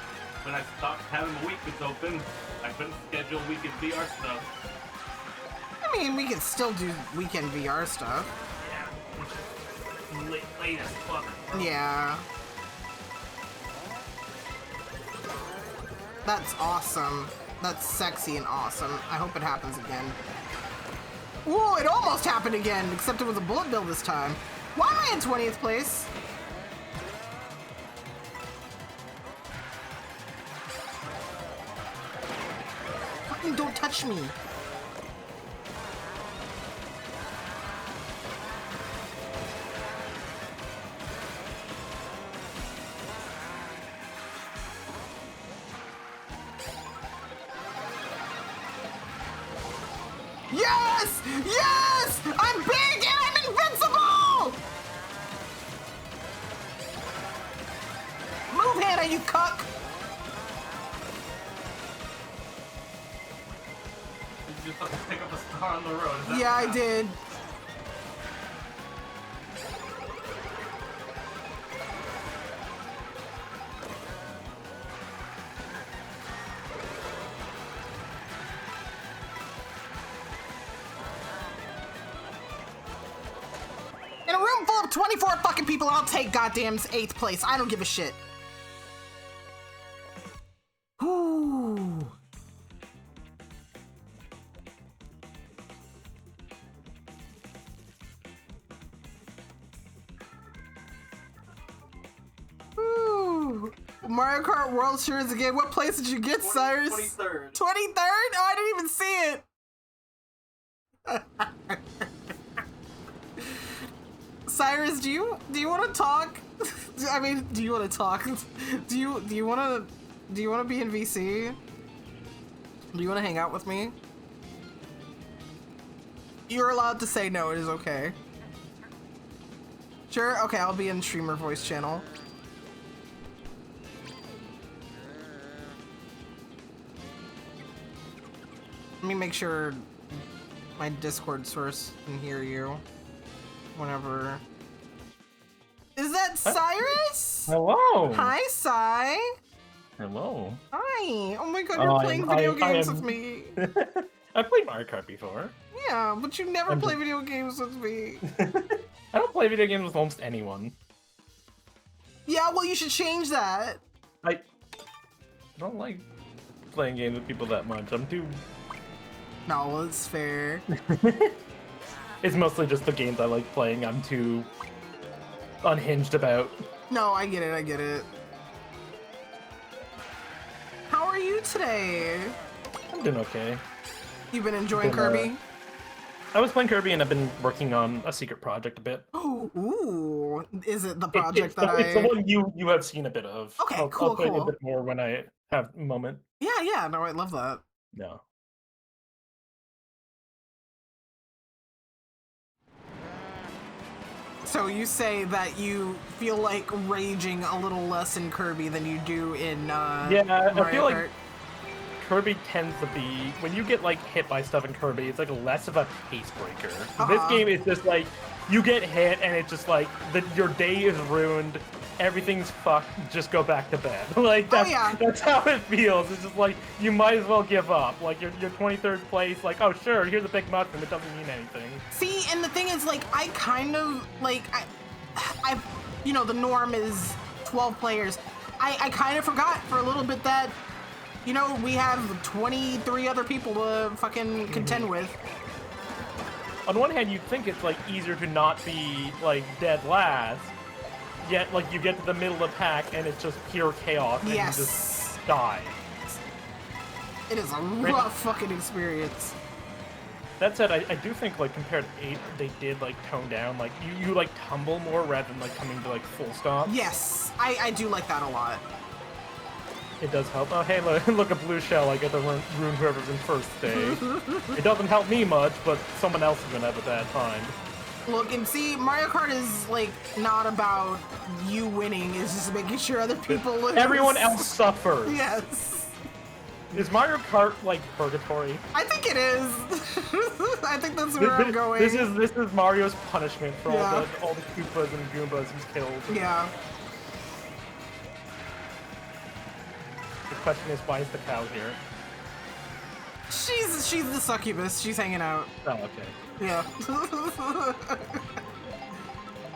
when I stopped having the weekends open, I couldn't schedule weekend VR stuff. I mean, we can still do weekend VR stuff. Yeah. late as fuck. Bro. Yeah. That's awesome. That's sexy and awesome. I hope it happens again. Ooh, it almost happened again, except it was a bullet bill this time. Why am I in 20th place? Fucking don't touch me. Yes! Yes! I'm big and I'm invincible! Move, Hannah, you cuck! Did you fucking pick up a star on the road? Is that Yeah, I did. In a room full of 24 fucking people, I'll take goddamn 8th place. I don't give a shit. Ooh. Ooh. Mario Kart World Series again. What place did you get, Cyrus? 23rd. 23rd? Oh, I didn't even see it. Cyrus, do you want to talk? I mean, do you want to talk? Do you want to be in VC? Do you want to hang out with me? You're allowed to say no. It is okay. Sure. Okay, I'll be in streamer voice channel. Let me make sure my Discord source can hear you. Whenever. Is that Cyrus? Hello. Hi, Cy. Hello. Hi. Oh my god, you're playing video games with me. I've played Mario Kart before. Yeah, but you never play video games with me. I don't play video games with almost anyone. Yeah, well, you should change that. I don't like playing games with people that much. I'm too... No, it's fair. It's mostly just the games I like playing I'm too unhinged about. No, I get it, I get it. How are you today? I'm doing okay. You've been enjoying Kirby? I was playing Kirby and I've been working on a secret project a bit. Oh, ooh. Is it the project it's that It's the one you have seen a bit of. Okay, I'll cool. play a bit more when I have a moment. Yeah, no, I love that. No. So you say that you feel like raging a little less in Kirby than you do in Yeah, Mario I feel Kart. like Kirby tends to be, when you get like hit by stuff in Kirby, it's like less of a pace breaker. This game is just like, you get hit and it's just like, your day is ruined, everything's fucked, just go back to bed. Like, that's how it feels. It's just like, you might as well give up. Like, you're 23rd place, like, oh sure, here's a big mushroom, it doesn't mean anything. See, and the thing is, like, I kind of, like, I you know, the norm is 12 players. I kind of forgot for a little bit that, you know, we have 23 other people to fucking contend with. On one hand, you'd think it's, like, easier to not be, like, dead last, yet, like, you get to the middle of the pack and it's just pure chaos and you just die. It is a rough fucking experience. That said, I do think, like, compared to 8, they did, like, tone down, like, you like, tumble more rather than, like, coming to, like, full stop. Yes, I do like that a lot. It does help. Oh, hey, look, a blue shell, I get to ruin whoever's in first stage. It doesn't help me much, but someone else is gonna have a bad time. Look, and see, Mario Kart is, like, not about you winning, it's just making sure other people lose. Everyone else suffers. Yes. Is Mario Kart, like, purgatory? I think it is. I think that's where I'm going. This is Mario's punishment for all the Koopas and Goombas he's killed. Yeah. The question is, why is the cow here? She's the succubus. She's hanging out. Oh, okay. Yeah.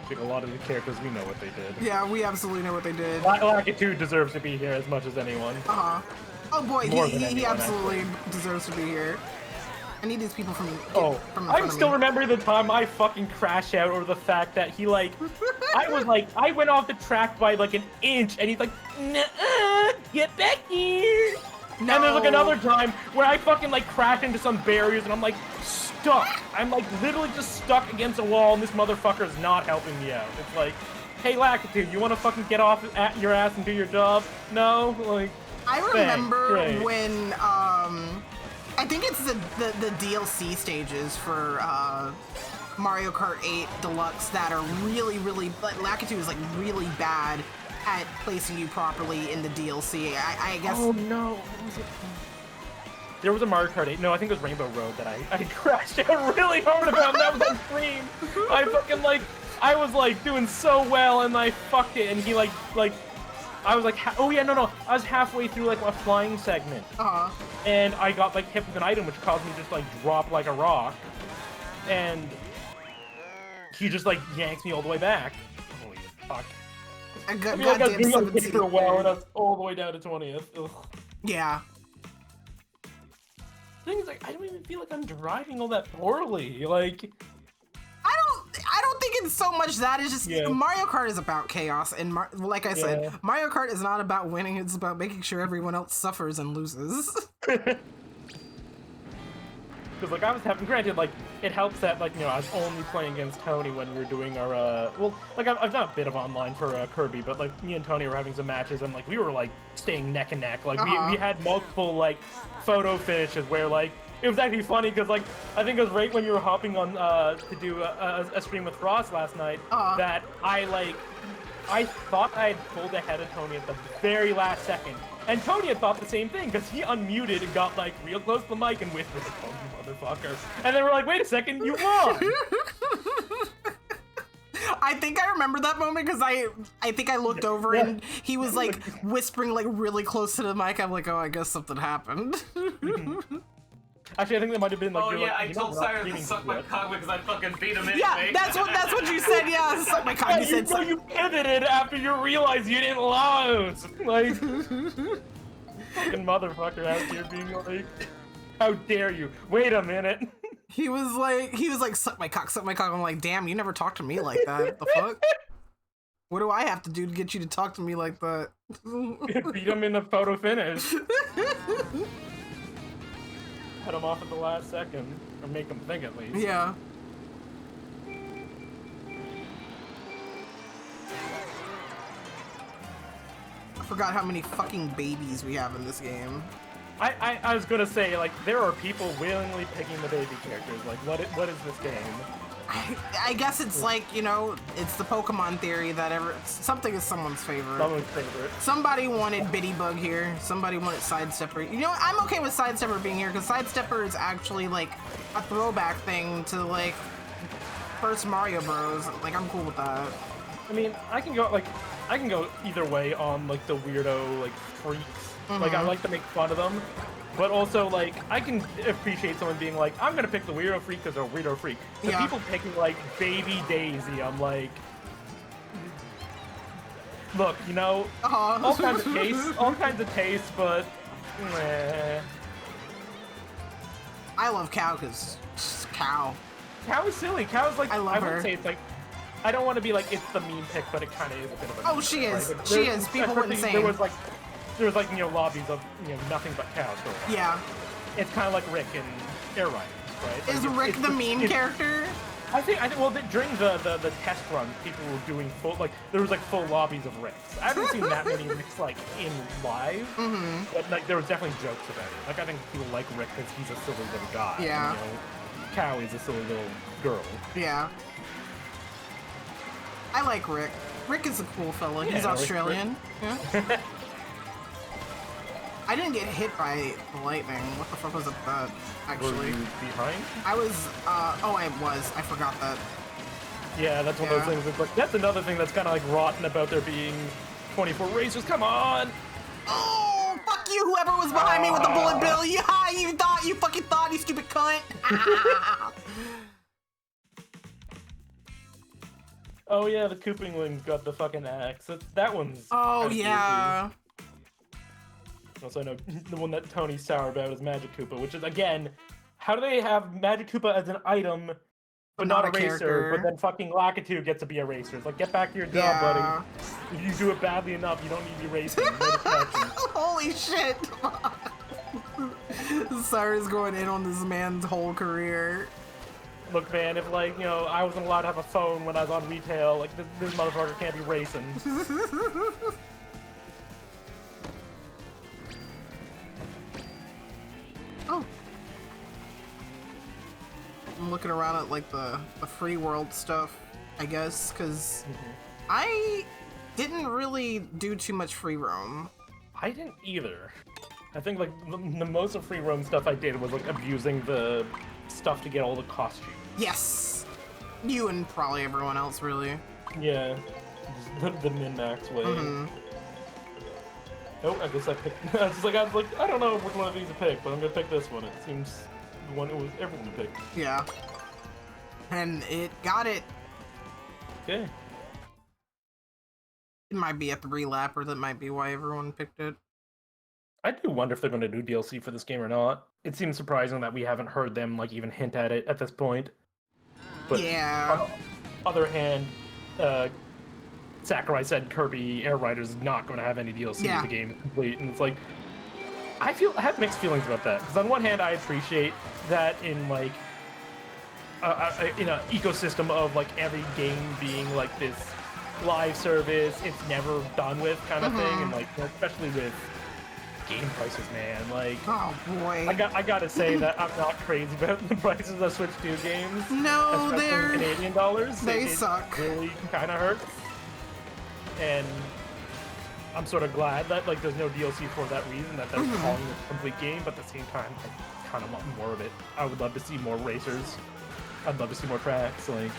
watching. A lot of the characters, we know what they did. Yeah, we absolutely know what they did. Lakitu deserves to be here as much as anyone. Oh boy, he anyone, absolutely deserves to be here. I need these people from. I'm still remembering the time I fucking crashed out over the fact that he like, I went off the track by like an inch, and he's like, nuh-uh, get back here. No. And there's like another time where I fucking like crash into some barriers, and I'm like stuck. I'm like literally just stuck against a wall, and this motherfucker is not helping me out. It's like, hey Lakitu, you want to fucking get off at your ass and do your job? No, like. I remember when I think it's the DLC stages for Mario Kart 8 Deluxe that are really, like, Lakitu is like really bad at placing you properly in the DLC. I guess. Oh no, what was it? There was a Mario Kart 8. No, I think it was Rainbow Road that I crashed out really hard about, and that was on stream. I fucking like, I was like doing so well, and I fucked it, and he like. I was like, oh yeah, no, I was halfway through like a flying segment, and I got like hit with an item which caused me to just like drop like a rock, and he just like yanks me all the way back. Holy fuck! I feel like I was doing okay for a while, and I was all the way down to 20th. Ugh. Yeah. The thing is, like, I don't even feel like I'm driving all that poorly. Like. I don't think it's so much that. It's just Mario Kart is about chaos, and like I said, Mario Kart is not about winning. It's about making sure everyone else suffers and loses. Because like I was having, granted, like it helps that like I was only playing against Tony when we were doing our well, like I've done a bit of online for Kirby, but like me and Tony were having some matches, and like we were like staying neck and neck. Like we had multiple like photo finishes where like. It was actually funny because, like, I think it was right when you were hopping on to do a stream with Ross last night that I thought I had pulled ahead of Tony at the very last second. And Tony had thought the same thing because he unmuted and got, like, real close to the mic and whispered, oh, you motherfucker. And then we're like, wait a second, you won! I think I remember that moment because I think I looked over and he was, like, whispering, like, really close to the mic. I'm like, oh, I guess something happened. Actually, I think that might have been like. Oh yeah, I told Cyrus to suck my cock because I fucking beat him anyway. Yeah, that's what you said. Yeah, suck my cock. You said you pivoted after you realized you didn't lose. Like, fucking motherfucker out here being like, how dare you? Wait a minute. He was like, suck my cock, suck my cock. I'm like, damn, you never talked to me like that. The fuck? What do I have to do to get you to talk to me like that? Beat him in the photo finish. Cut him off at the last second, or make him think at least. Yeah. I forgot how many fucking babies we have in this game. I was gonna say, like, there are people willingly picking the baby characters. Like, what is this game? I guess it's like, it's the Pokemon theory that something is someone's favorite. Someone's favorite. Somebody wanted Biddybug here. Somebody wanted Sidestepper. You know what? I'm okay with Sidestepper being here because Sidestepper is actually like a throwback thing to like first Mario Bros. Like I'm cool with that. I mean, I can go either way on like the weirdo like freaks. Like I like to make fun of them. But also, like, I can appreciate someone being like, I'm gonna pick the weirdo freak because they're a weirdo freak. The people picking, like, Baby Daisy, I'm like... Look, all kinds of tastes, but... Meh. I love Cow because... Cow. Cow is silly. Cow is like... I love her. Wouldn't say it's like... I don't want to be like, it's the mean pick, but it kind of is a bit of a Oh, she is. Right? She is. People were insane. There was like lobbies of nothing but cows. Yeah. It's kind of like Rick in Air Riders, right? Is Rick the mean character? I think well during the test run, people were doing there was like full lobbies of Ricks. I haven't seen that many Ricks like in live, but like there was definitely jokes about it. Like I think people like Rick because he's a silly little guy. Yeah. And, Cow is a silly little girl. Yeah. I like Rick. Rick is a cool fella. He's Australian. Yeah. I didn't get hit by the lightning. What the fuck was up that, actually? Were you behind? I was, I was. I forgot that. Yeah, that's one of those things. It's like, that's another thing that's kind of like rotten about there being 24 racers. Come on! Oh, fuck you, whoever was behind me with the bullet bill. You fucking thought, you stupid cunt. Oh yeah, the Koopaling's got the fucking axe. That one's. Oh kinda yeah. goofy. Also, I know the one that Tony's sour about is Magic Koopa, which is again, how do they have Magic Koopa as an item, but not a racer? character. But then fucking Lakitu gets to be a racer. It's like, get back to your job, Yeah. buddy. If you do it badly enough, you don't need to be racing. No distractions. Holy shit! Cyrus going in on this man's whole career. Look, man, if like, you know, I wasn't allowed to have a phone when I was on retail, like this motherfucker can't be racing. Oh. I'm looking around at like the free world stuff, I guess, because I didn't really do too much free roam. I didn't either. I think like the most of free roam stuff I did was like abusing the stuff to get all the costumes. Yes! You and probably everyone else, really. Yeah, just the min-max way. Oh, I guess I picked. I was like, I don't know which one of these to pick, but I'm gonna pick this one. It seems the one it was everyone picked. Yeah. And it got it. Okay. It might be a 3-lapper, that might be why everyone picked it. I do wonder if they're going to do DLC for this game or not. It seems surprising that we haven't heard them like even hint at it at this point. But yeah. on the other hand, Sakurai said Kirby Air Rider is not going to have any DLC. Yeah. The game is complete, and it's like I have mixed feelings about that. Because on one hand, I appreciate that in like in an ecosystem of like every game being like this live service, it's never done with kind of thing, and like especially with game prices, man. Like, oh boy, I gotta say that I'm not crazy about the prices of Switch 2 games. No, especially they're in Canadian dollars. They it suck. Really, kind of hurts. And I'm sort of glad that like there's no DLC for that reason. That they're calling it a complete game, but at the same time, I kind of want more of it. I would love to see more racers. I'd love to see more tracks. Like,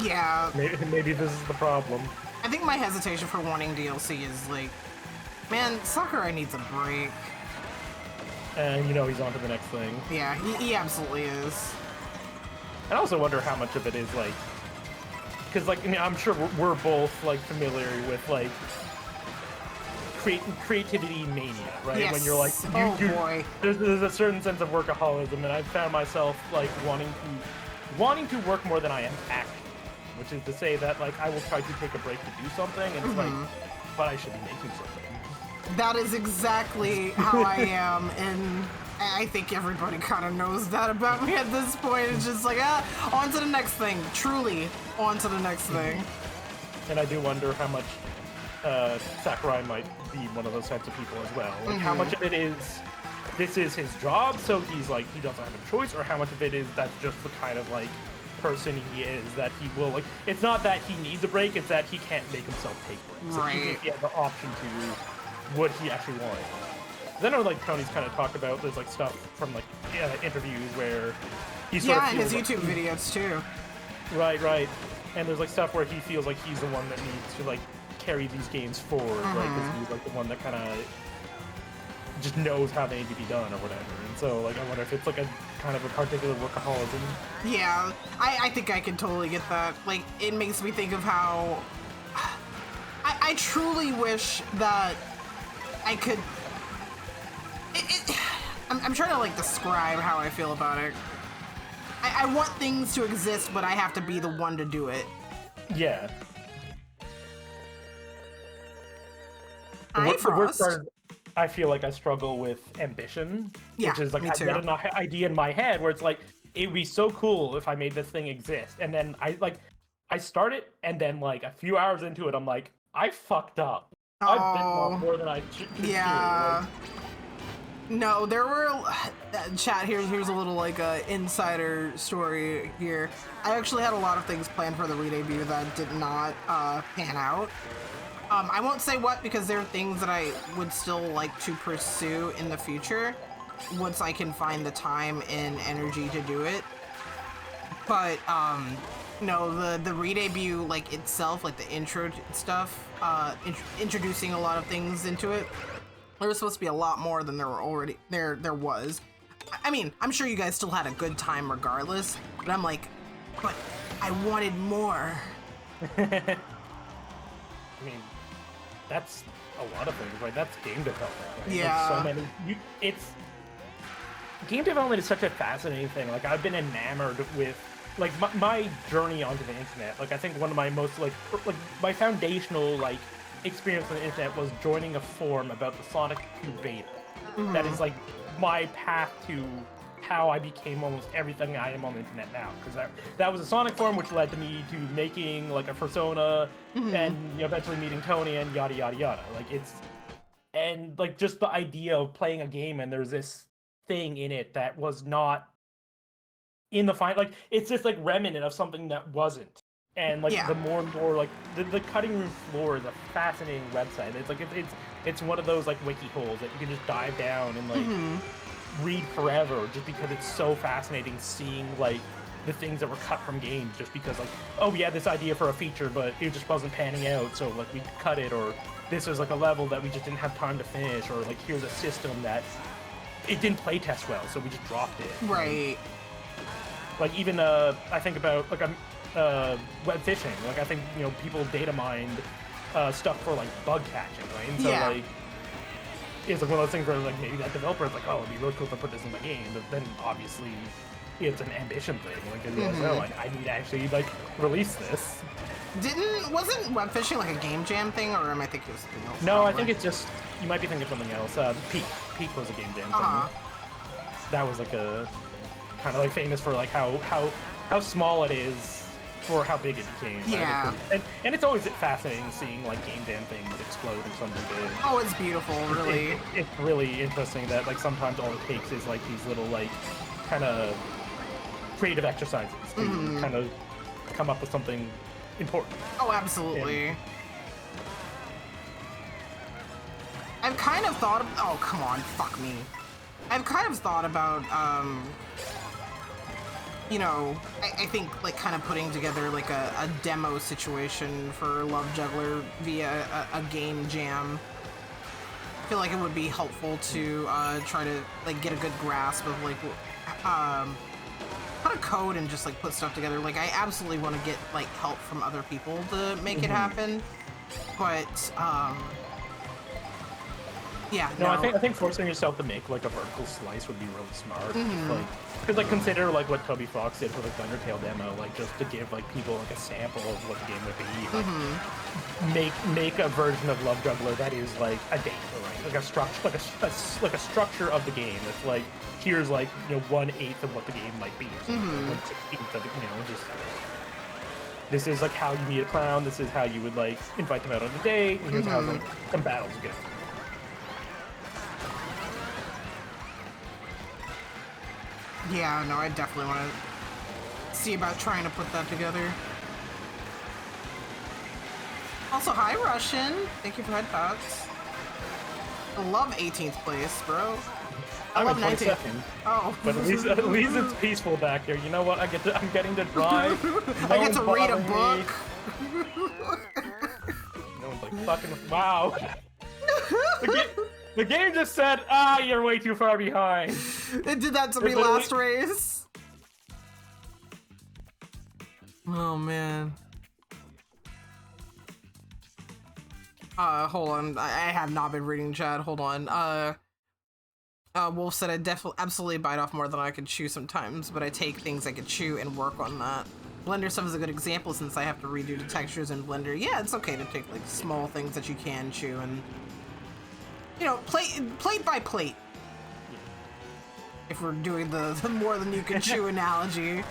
yeah, maybe this is the problem. I think my hesitation for wanting DLC is like, man, Sakurai needs a break. And you know he's on to the next thing. Yeah, he absolutely is. I also wonder how much of it is like, because like, I mean, I'm sure we're both like familiar with like creativity mania, right? Yes. When you're like, boy. There's a certain sense of workaholism, and I've found myself like wanting to work more than I am acting, which is to say that like I will try to take a break to do something, and it's like, but I should be making something. That is exactly how I am, and I think everybody kind of knows that about me at this point. It's just like, on to the next thing. Truly, on to the next thing. And I do wonder how much Sakurai might be one of those types of people as well. Like how much of it is this is his job, so he's like he doesn't have a choice, or how much of it is that's just the kind of like person he is, that he will like. It's not that he needs a break; it's that he can't make himself take breaks. Right. So even if he had the option to, would he actually want it? 'Cause I know like Tony's kind of talked about there's like stuff from like interviews where he sort of Yeah, and his feels YouTube videos too. Right. And there's like stuff where he feels like he's the one that needs to like carry these games forward, right? Because he's like the one that kind of just knows how they need to be done or whatever. And so like I wonder if it's like a kind of a particular workaholism. Yeah, I think I can totally get that. Like, it makes me think of how I truly wish that I could. I'm trying to like describe how I feel about it. I want things to exist, but I have to be the one to do it. Yeah. Hi, The worst Frost. part is I feel like I struggle with ambition, Yeah, which is like me I've too. got an idea in my head where it's like it would be so cool if I made this thing exist, and then I start it, and then like a few hours into it, I'm like, I fucked up. I've bitten off more than I should Yeah. do. Like, No, there were chat. Here's a little like insider story here. I actually had a lot of things planned for the re-debut that did not pan out. I won't say what because there are things that I would still like to pursue in the future once I can find the time and energy to do it. But no, the re-debut like itself, like the intro stuff, introducing a lot of things into it. There was supposed to be a lot more than there were already there was. I mean, I'm sure you guys still had a good time regardless, but I'm like, but I wanted more. I mean, that's a lot of things, right? That's game development, right? Yeah. Like, so many. It's game development is such a fascinating thing. Like, I've been enamored with like my journey onto the internet. Like, I think one of my most like my foundational like experience on the internet was joining a forum about the Sonic 2 beta. That is like my path to how I became almost everything I am on the internet now. Because that was a Sonic forum, which led to me to making like a persona, and eventually meeting Tony and yada yada yada. Like and like just the idea of playing a game and there's this thing in it that was not in the final. Like it's just like remnant of something that wasn't. And like the more and more like the cutting room floor is a fascinating website. It's like it's one of those like wiki holes that you can just dive down and like read forever, just because it's so fascinating seeing like the things that were cut from games, just because like, oh, we had this idea for a feature but it just wasn't panning out, so like we cut it, or this was like a level that we just didn't have time to finish, or like here's a system that it didn't play test well, so we just dropped it. Right. Like even I think about like web phishing. Like I think people data mined stuff for like bug catching, right? And so like it's like one of those things where like maybe that developer is like, oh, it'd be really cool to put this in my game, but then obviously it's an ambition thing. Like, oh, I need to actually like release this. Wasn't web fishing like a game jam thing, or am I thinking of something else? No, I think it's just you might be thinking of something else. Peak was a game jam thing. That was like a kind of like famous for like how small it is for how big it became. Yeah. Right? And it's always fascinating seeing like game jam things explode in something big. Oh, it's beautiful, really. It's really interesting that like sometimes all it takes is like these little like kind of creative exercises to kind of come up with something important. Oh, absolutely. I've kind of thought of, oh, come on, fuck me. I've kind of thought about, I think like kind of putting together like a demo situation for Love Juggler via a game jam. I feel like it would be helpful to try to like get a good grasp of like how to code and just like put stuff together. Like I absolutely want to get like help from other people to make it happen, but yeah. No, I think forcing yourself to make like a vertical slice would be really smart. Like, because like consider like what Toby Fox did for the Undertale demo, like just to give like people like a sample of what the game would be. Like, make a version of Love Juggler that is like a data, right? Like a structure, like a structure of the game. It's like here's like 1/8 of what the game might be, or something. 1/16 of it, just. This is like how you meet a clown. This is how you would like invite them out on a date. And here's how like some battles go. Yeah, no, I definitely want to see about trying to put that together. Also, hi, Russian. Thank you for head talks. I love 18th place, bro. I love 19th. Oh. But at least it's peaceful back here. You know what? I'm getting to drive. I get to read a book. No one's like, fucking, wow. The game just said, you're way too far behind. It did that to me last race. Oh, man. Hold on. I have not been reading chat. Hold on. Wolf said I absolutely bite off more than I could chew sometimes, but I take things I could chew and work on that. Blender stuff is a good example since I have to redo the textures in Blender. Yeah, it's okay to take like small things that you can chew and plate by plate. If we're doing the more than you can chew analogy.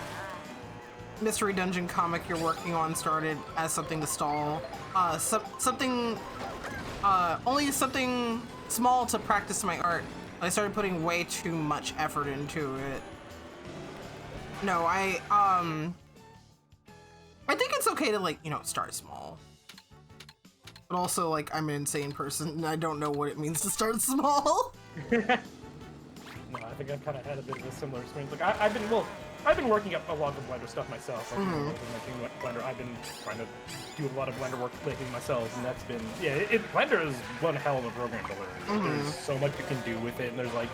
Mystery Dungeon comic you're working on started as something to stall. Only something small to practice my art. I started putting way too much effort into it. No, I think it's okay to like, start small. But also, like, I'm an insane person, and I don't know what it means to start small. No, I think I've kind of had a bit of a similar experience. Like, I've been working up a lot of Blender stuff myself. Like, Blender, I've been trying to do a lot of Blender work lately myself, and that's been, Blender is one hell of a program to learn. There's so much you can do with it, and there's like,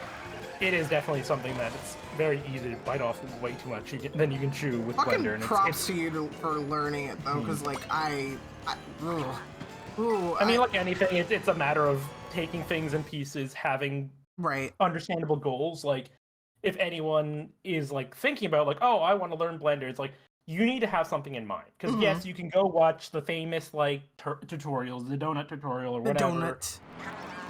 it is definitely something that it's very easy to bite off way too much than you can chew with Fucking Blender. And props to you for learning it though, because like I mean, like anything, it's a matter of taking things in pieces, having right understandable goals. Like, if anyone is like thinking about like, oh, I want to learn Blender, it's like you need to have something in mind. Because yes, you can go watch the famous like tutorials, the donut tutorial or whatever. The donut.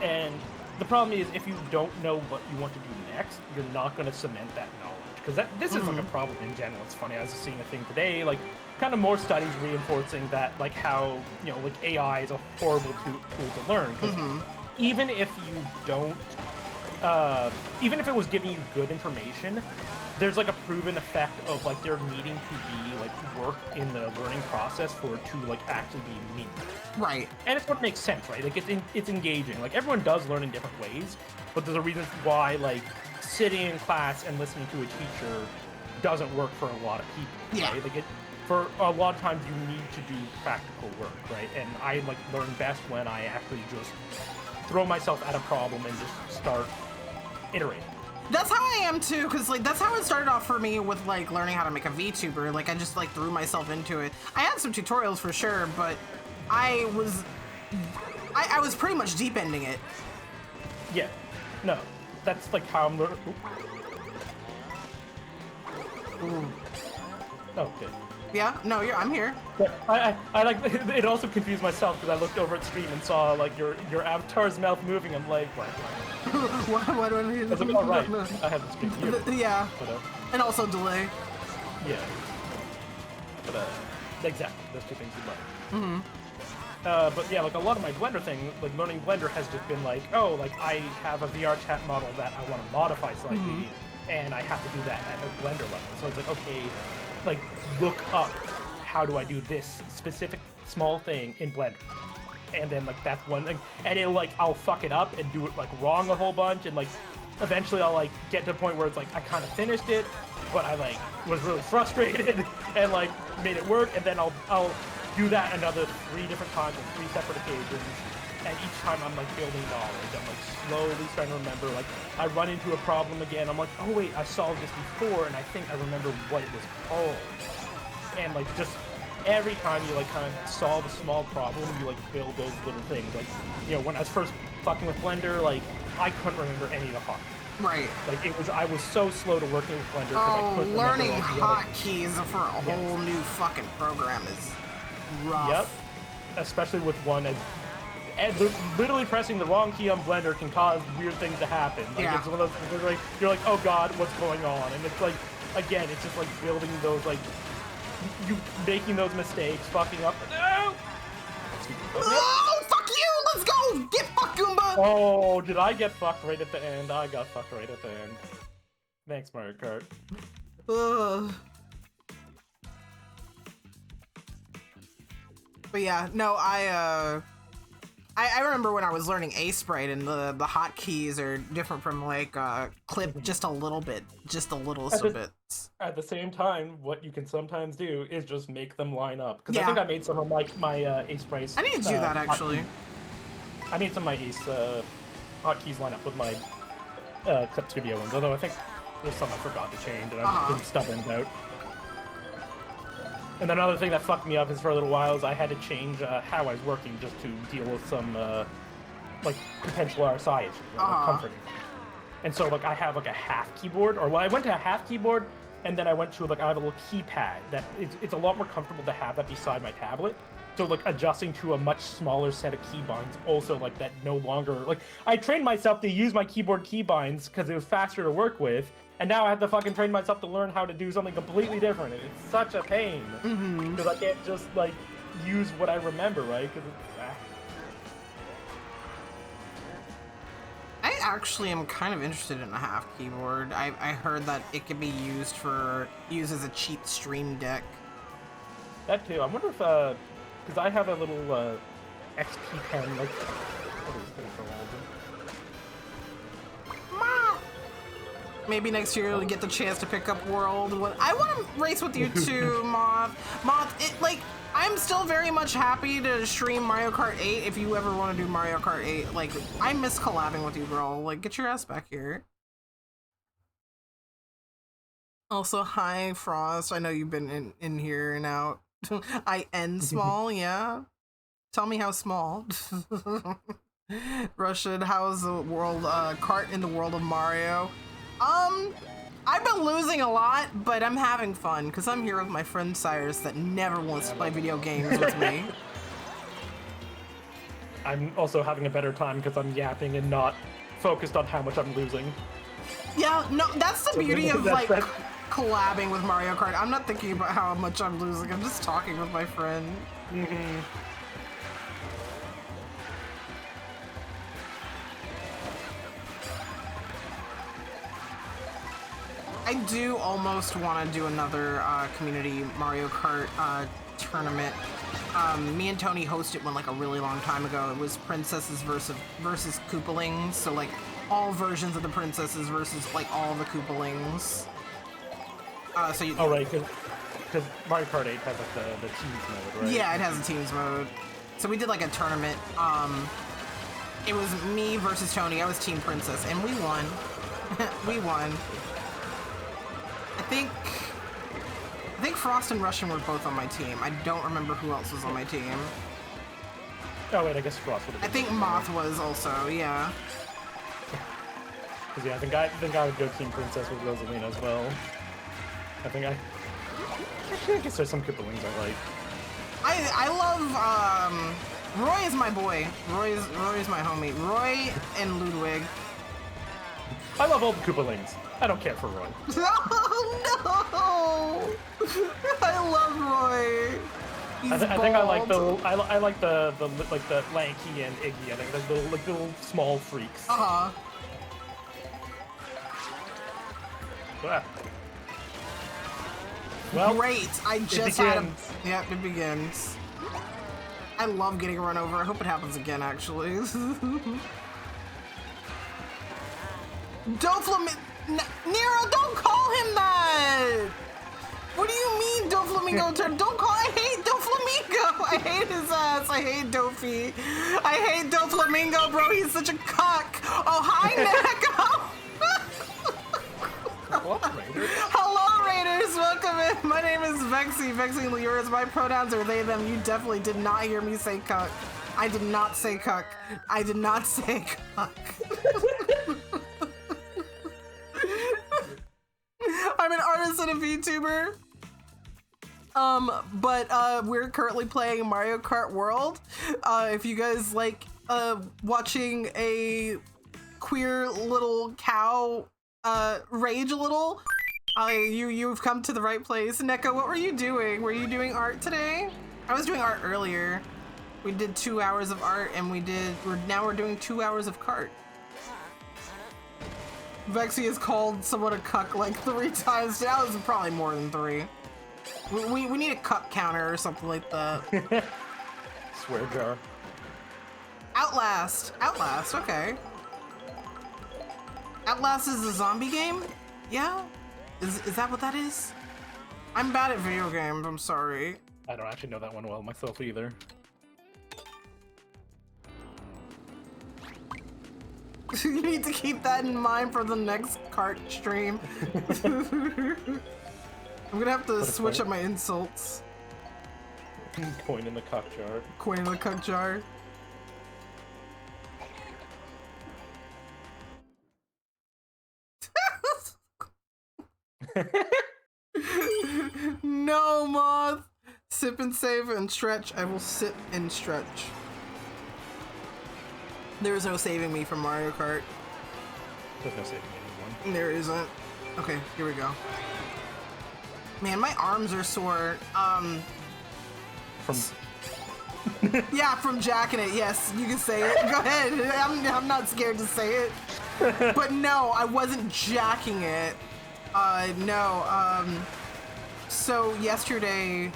And the problem is, if you don't know what you want to do next, you're not going to cement that knowledge. Because this is like a problem in general. It's funny, I was just seeing a thing today, like kind of more studies reinforcing that, like how, you know, like AI is a horrible tool to learn. Because even if you don't, even if it was giving you good information, there's like a proven effect of like there needing to be like work in the learning process for it to like actually be meaningful. Right. And it's what makes sense, right? Like it's engaging. Like everyone does learn in different ways, but there's a reason why like sitting in class and listening to a teacher doesn't work for a lot of people. Yeah. Right? Like for a lot of times you need to do practical work, right? And I like learn best when I actually just throw myself at a problem and just start iterating. That's how I am too, because like that's how it started off for me with like learning how to make a VTuber. Like I just like threw myself into it. I had some tutorials for sure, but I was pretty much deep ending it. Yeah, no, that's like how I'm learning. Okay. Yeah, no, I'm here. Yeah, I like it. Also confused myself because I looked over at stream and saw like your avatar's mouth moving. I'm like, what? Why do I need? I was like, all right, I have to speak to you. Yeah. But, and also delay. Yeah. But exactly, those two things you learn. But yeah, like a lot of my Blender thing, like learning Blender has just been like, oh, like I have a VR chat model that I want to modify slightly, and I have to do that at a Blender level. So it's like, okay, like look up how do I do this specific small thing in Blender, and then like that's one thing, and it'll like I'll fuck it up and do it like wrong a whole bunch, and like eventually I'll like get to a point where it's like I kind of finished it, but I like was really frustrated and like made it work, and then I'll do that another 3 different times on 3 separate occasions, and each time I'm like building knowledge. I'm like slowly starting to remember, like I run into a problem again, I'm like, oh wait, I solved this before and I think I remember what it was called. And like just every time you like kind of solve a small problem, you like build those little things. Like, you know, when I was first fucking with Blender, like I couldn't remember any of the hotkeys. Right. Like I was so slow to working with Blender because I couldn't learning remember all the hotkeys for a whole new fucking program is rough. Yep. Especially with one as literally pressing the wrong key on Blender can cause weird things to happen. Like it's one of those things where you're like, oh god, what's going on? And it's like, again, it's just like building those, like you making those mistakes, fucking up. No! Oh, fuck you! Let's go! Get fucked, Goomba! Oh, did I get fucked right at the end? I got fucked right at the end. Thanks, Mario Kart. But yeah, no, I remember when I was learning A-Sprite and the hotkeys are different from like clip just a little bit, At the same time, what you can sometimes do is just make them line up. Because I think I made some of my Ace-Sprites. I need to do that actually. I made some of my Ace hotkeys line up with my Clip Studio ones, although I think there's some I forgot to change and I've been stubborn about. And then another thing that fucked me up is for a little while is I had to change how I was working just to deal with some like potential RSI issues, comforting. And so like I have like a half keyboard, or well, I went to a half keyboard, and then I went to like I have a little keypad that it's a lot more comfortable to have that beside my tablet. So like adjusting to a much smaller set of keybinds, also like that no longer like I trained myself to use my keyboard keybinds because it was faster to work with. And now I have to fucking train myself to learn how to do something completely different. And it's such a pain. Because I can't just, like, use what I remember, right? Because it's... I actually am kind of interested in a half keyboard. I heard that it can be used as a cheap stream deck. That too. I wonder if, because I have a little XP pen, like... What is this called? Maybe next year you'll get the chance to pick up World. I want to race with you too, Moth. I'm still very much happy to stream Mario Kart 8 if you ever want to do Mario Kart 8. Like, I miss collabing with you, girl. Like, get your ass back here. Also, hi, Frost. I know you've been in here and out. I end small, yeah. Tell me how small. Russian, how's the world, KART in the world of Mario? I've been losing a lot, but I'm having fun, because I'm here with my friend Cyrus that never wants to play video games with me. I'm also having a better time because I'm yapping and not focused on how much I'm losing. Yeah, no, that's the beauty of, like, that's... collabing with Mario Kart. I'm not thinking about how much I'm losing. I'm just talking with my friend. Mm-hmm. I do almost want to do another community Mario Kart tournament. Me and Tony hosted one like a really long time ago. It was princesses versus Koopalings, so like all versions of the princesses versus like all the Koopalings. So you, oh right, because Mario Kart 8 has like the teams mode, right? Yeah, it has a teams mode. So we did like a tournament. It was me versus Tony. I was Team Princess, and we won. We won. I think Frost and Russian were both on my team. I don't remember who else was on my team. Oh wait, I guess Frost would have been. I think Moth was also, yeah. Cause yeah, I think I would go Team Princess with Rosalina as well. Actually, I guess there's some Koopalings I like. I love Roy is my boy. Roy is my homie. Roy and Ludwig. I love all the Koopalings. I don't care for Roy. Oh no! I love Roy. I think I like the like the Lanky and Iggy. I think they're little small freaks. Uh-huh. Ah. Well, great. I just had a... Yep, it begins. I love getting run over. I hope it happens again, actually. Nero, don't call him that! What do you mean, Doflamingo? Don't call... I hate Doflamingo! I hate his ass. I hate Dofi. I hate Doflamingo, bro. He's such a cuck. Oh, hi, Neko! Hello, Raiders! Welcome in! My name is Vexy, Vexy Lures. My pronouns are they, them. You definitely did not hear me say cuck. I did not say cuck. I did not say cuck. I'm an artist and a VTuber. But we're currently playing Mario Kart World. If you guys like watching a queer little cow rage a little, you've come to the right place. Neko, what were you doing? Were you doing art today? I was doing art earlier. We did 2 hours of art, and now we're doing 2 hours of KART. Vexy has called someone a cuck like 3 times. That was probably more than 3. We need a cuck counter or something like that. Swear jar. Outlast, okay. Outlast is a zombie game? Yeah? Is that what that is? I'm bad at video games, I'm sorry. I don't actually know that one well myself either. You need to keep that in mind for the next KART stream. I'm gonna have to switch up my insults. Coin in the cuck jar. Coin in the cuck jar. No, Moth. Sip and save and stretch. I will sip and stretch. There is no saving me from Mario Kart. There's no saving anyone. There isn't. Okay, here we go. Man, my arms are sore. From... Yeah, from jacking it. Yes, you can say it. Go ahead. I'm not scared to say it. But no, I wasn't jacking it. No. So yesterday,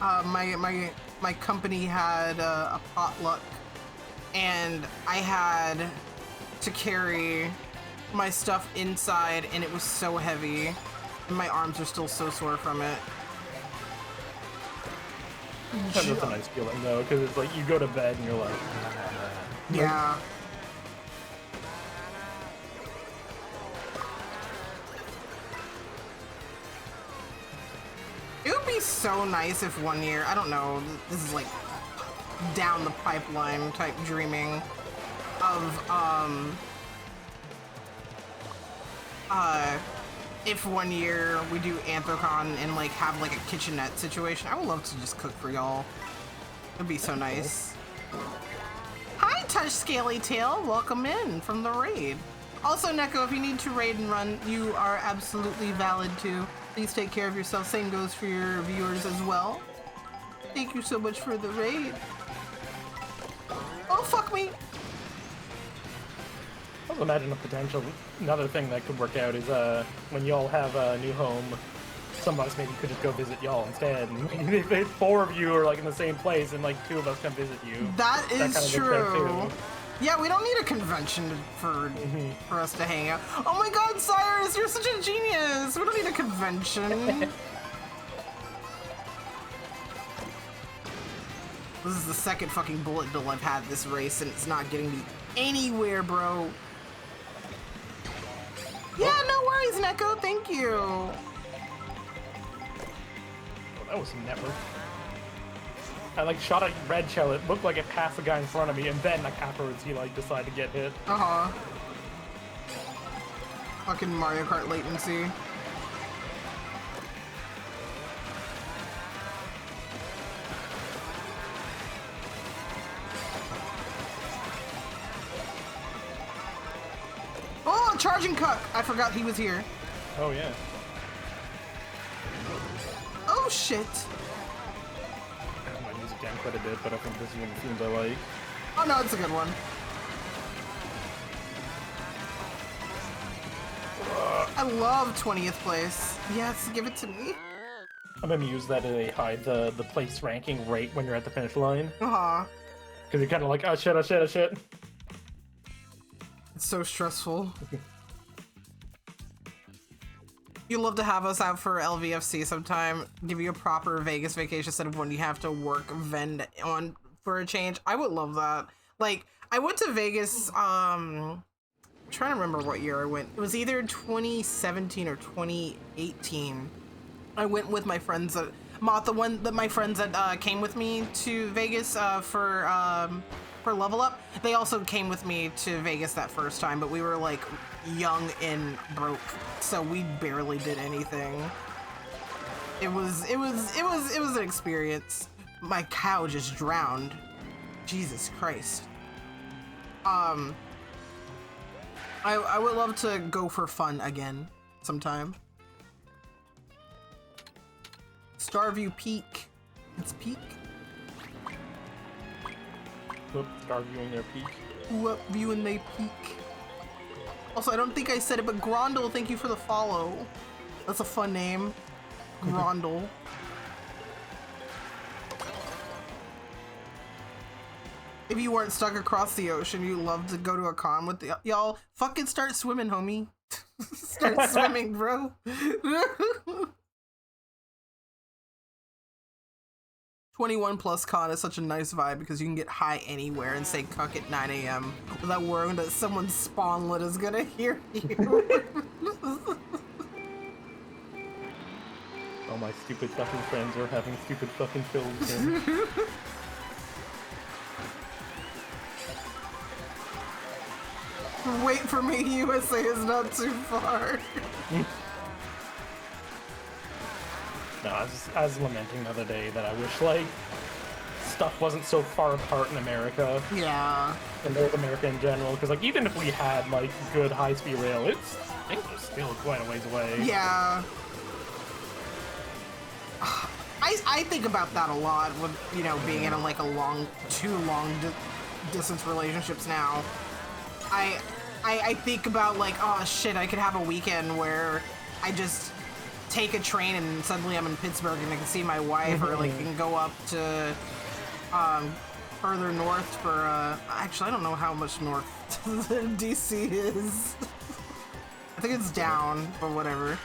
my company had a potluck, and I had to carry my stuff inside, and it was so heavy, and my arms are still so sore from it. That's a nice feeling though, because it's like you go to bed and you're like, yeah. be so nice if one year, I don't know, this is like down the pipeline type dreaming of, if one year we do Anthrocon and like have like a kitchenette situation. I would love to just cook for y'all. It'd be so nice. Hi, Touch Scaly Tail. Welcome in from the raid. Also, Neko, if you need to raid and run, you are absolutely valid too. Please take care of yourself. Same goes for your viewers as well. Thank you so much for the raid. Oh, fuck me. I would imagine a potential, another thing that could work out is when y'all have a new home, some of us maybe could just go visit y'all instead. And if 4 of you are like in the same place and like 2 of us come visit you. That is kind of true. Yeah, we don't need a convention for us to hang out. Oh my god, Cyrus, you're such a genius! We don't need a convention. This is the second fucking bullet bill I've had this race, and it's not getting me anywhere, bro. Yeah, no worries, Neko. Thank you. Oh, that was some network. I like shot a red shell. It looked like it passed the guy in front of me, and then like afterwards he like decided to get hit. Fucking Mario Kart latency. Oh, charging cuck! I forgot he was here. Oh yeah. Oh shit! I might use it down quite a bit, but I think this is one of the themes I like. Oh no, it's a good one. I love 20th place. Yes, give it to me. I'm amused that they hide the place ranking right when you're at the finish line. Because you're kind of like, oh shit, oh shit, oh shit. It's so stressful. You'd love to have us out for LVFC sometime. Give you a proper Vegas vacation instead of when you have to work vend on for a change. I would love that. Like, I went to Vegas, I'm trying to remember what year I went. It was either 2017 or 2018. I went with my friends at my friends that came with me to Vegas for Level Up. They also came with me to Vegas that first time, but we were like young and broke, so we barely did anything. It was an experience. My cow just drowned. Jesus Christ. I would love to go for fun again sometime. Starview Peak. It's Peak. Whoop, start viewing their peak. Whoop, viewing they peak. Also, I don't think I said it, but Grondel, thank you for the follow. That's a fun name. Grondel. If you weren't stuck across the ocean, you'd love to go to a con with y'all. Fucking start swimming, homie. Start swimming, bro. 21 plus con is such a nice vibe because you can get high anywhere and say cuck at 9 a.m. without worrying that someone's spawnlet is gonna hear you. All my stupid fucking friends are having stupid fucking films here. Wait for me, USA is not too far. No, I was lamenting the other day that I wish, like, stuff wasn't so far apart in America. Yeah. And North America in general, because, like, even if we had, like, good high-speed rail, I think we're still quite a ways away. Yeah. I think about that a lot with, you know, being in, like, two long distance relationships now. I think about, like, oh, shit, I could have a weekend where I just take a train and suddenly I'm in Pittsburgh and I can see my wife, or like can go up to further north for actually I don't know how much north DC is. I think it's down, but whatever.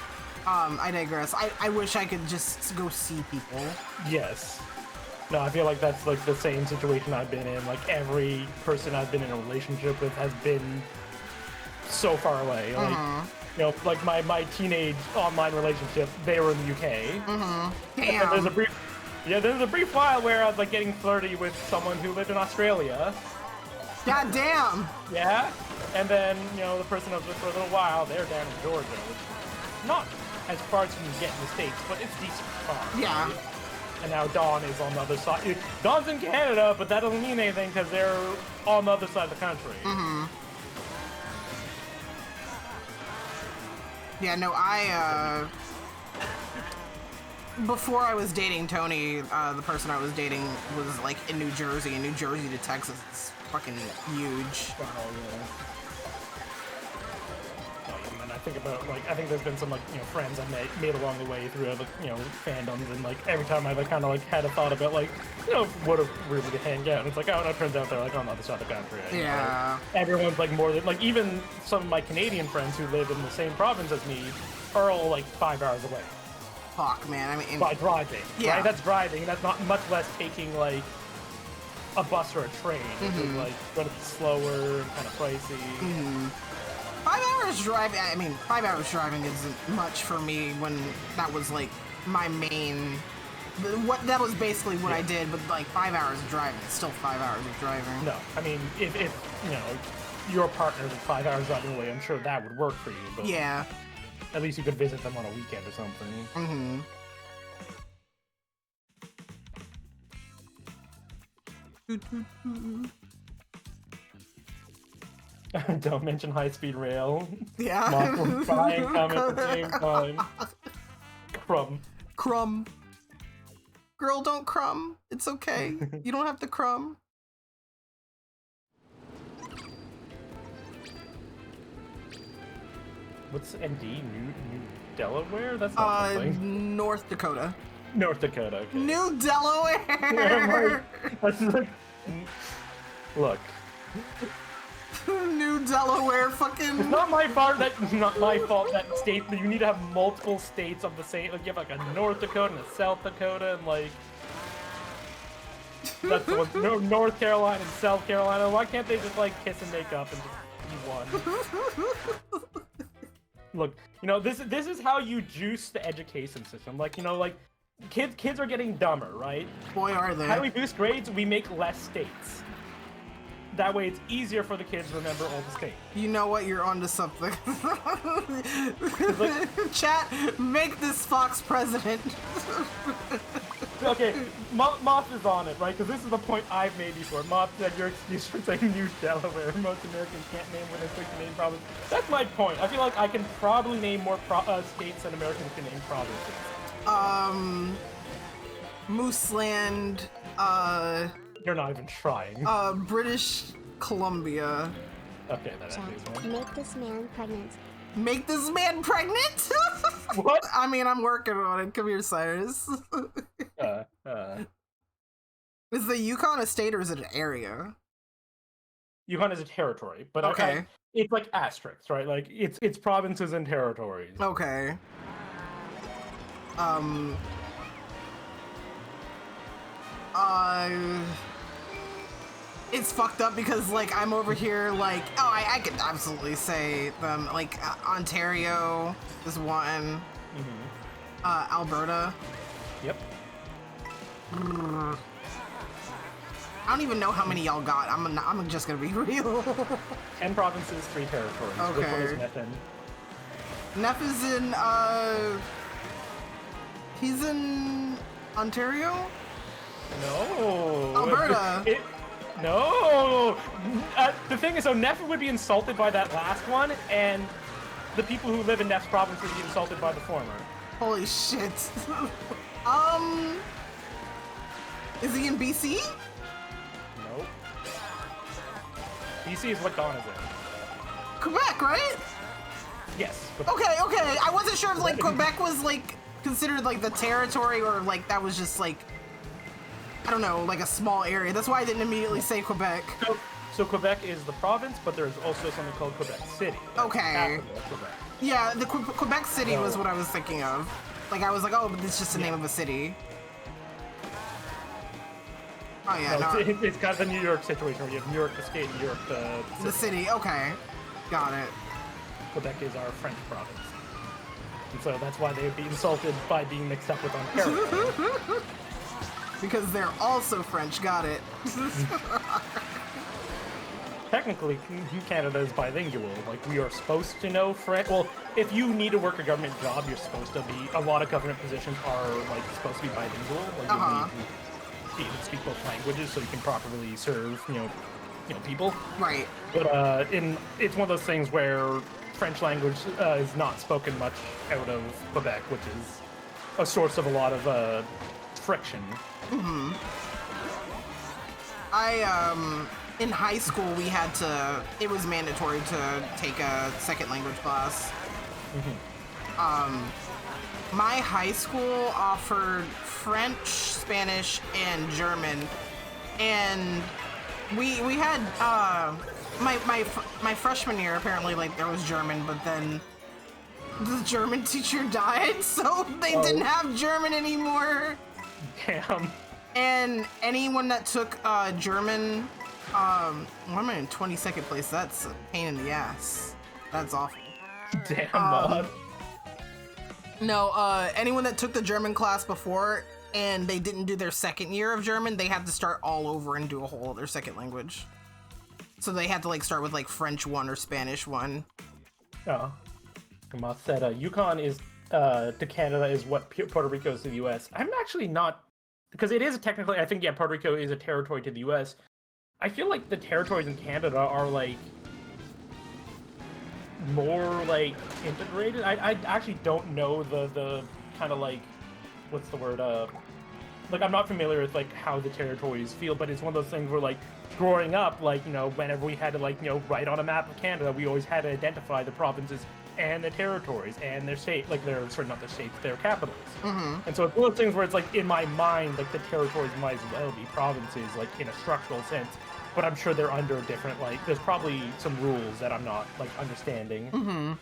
I digress. I wish I could just go see people. Yes. No, I feel like that's like the same situation I've been in. Like every person I've been in a relationship with has been so far away. Like, you know, like my teenage online relationship, they were in the UK. Damn. There's a brief while where I was like getting flirty with someone who lived in Australia. God damn. Yeah. And then, you know, the person I was with for a little while, they're down in Georgia, which is not as far as you can get in the States, but it's decent far. Yeah. Right? And now Dawn is on the other side. Dawn's in Canada, but that doesn't mean anything because they're on the other side of the country. Yeah, no, before I was dating Tony, the person I was dating was like in New Jersey, and New Jersey to Texas is fucking huge. Oh, yeah. And I think about, like, I think there's been some, like, you know, friends I made along the way through other, you know, fandoms, and, like, every time I've, like, kind of, like, had a thought about, like, you know, what if we were to hang out, and it's like, oh, no, it turns out they're, like, on the other side of the country. And, Yeah. like, everyone's, like, more than, like, even some of my Canadian friends who live in the same province as me are all, like, 5 hours away. Fuck, man. I mean, By driving, yeah. right? That's driving. That's not much less taking, like, a bus or a train, which is, like, going to be slower and kind of pricey. 5 hours driving, I mean, 5 hours driving isn't much for me when that was, like, my main... that was basically what I did, but, like, 5 hours of driving is still 5 hours of driving. No, I mean, if you know, your partner's at 5 hours driving away, I'm sure that would work for you, but... Yeah. At least you could visit them on a weekend or something. Don't mention high-speed rail. Yeah. Moth will try and come at the same time. Crumb. Girl, don't crumb. It's okay. You don't have to crumb. What's ND? New Delaware? That's not something. North Dakota. North Dakota. Okay. New Delaware. Look. New Delaware, fucking. It's not my fault that state. You need to have multiple states of the same. Like you have like a North Dakota and a South Dakota, and like that's the one. No, North Carolina and South Carolina. Why can't they just like kiss and make up and just be one? Look, you know this is how you juice the education system. Like you know, like kids are getting dumber, right? Boy, are they. How do we boost grades? We make less states. That way it's easier for the kids to remember all the states. You know what? You're onto something. Chat, make this Fox president. Okay, Moth is on it, right? Because this is the point I've made before. Moth said your excuse for saying New Delaware. Most Americans can't name what they can name province. That's my point. I feel like I can probably name more states than Americans can name provinces. Mooseland, You're not even trying. British Columbia. Okay, that actually is one. Make this man pregnant. Make this man pregnant? What? I mean, I'm working on it. Come here, Cyrus. Is the Yukon a state or is it an area? Yukon is a territory, but okay. It's like asterisks, right? Like it's provinces and territories. Okay. It's fucked up because, like, I'm over here, like, oh, I could absolutely say them, like, Ontario is one, Alberta. Yep. I don't even know how many y'all got. I'm just gonna be real. 10 provinces, 3 territories. Okay. Which one is Neff in? Neff is in, he's in Ontario? No. Alberta. No. The thing is, so Neff would be insulted by that last one, and the people who live in Neff's province would be insulted by the former. Holy shit. Is he in BC? Nope. BC is what Dawn is in. Quebec, right? Yes. Okay. I wasn't sure if, like, Quebec was, like, considered, like, the territory or, like, that was just, like, I don't know, like a small area. That's why I didn't immediately say Quebec. So Quebec is the province, but there's also something called Quebec City. Okay. Quebec. Yeah, the Quebec City was what I was thinking of. Like, I was like, oh, but it's just the name of a city. Oh, yeah, no. It's kind of the New York situation where you have New York the state, New York the city. The city, okay. Got it. Quebec is our French province. And so that's why they would be insulted by being mixed up with Ontario. Because they're also French, got it. Technically, Canada is bilingual. Like, we are supposed to know French. Well, if you need to work a government job, you're supposed to be. A lot of government positions are, like, supposed to be bilingual. Like, you need to be able to speak both languages so you can properly serve, you know, people. Right. But it's one of those things where French language is not spoken much out of Quebec, which is a source of a lot of friction. Mm-hmm. In high school, we had to, it was mandatory to take a second language class. Mm-hmm. My high school offered French, Spanish, and German. And we had, my freshman year, apparently, like, there was German, but then the German teacher died, so they didn't have German anymore. Damn. And anyone that took German, well, I'm in 22nd place. That's a pain in the ass. That's awful. Damn, Bob. No, anyone that took the German class before and they didn't do their second year of German, they had to start all over and do a whole other second language. So they had to like start with like French 1 or Spanish 1. Oh. Kamoth said, Yukon is to Canada is what Puerto Rico is to the U.S. I'm actually not, because it is technically, I think, yeah, Puerto Rico is a territory to the U.S. I feel like the territories in Canada are like more like integrated. I actually don't know the kind of like, what's the word? Like, I'm not familiar with like how the territories feel, but it's one of those things where like growing up, like, you know, whenever we had to like, you know, write on a map of Canada, we always had to identify the provinces and the territories and their state, like their, sorry, not their states, their capitals. Mm-hmm. And so it's one of those things where it's like in my mind, like the territories might as well be provinces, like in a structural sense. But I'm sure they're under different, like, there's probably some rules that I'm not, like, understanding. Mm-hmm.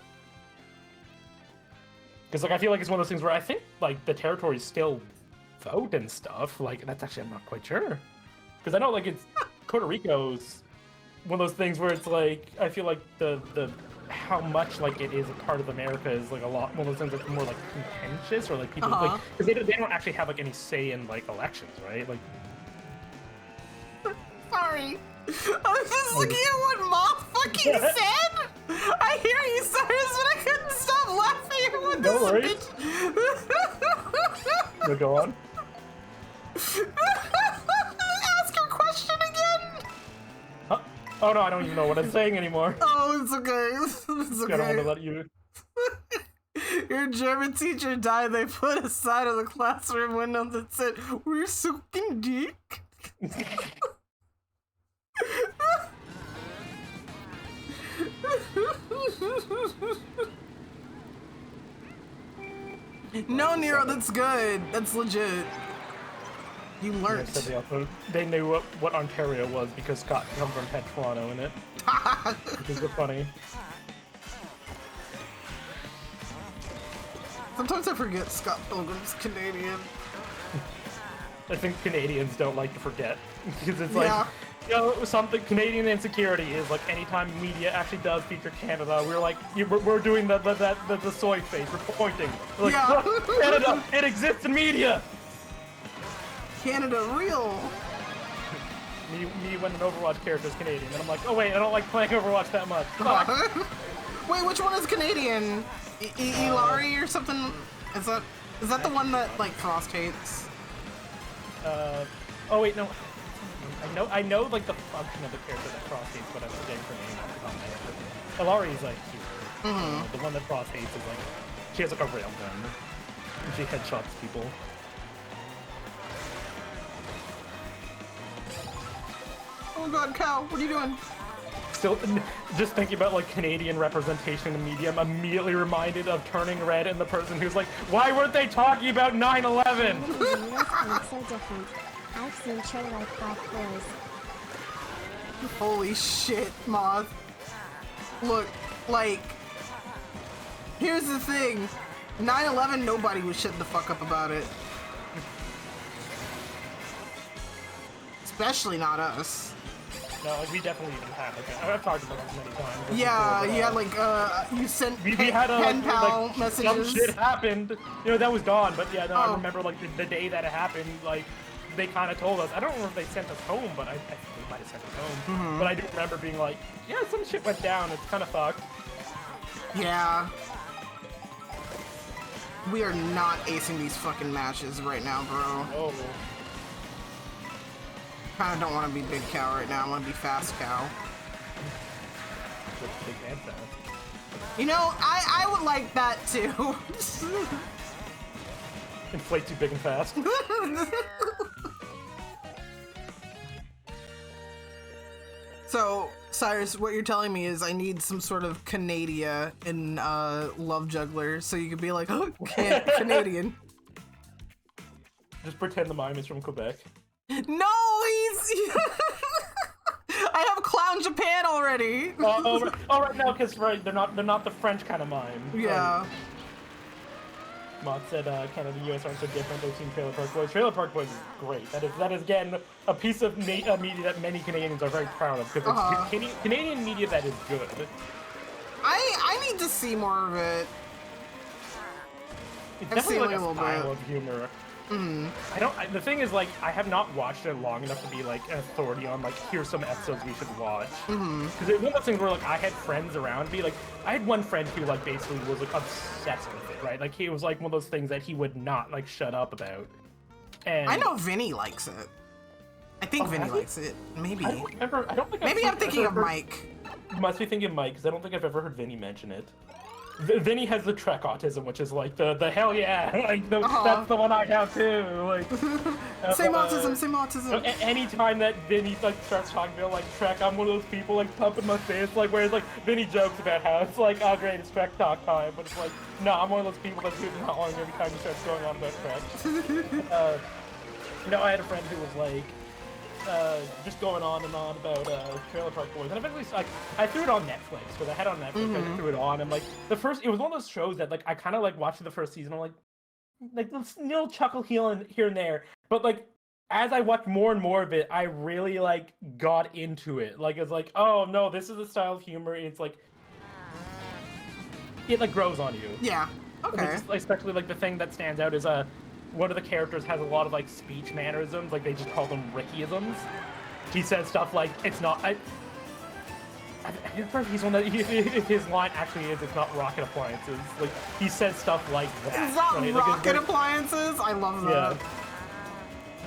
Because, like, I feel like it's one of those things where I think, like, the territories still vote and stuff. Like, that's actually, I'm not quite sure. Because I know, like, it's, Puerto Rico's one of those things where it's, like, I feel like the how much, like, it is a part of America is, like, a lot, one of those things that's more, like, contentious, or, like, people, like, because they don't actually have, like, any say in, like, elections, right? Like, sorry. I was just looking at what Moth fucking said. I hear you, Cyrus, but I couldn't stop laughing at what no worries. bitch. No, go on. Ask your question again. Huh? Oh no, I don't even know what I'm saying anymore. Oh, it's okay. It's okay. I don't want to let you. Your German teacher died. They put a sign on the classroom window that said, "We're sucking dick." No, Nero, that's good. That's legit. You learned. They knew what Ontario was because Scott Pilgrim had Toronto in it. Which is funny. Sometimes I forget Scott Pilgrim's Canadian. I think Canadians don't like to forget because it's like, you know, something Canadian insecurity is like anytime media actually does feature Canada, we're like, we're doing the soy face, we're pointing. We're like, look, Canada, it exists in media. Canada, real. Me when an Overwatch character is Canadian, and I'm like, oh wait, I don't like playing Overwatch that much. Wait, which one is Canadian? Ilari or something? Is that the one that like Frost hates? Oh wait, no. I know like the function of the character that Frost hates, but I'm forgetting her name off the top of my head. Ilari is like cute. The one that Frost hates is like, she has like a rail gun, and she headshots people. Oh god, Cow, what are you doing? Still, just thinking about like Canadian representation in the media, I'm immediately reminded of Turning Red and the person who's like, why weren't they talking about 9/11? So different. I've seen Trey like 5 boys. Holy shit, Moth. Look, like, here's the thing. 9/11, nobody was shutting the fuck up about it. Especially not us. No, like, we definitely didn't have like I've talked about this many times. Yeah, before, yeah, like you sent we had a pen pal like, messages. some shit happened. You know, that was gone, but yeah, no, I Oh. remember like the day that it happened, like they kind of told us. I don't remember if they sent us home, but I think they might have sent us home. Mm-hmm. But I do remember being like, yeah, some shit went down. It's kind of fucked. Yeah. We are not acing these fucking matches right now, bro. Oh. Kinda don't want to be big cow right now. I want to be fast cow. Big and fast. You know, I would like that too. Inflate too big and fast. So, Cyrus, what you're telling me is I need some sort of Canada in Love Juggler, so you could be like, oh, Canadian. Just pretend the mime is from Quebec. No, he's. I have Clown Japan already. Right now, because they're not the French kind of mime. Yeah. Mott said Canada and US aren't so different. They've seen Trailer Park Boys. Trailer Park Boys is great. That is again a piece of media that many Canadians are very proud of because it's Canadian media that is good. I need to see more of it. It's I've definitely seen like a a little style bit. of humor. Mm. The thing is, like, I have not watched it long enough to be like an authority on like here's some episodes we should watch. Because it's one of those things where like I had friends around me. Like I had one friend who like basically was like obsessed with it, right? Like he was like one of those things that he would not like shut up about. And I know Vinny likes it. I think Vinny likes it. Maybe. I don't think Maybe I'm thinking of Mike. You must be thinking Mike, because I don't think I've ever heard Vinny mention it. Vinny has the Trek autism, which is like the hell yeah, like that's the one I have too. Like same autism. Anytime that Vinny like starts talking about like Trek, I'm one of those people like pumping my fist. Like whereas like Vinny jokes about how it's like, oh great, it's Trek talk time, but it's like no, I'm one of those people that's really not long every time he starts going on about Trek. I had a friend who was like. Just going on and on about Trailer Park Boys, and eventually, like, I threw it on Netflix because I had it on Netflix. I just threw it on, and like it was one of those shows that like I kind of like watched the first season. I'm like little chuckle here and there, but like as I watched more and more of it, I really like got into it. Like it's like, oh no, this is a style of humor. It's like it like grows on you. Yeah. Okay. Especially like the thing that stands out is one of the characters has a lot of like speech mannerisms, like they just call them Rickyisms. He says stuff like, "It's not." I don't know if he's one that if his line actually is, "It's not rocket appliances." Like he says stuff like that. It's not right? rocket appliances. I love that. Yeah.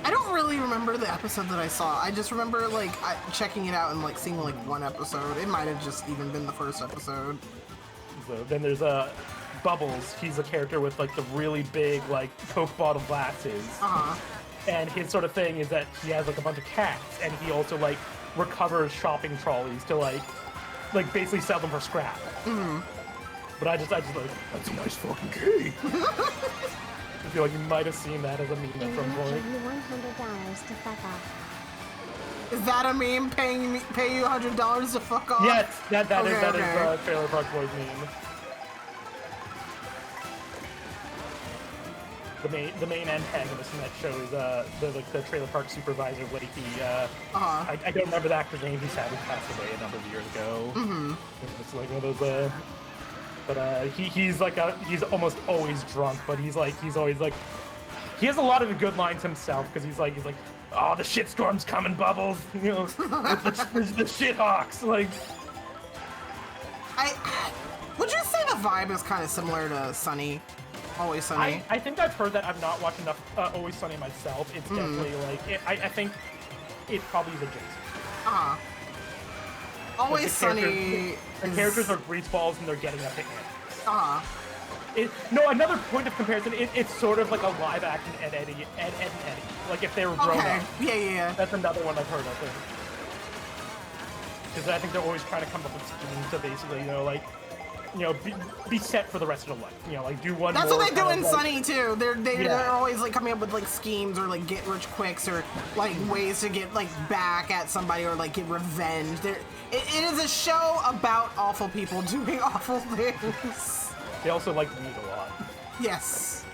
I don't really remember the episode that I saw. I just remember like checking it out and like seeing like one episode. It might have just even been the first episode. So then there's Bubbles. He's a character with like the really big like Coke bottle glasses. And his sort of thing is that he has like a bunch of cats, and he also like recovers shopping trolleys to like basically sell them for scrap. But I just like, that's a nice fucking key. I feel like you might have seen that as a meme at some point. Give you $100 to fuck off. Is that a meme? Pay you $100 to fuck off? Yes, that Okay, is Trailer Park Boys meme. The main antagonist in that show is the trailer park supervisor lady. I don't remember the actor's name. He sadly passed away a number of years ago. It's like one of those. But he's almost always drunk. But he's always like he has a lot of good lines himself because he's like oh, the shitstorm's coming, Bubbles. You know, the shithawks. Like would you say the vibe is kind of similar to Sunny? Always Sunny. I think I've heard that. I've not watched enough Always Sunny myself. It's definitely like I think it probably is adjacent. Always Sunny. The characters are greaseballs and they're getting up to ants. No, another point of comparison. It's sort of like a live action Ed and Eddie. Like if they were grown up. Yeah. That's another one I've heard of. Because I think they're always trying to come up with schemes to basically, be set for the rest of their life. Like do one. That's more what they do in like, Sunny too. They're always like coming up with like schemes or like get rich quicks or like ways to get like back at somebody or like get revenge. It is a show about awful people doing awful things. They also like weed a lot. Yes.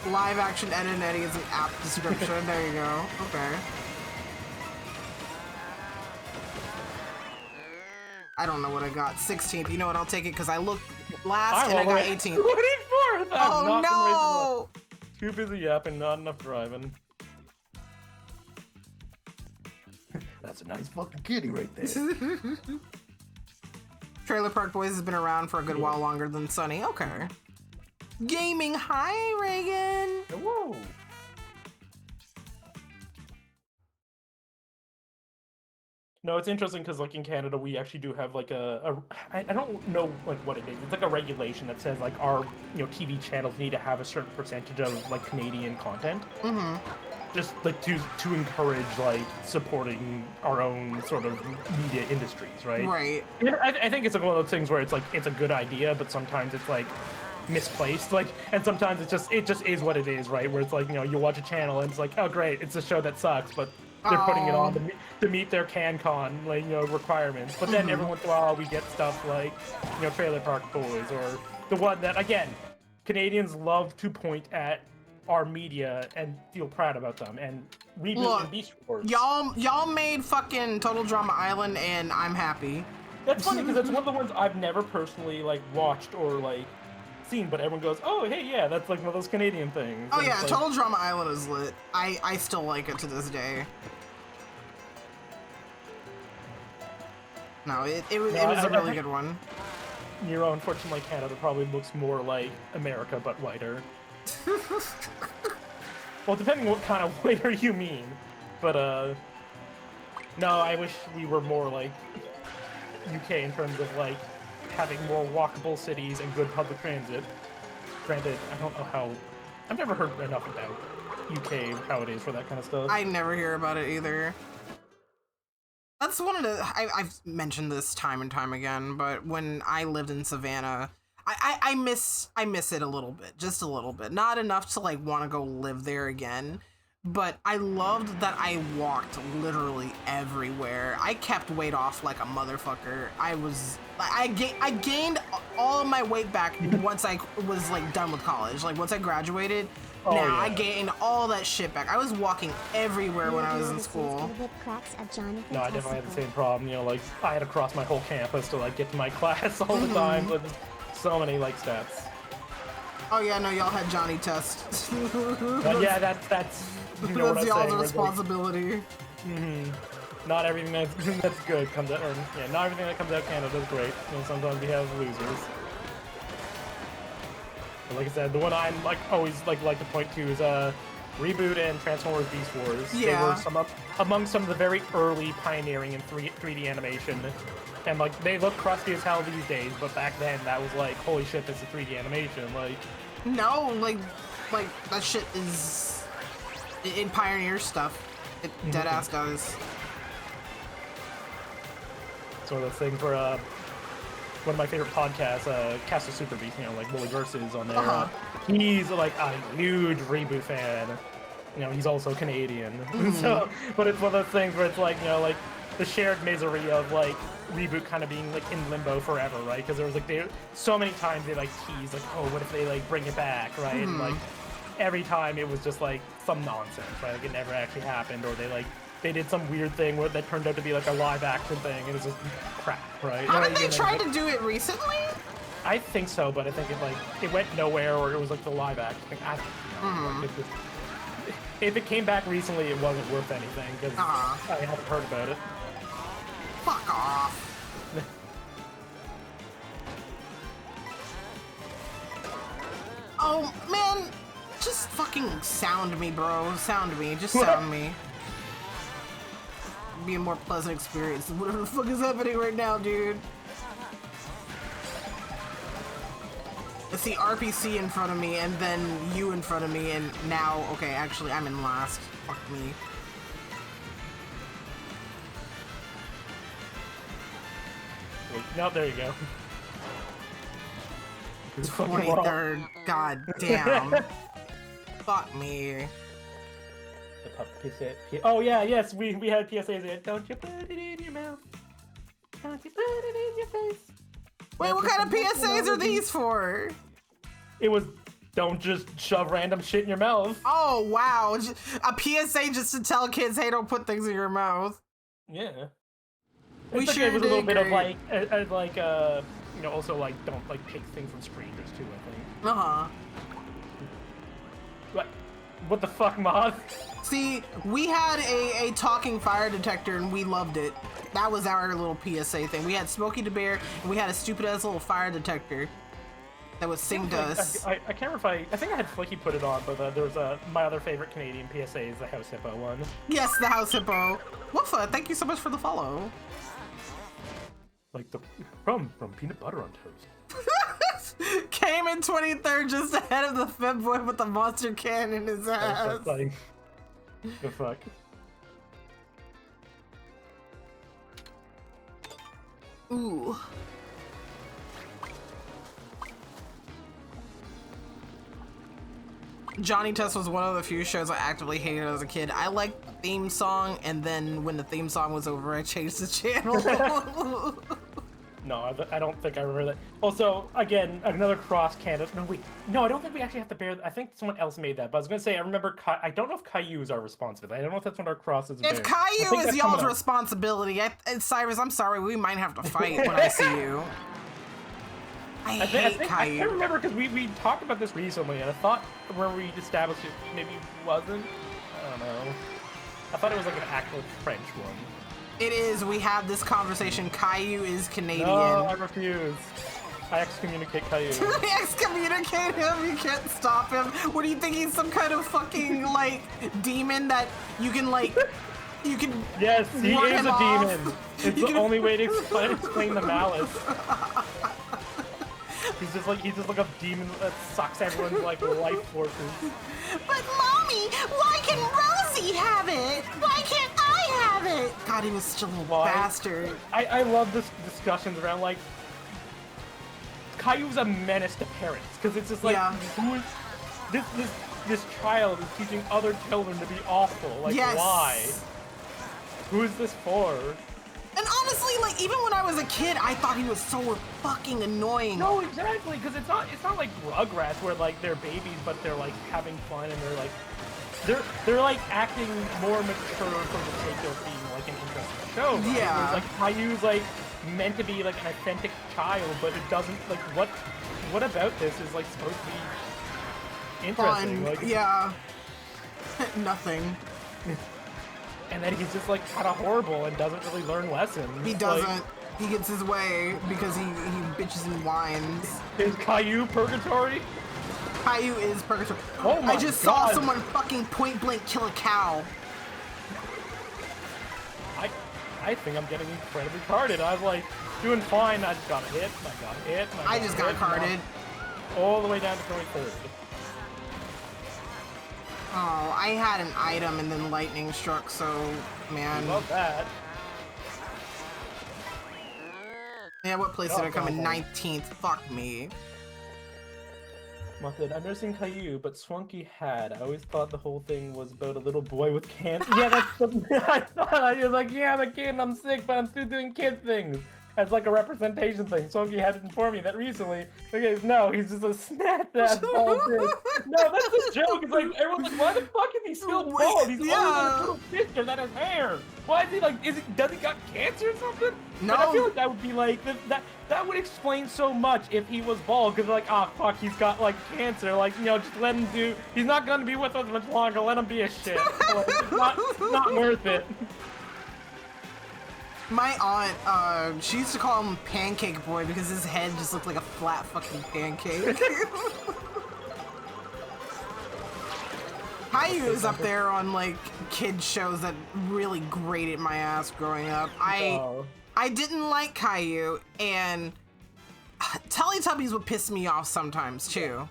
Live action Ed and Eddie is an apt description. There you go. Okay. I don't know what I got. 16th. You know what? I'll take it because I looked last and I got 18th. 24th! Oh, no! Too busy yapping, not enough driving. That's a nice fucking kitty right there. Trailer Park Boys has been around for a good while longer than Sunny. Okay. Gaming. Hi, Reagan. Whoa. No, it's interesting because like in Canada, we actually do have like I don't know like what it is. It's like a regulation that says like our TV channels need to have a certain percentage of like Canadian content. Mm-hmm. Just like to encourage like supporting our own sort of media industries, right? Right. And I think it's like one of those things where it's like it's a good idea, but sometimes it's like misplaced, like, and sometimes it just is what it is, right? Where it's like you watch a channel and it's like, oh great, it's a show that sucks, but they're putting it on to meet their CanCon like requirements. But then every once in a while we get stuff like Trailer Park Boys or the one that again Canadians love to point at our media and feel proud about them and reboot and Beast Wars. Y'all made fucking Total Drama Island and I'm happy. That's funny because that's one of the ones I've never personally like watched or like seen, but everyone goes, oh hey yeah, that's like one of those Canadian things. Oh and yeah, like, Total Drama Island is lit. I still like it to this day. No, it was a really good one. Unfortunately, Canada probably looks more like America but whiter. Well, depending what kind of whiter you mean, but no, I wish we were more like UK in terms of like having more walkable cities and good public transit. Granted, I don't know how. I've never heard enough about UK how it is for that kind of stuff. I never hear about it either. That's one of the I've mentioned this time and time again, but when I lived in Savannah, I miss it a little bit, just a little bit. Not enough to like want to go live there again, but I loved that I walked literally everywhere. I kept weight off like a motherfucker. I gained all my weight back once I was like done with college. Like once I graduated, I gained all that shit back. I was walking everywhere when I was in school. No, I definitely had the same problem. Like I had to cross my whole campus to like get to my class all the time. But so many like steps. Oh yeah, no, y'all had Johnny Test. But yeah, that's that's y'all's responsibility. Like, not everything that's good comes out, or not everything that comes out of Canada is great. Sometimes we have losers. But like I said, the one I like always like to point to is Reboot and Transformers Beast Wars. Yeah. They were among some of the very early pioneering in 3D animation. And like they look crusty as hell these days, but back then that was like, holy shit, this is 3D animation. Like, no, like that shit is in Pioneer stuff. It dead ass does. Sort of thing for one of my favorite podcasts, Castle Super Beast, like Wooly Versus on there. He's like a huge Reboot fan. He's also Canadian. So, but it's one of those things where it's like, like the shared misery of like Reboot kind of being like in limbo forever, right? Because there was like so many times they like tease like, oh, what if they like bring it back, right? And like every time it was just like some nonsense, right? Like it never actually happened, or they did some weird thing that turned out to be like a live action thing, and it's just crap, right? Haven't they tried to do it recently? I think so, but I think it went nowhere, or it was like the live action thing. I don't know. If it came back recently, it wasn't worth anything because I haven't heard about it. Fuck off. Oh man, just fucking sound me, bro. Sound me. Just sound me. Be a more pleasant experience than whatever the fuck is happening right now, dude. I see RPC in front of me, and then you in front of me, and now, okay, actually, I'm in last. Fuck me. No, there you go. 23rd. God damn. Fuck me. Oh yeah, yes, we had PSAs in. Don't you put it in your mouth. Don't you put it in your face. Wait, what kind of PSAs are these for? It was, don't just shove random shit in your mouth. Oh wow, a PSA just to tell kids, hey, don't put things in your mouth. Yeah. We It's okay, sure it was a little did bit of great. you know, also like don't like take things from strangers too. I think. Uh-huh. What the fuck, Mod? See, we had a talking fire detector and we loved it. That was our little PSA thing. We had Smokey the Bear and we had a stupid ass little fire detector that would sing to us. I can't remember if I think I had Flicky put it on, but there was my other favorite Canadian PSA is the House Hippo one. Yes, the house hippo. Woofa, thank you so much for the follow. Like the from peanut butter on toast. Came in 23rd just ahead of the Fed boy with the monster can in his ass. That's like, the fuck. Ooh. Johnny Test was one of the few shows I actively hated as a kid. I liked the theme song, and then when the theme song was over, I changed the channel. No, I don't think I remember that. Also, again, another cross Canada. No, wait. No, I don't think we actually have to bear. I think someone else made that. But I was gonna say, I remember. I don't know if Caillou is our responsibility. I don't know if that's what our crosses. If Caillou is y'all's responsibility, Cyrus, I'm sorry, we might have to fight when I see you. I hate Caillou. I can't remember because we talked about this recently, and I thought where we established it maybe wasn't. I don't know. I thought it was like an actual French one. It is. We had this conversation. Caillou is Canadian. No, I refuse. I excommunicate Caillou. Excommunicate him. You can't stop him. What do you think? He's some kind of fucking like demon that you can like. You can. Yes, he is a off. demon. It's the only way to explain the malice. He's just like a demon that sucks everyone's like life forces. But mommy, why can Rosie have it? Why can't I have it? God, he was such a little bastard. I love this discussions around like Caillou's a menace to parents because it's just like who is this child is teaching other children to be awful. Like why? Who is this for? And honestly, like even when I was a kid, I thought he was so fucking annoying. No, exactly, because it's not like Rugrats where like they're babies but they're like having fun and they're like acting more mature for the sake of being like an interesting show. Right? Yeah. Whereas, like Caillou's like meant to be like an authentic child, but it doesn't like what about this is like supposed to be interesting? Fun. Like Yeah. Nothing. And then he's just like kind of horrible and doesn't really learn lessons. He doesn't. He gets his way because he bitches and whines. Is Caillou purgatory? Caillou is purgatory. Oh my I just God. saw someone fucking point blank kill a cow. I think I'm getting incredibly carded. I was like doing fine. I just got hit. I just got carded. All the way down to 23rd. Oh, I had an item and then lightning struck, so man. Love that. Yeah, what place did I come in? 19th. Fuck me. Method. I've never seen Caillou, but Swanky had. I always thought the whole thing was about a little boy with cancer. Yeah, that's something I thought. I was like, yeah, I'm a kid and I'm sick, but I'm still doing kid things. As like a representation thing. Swanky had to inform me that recently. Okay, no, he's just a snap ass bald dude. No, that's a joke. It's like everyone's like, why the fuck is he still bald? He's only got a little sister that has hair. Why is he like? Does he got cancer or something? No. And I feel like that would be like that would explain so much if he was bald. Because like, ah, oh, fuck, he's got like cancer. Like, you know, just let him do. He's not gonna be with us much longer. Let him be a shit. Like, it's not worth it. My aunt, she used to call him Pancake Boy because his head just looked like a flat fucking pancake. Caillou is up there on like kid shows that really grated my ass growing up. I didn't like Caillou, and Teletubbies would piss me off sometimes too.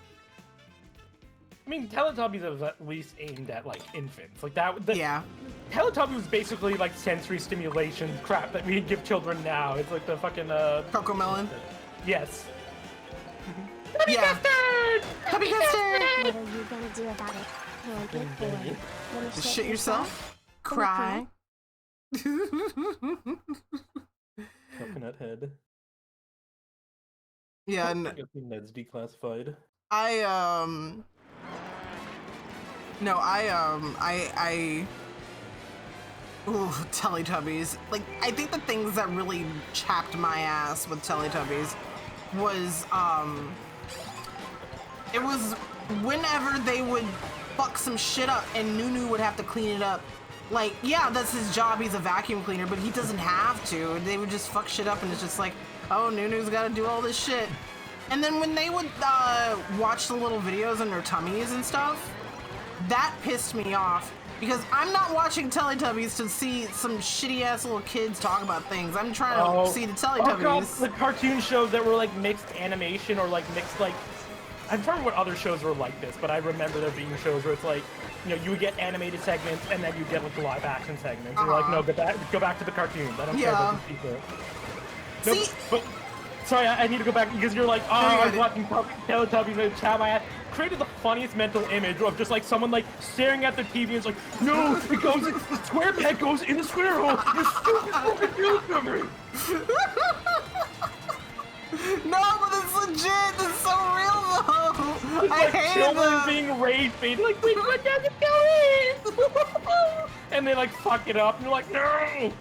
I mean, Teletubbies was at least aimed at like infants, like that. Yeah. Teletubbies was basically like sensory stimulation crap that we give children now. It's like the fucking Coco Melon. Yes. Tubby custard! Tubby custard! What are you gonna do about it? Pancake boy. Gonna Shit yourself? Cry? Coconut head. Yeah, I think Ned's declassified. Ooh, Teletubbies. Like, I think the things that really chapped my ass with Teletubbies was, it was whenever they would fuck some shit up and Nunu would have to clean it up. Like, yeah, that's his job, he's a vacuum cleaner, but he doesn't have to. They would just fuck shit up and it's just like, oh, Nunu's gotta do all this shit. And then when they would watch the little videos on their tummies and stuff, that pissed me off. Because I'm not watching Teletubbies to see some shitty-ass little kids talk about things. I'm trying to see the Teletubbies. Oh God, the cartoon shows that were like mixed animation or like mixed like... I'm trying to remember what other shows were like this, but I remember there being shows where it's like, you know, you would get animated segments and then you get like live action segments. You're like, no, go back to the cartoons. I don't care about these people. Nope, See? but sorry, I need to go back because you're like, oh, I was watching Teletubbies and chat my ass. Created the funniest mental image of just like someone like staring at the TV and it's like, no, it goes, the square peg goes in the square hole. You stupid fucking Teletubby. No, but it's legit. It's so real though. It's I like hate children them. being rage baited, like, wait, what does it go in? And they like fuck it up and you're like, no.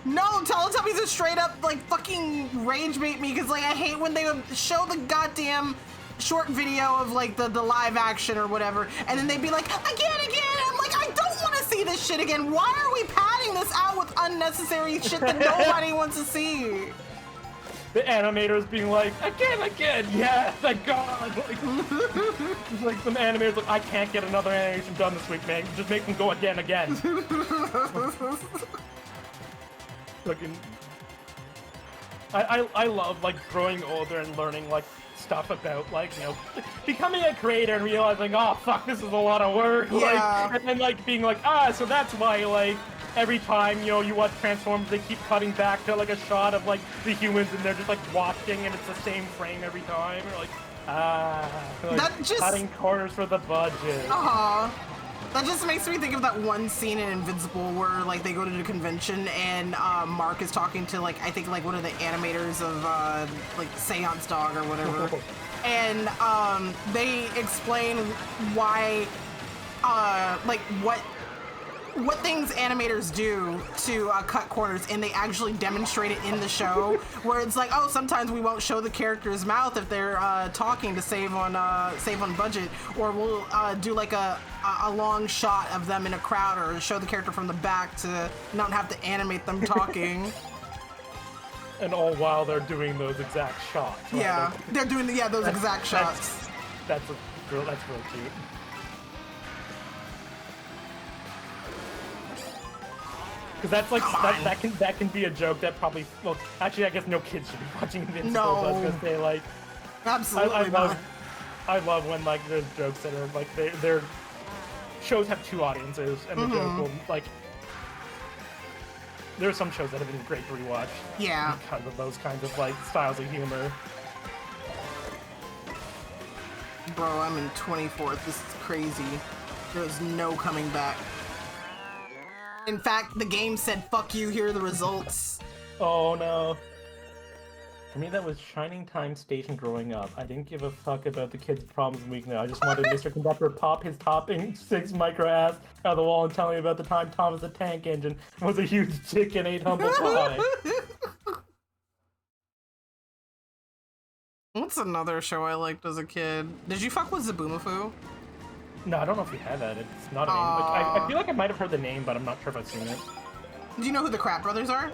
No, Teletubbies are straight up like fucking rage bait me because like I hate when they would show the goddamn short video of like the live action or whatever and then they'd be like, again. I'm like, I don't want to see this shit again. Why are we padding this out with unnecessary shit that nobody wants to see? The animators being like, again, yeah, thank God. Like some animators like, I can't get another animation done this week, man. Just make them go again. Fucking, I love like growing older and learning like stuff about like, you know, becoming a creator and realizing, oh fuck, this is a lot of work. Yeah. Like, and then like being like, so that's why like every time, you know, you watch Transformers, they keep cutting back to like a shot of like the humans and they're just like watching and it's the same frame every time. You're like, like, that just cutting corners for the budget. That just makes me think of that one scene in Invincible where like they go to the convention and Mark is talking to like I think like one of the animators of like Seance Dog or whatever, and they explain why like what things animators do to cut corners, and they actually demonstrate it in the show where it's like, oh, sometimes we won't show the character's mouth if they're talking to save on budget, or we'll do like a long shot of them in a crowd or show the character from the back to not have to animate them talking. And all while they're doing those exact shots. Right? Yeah, they're doing those exact shots. That's real cute. Because that's like that can be a joke that probably, well, actually I guess no kids should be watching Invincible. No. I was gonna say like, Absolutely I love when like there's jokes that are like their shows have two audiences and the joke will like. There are some shows that have been great to rewatch. Yeah. Because of those kinds of like styles of humor. Bro, I'm in 24th. This is crazy. There's no coming back. In fact, the game said, fuck you, here are the results. Oh no. For me, that was Shining Time Station growing up. I didn't give a fuck about the kids' problems and weakness. I just wanted Mr. Conductor pop his topping 6 micro ass out of the wall and tell me about the time Thomas the Tank Engine was a huge dick and ate humble pie. What's another show I liked as a kid? Did you fuck with Zaboomafoo? No, I don't know if we had that. It's not a name. Like, I feel like I might have heard the name, but I'm not sure if I've seen it. Do you know who the Crap Brothers are?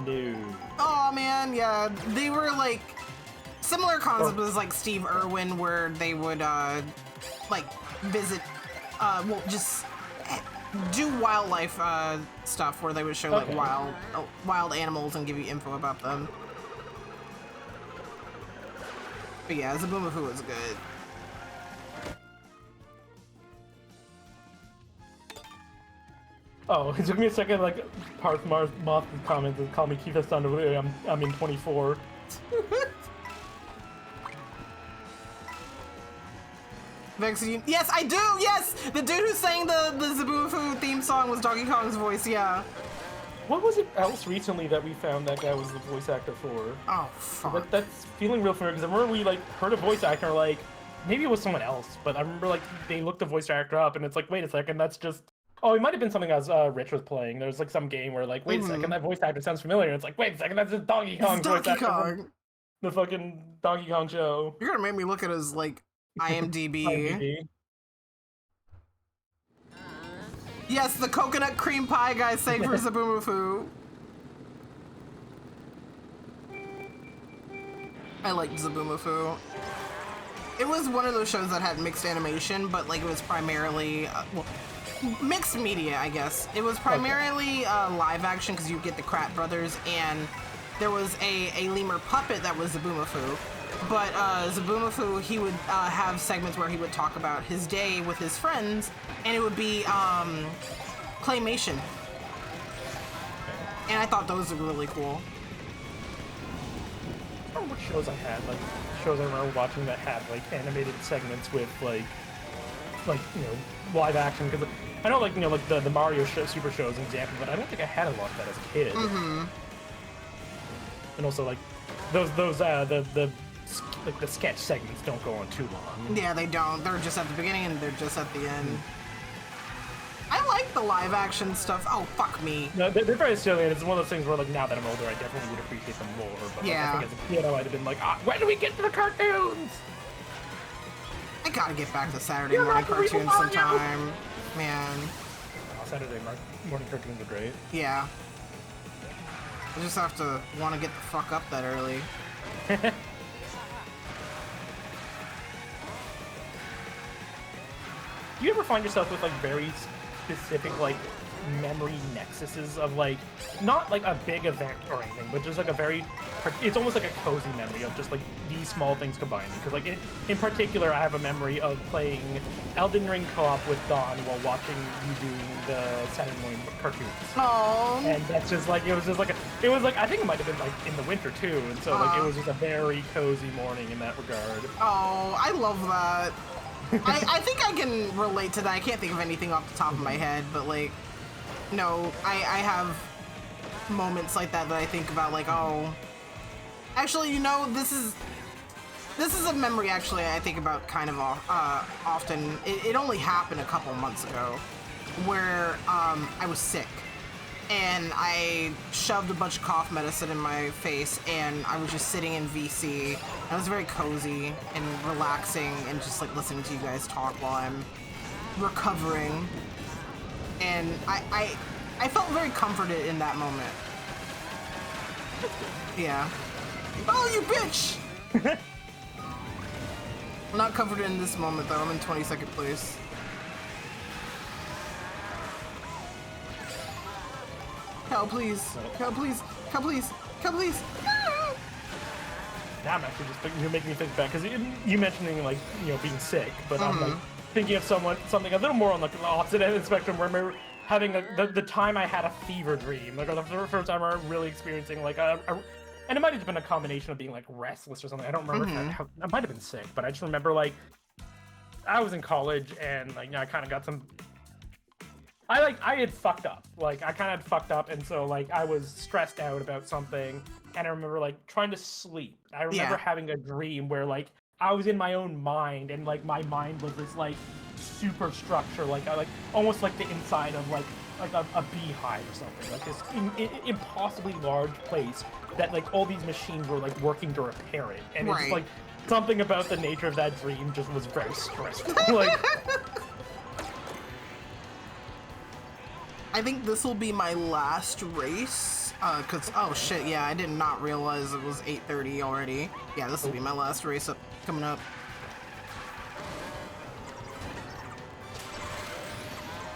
No. Oh man, yeah. They were like similar concept as like Steve Irwin, where they would like visit well, just do wildlife stuff where they would show like wild animals and give you info about them. But yeah, Zaboomafoo was good. Oh, it took me a second, like, Parth Moth comments and call me Kifa Sunday. I'm in 24. Vaccine. Yes, I do! Yes! The dude who sang the Zaboomafoo theme song was Donkey Kong's voice, yeah. What was it else recently that we found that guy was the voice actor for? Oh, fuck. That's feeling real familiar, because I remember we, like, heard a voice actor, like, maybe it was someone else, but I remember, like, they looked the voice actor up, and it's like, wait a second, that's just Oh, it might have been something as Rich was playing. There's like some game where like, wait a second, that voice actor sounds familiar. And it's like, wait a second, that's just Donkey Kong It's voice Donkey actor from Kong. the fucking Donkey Kong show. You're gonna make me look at his like IMDb. IMDb. Yes, the coconut cream pie guy sang for Zaboomafoo. I liked Zaboomafoo. It was one of those shows that had mixed animation, but like it was primarily well, mixed media, I guess. It was primarily live action because you get the KART brothers, and there was a lemur puppet that was Zaboomafoo. But Zaboomafoo, he would have segments where he would talk about his day with his friends, and it would be claymation. And I thought those were really cool. I don't remember what shows I had, like shows I remember watching that had like animated segments with like you know, live action, because I know like, you know, like the Mario show, Super Show is an example, but I don't think I had a lot of that as a kid. Mm-hmm. And also like those like the sketch segments don't go on too long. Yeah, they don't. They're just at the beginning and they're just at the end. I like the live action stuff. Oh, fuck me. No, they're very silly, and it's one of those things where, like, now that I'm older, I definitely would appreciate them more. But like, Yeah. I think as a kid, I might have been like, when do we get to the cartoons? I gotta get back to Saturday You're morning not the real cartoons Mario. sometime. Man, Oh, Saturday morning cartoons are great. yeah. I just have to want to get the fuck up that early. Do you ever find yourself with, like, very specific, like, memory nexuses of, like, not, like, a big event or anything, but just, like, a very... It's almost like a cozy memory of just, like, these small things combined. Because, like, in particular, I have a memory of playing Elden Ring co-op with Dawn while watching you doing the Saturday morning cartoons. Oh. And that's just, like, it was just, like, I think it might have been, like, in the winter, too. And so, like, it was just a very cozy morning in that regard. Oh, I love that. I think I can relate to that. I can't think of anything off the top of my head, but like, no, I have moments like that I think about, like, oh, actually, you know, this is a memory actually I think about kind of often. It only happened a couple months ago, where I was sick. And I shoved a bunch of cough medicine in my face, and I was just sitting in VC. It was very cozy and relaxing, and just like listening to you guys talk while I'm recovering. And I felt very comforted in that moment. Yeah. Oh, you bitch! I'm not comforted in this moment though. I'm in 22nd place. Cal, please. Cal, please. Cal, please. Cal, please. Now I'm actually just you're making me think back, because you mentioning, like, you know, being sick, but I'm like thinking of something a little more on like the opposite end of the spectrum, where I remember having the time I had a fever dream, like, or the first time I really experiencing like and it might have been a combination of being like restless or something. I don't remember. I might have been sick, but I just remember like I was in college and like, you know, I kind of got some. I had fucked up. Like, I kind of had fucked up, and so, like, I was stressed out about something, and I remember, like, trying to sleep. I remember having a dream where, like, I was in my own mind, and, like, my mind was this, like, superstructure, like almost like the inside of, like a beehive or something. Like, this impossibly large place that, like, all these machines were, like, working to repair it. And it's just, like, something about the nature of that dream just was very stressful. Like... I think this will be my last race, cause oh shit, yeah, I did not realize it was 8:30 already. Yeah, this will be my last race coming up.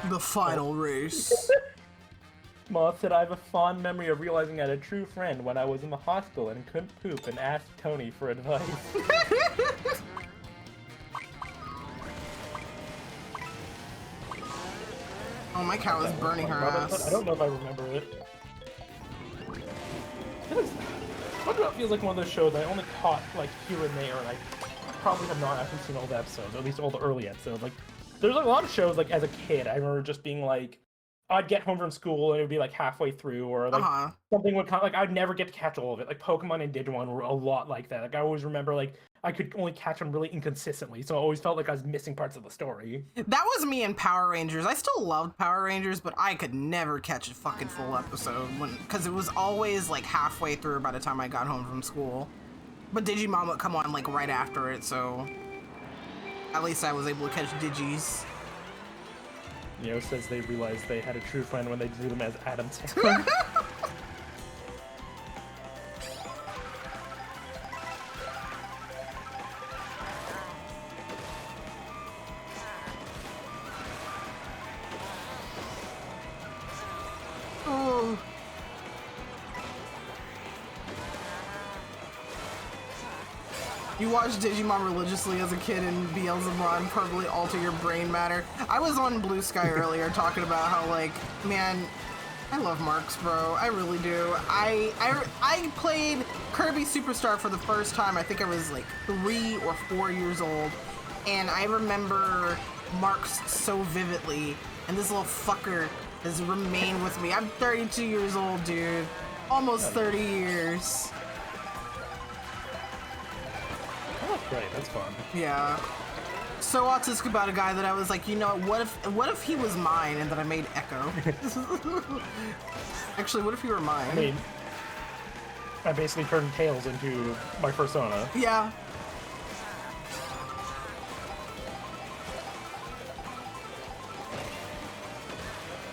The final race. Moth said, I have a fond memory of realizing I had a true friend when I was in the hospital and couldn't poop and asked Tony for advice. Oh, my cow is burning her ass. I don't know if I remember it. SpongeBob feels like one of those shows I only caught like here and there, and I probably have not actually seen all the episodes, or at least all the early episodes. Like, there's like, a lot of shows like as a kid, I remember just being like, I'd get home from school and it would be like halfway through, or like something would come. Like, I'd never get to catch all of it. Like Pokemon and Digimon were a lot like that. Like, I always remember like I could only catch them really inconsistently, so I always felt like I was missing parts of the story. That was me in Power Rangers. I still loved Power Rangers, but I could never catch a fucking full episode because it was always like halfway through by the time I got home from school. But Digimon would come on like right after it, so at least I was able to catch Digis. Neo says they realized they had a true friend when they drew them as Adam Sandler. Oh. You watched Digimon religiously as a kid and Beelzebub probably alter your brain matter. I was on Blue Sky earlier talking about how, like, man, I love Marks, bro. I really do. I played Kirby Superstar for the first time. I think I was like 3 or 4 years old, and I remember Marks so vividly. And this little fucker has remained with me. I'm 32 years old, dude. Almost 30 years. Oh, great, that's fun. Yeah. So autistic about a guy that I was like, you know, what if he was mine and that I made Echo? Actually, what if he were mine? I mean, I basically turned Tails into my persona. Yeah.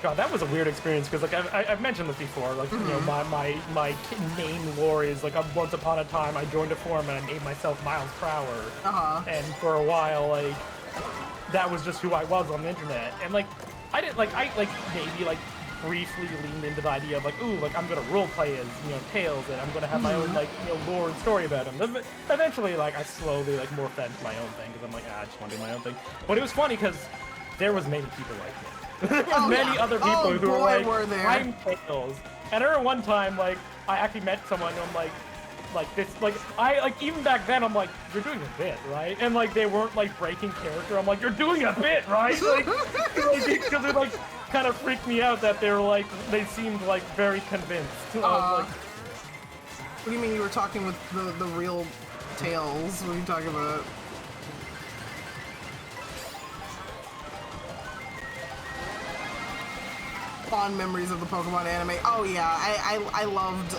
God, that was a weird experience because, like, I've mentioned this before. Like, you know, my name lore is like, once upon a time I joined a forum and I made myself Miles per Hour. And for a while, like, that was just who I was on the internet. And like, I didn't maybe briefly leaned into the idea of like, ooh, like I'm gonna role play as, you know, Tails, and I'm gonna have my own, like, you know, lore and story about him. Then eventually, like, I slowly like morphed that into my own thing because I'm like, I just want to do my own thing. But it was funny because there was many people like me. There were many other people who were like, I'm Tails. And I remember one time, like, I actually met someone who I'm like this, like, even back then, I'm like, you're doing a bit, right? And like, they weren't like breaking character. I'm like, you're doing a bit, right? Like, because it like kind of freaked me out that they were like, they seemed like very convinced. I was like, what do you mean you were talking with the real Tails? What are you talking about? Fond memories of the Pokemon anime. Oh yeah, I loved,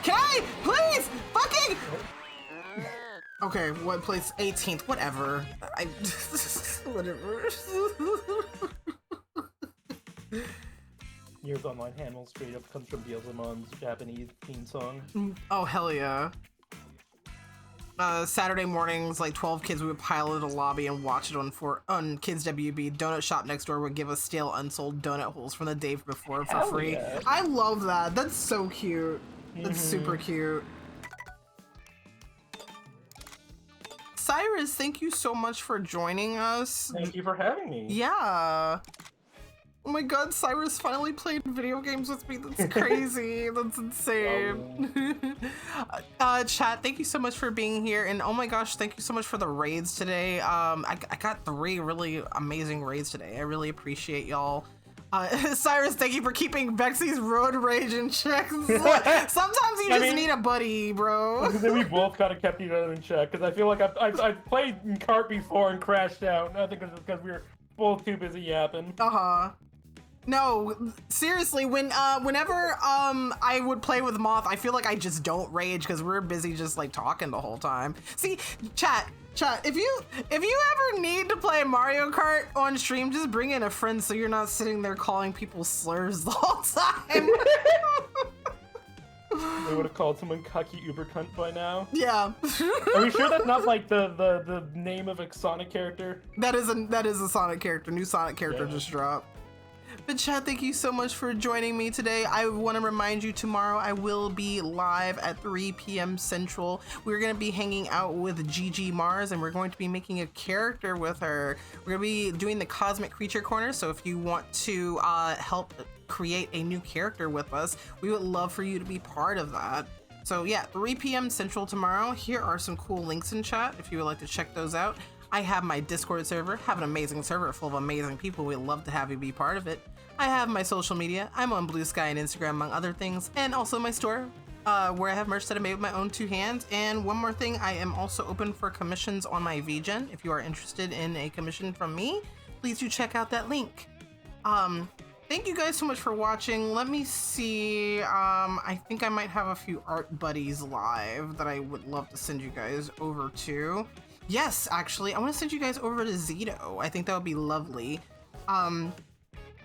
can I please fucking okay, what place? 18th, whatever. Whatever. Years Online Handle straight up comes from Beelzebub's Japanese theme song. Oh hell yeah. Saturday mornings, like 12 kids, we would pile into the lobby and watch it on Kids WB. Donut shop next door would give us stale, unsold donut holes from the day before for free. Yeah. I love that. That's so cute. That's super cute. Cyrus, thank you so much for joining us. Thank you for having me. Yeah. Oh my god, Cyrus finally played video games with me. That's crazy. That's insane. Chat, thank you so much for being here. And oh my gosh, thank you so much for the raids today. I got 3 really amazing raids today. I really appreciate y'all. Cyrus, thank you for keeping Bexy's road rage in check. Sometimes you just need a buddy, bro. Then we both kind of kept each other in check, because I feel like I've played in KART before and crashed out. I think it's because we were both too busy yapping. No, seriously, whenever I would play with Moth, I feel like I just don't rage because we're busy just like talking the whole time. See, chat, if you ever need to play Mario Kart on stream, just bring in a friend so you're not sitting there calling people slurs the whole time. They would have called someone cucky uber cunt by now. Yeah. Are we sure that's not like the name of a Sonic character? That is a Sonic character. New Sonic character just dropped. But chat, thank you so much for joining me today. I want to remind you, tomorrow I will be live at 3 p.m. Central. We're going to be hanging out with Gigi Mars, and we're going to be making a character with her. We're going to be doing the Cosmic Creature Corner, so if you want to help create a new character with us, we would love for you to be part of that. So yeah, 3 p.m. Central tomorrow. Here are some cool links in chat if you would like to check those out. I have my Discord server, have an amazing server full of amazing people. We'd love to have you be part of it. I have my social media. I'm on Blue Sky and Instagram, among other things, and also my store, where I have merch that I made with my own 2 hands. And one more thing, I am also open for commissions on my VGen. If you are interested in a commission from me, please do check out that link. Thank you guys so much for watching. Let me see. I think I might have a few art buddies live that I would love to send you guys over to. Yes, actually, I want to send you guys over to Zito. I think that would be lovely.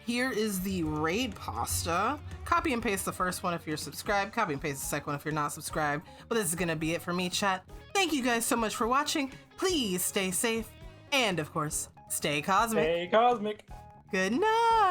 Here is the raid pasta. Copy and paste the first one if you're subscribed. Copy and paste the second one if you're not subscribed. But this is gonna be it for me, chat. Thank you guys so much for watching. Please stay safe. And of course, stay cosmic. Stay cosmic. Good night.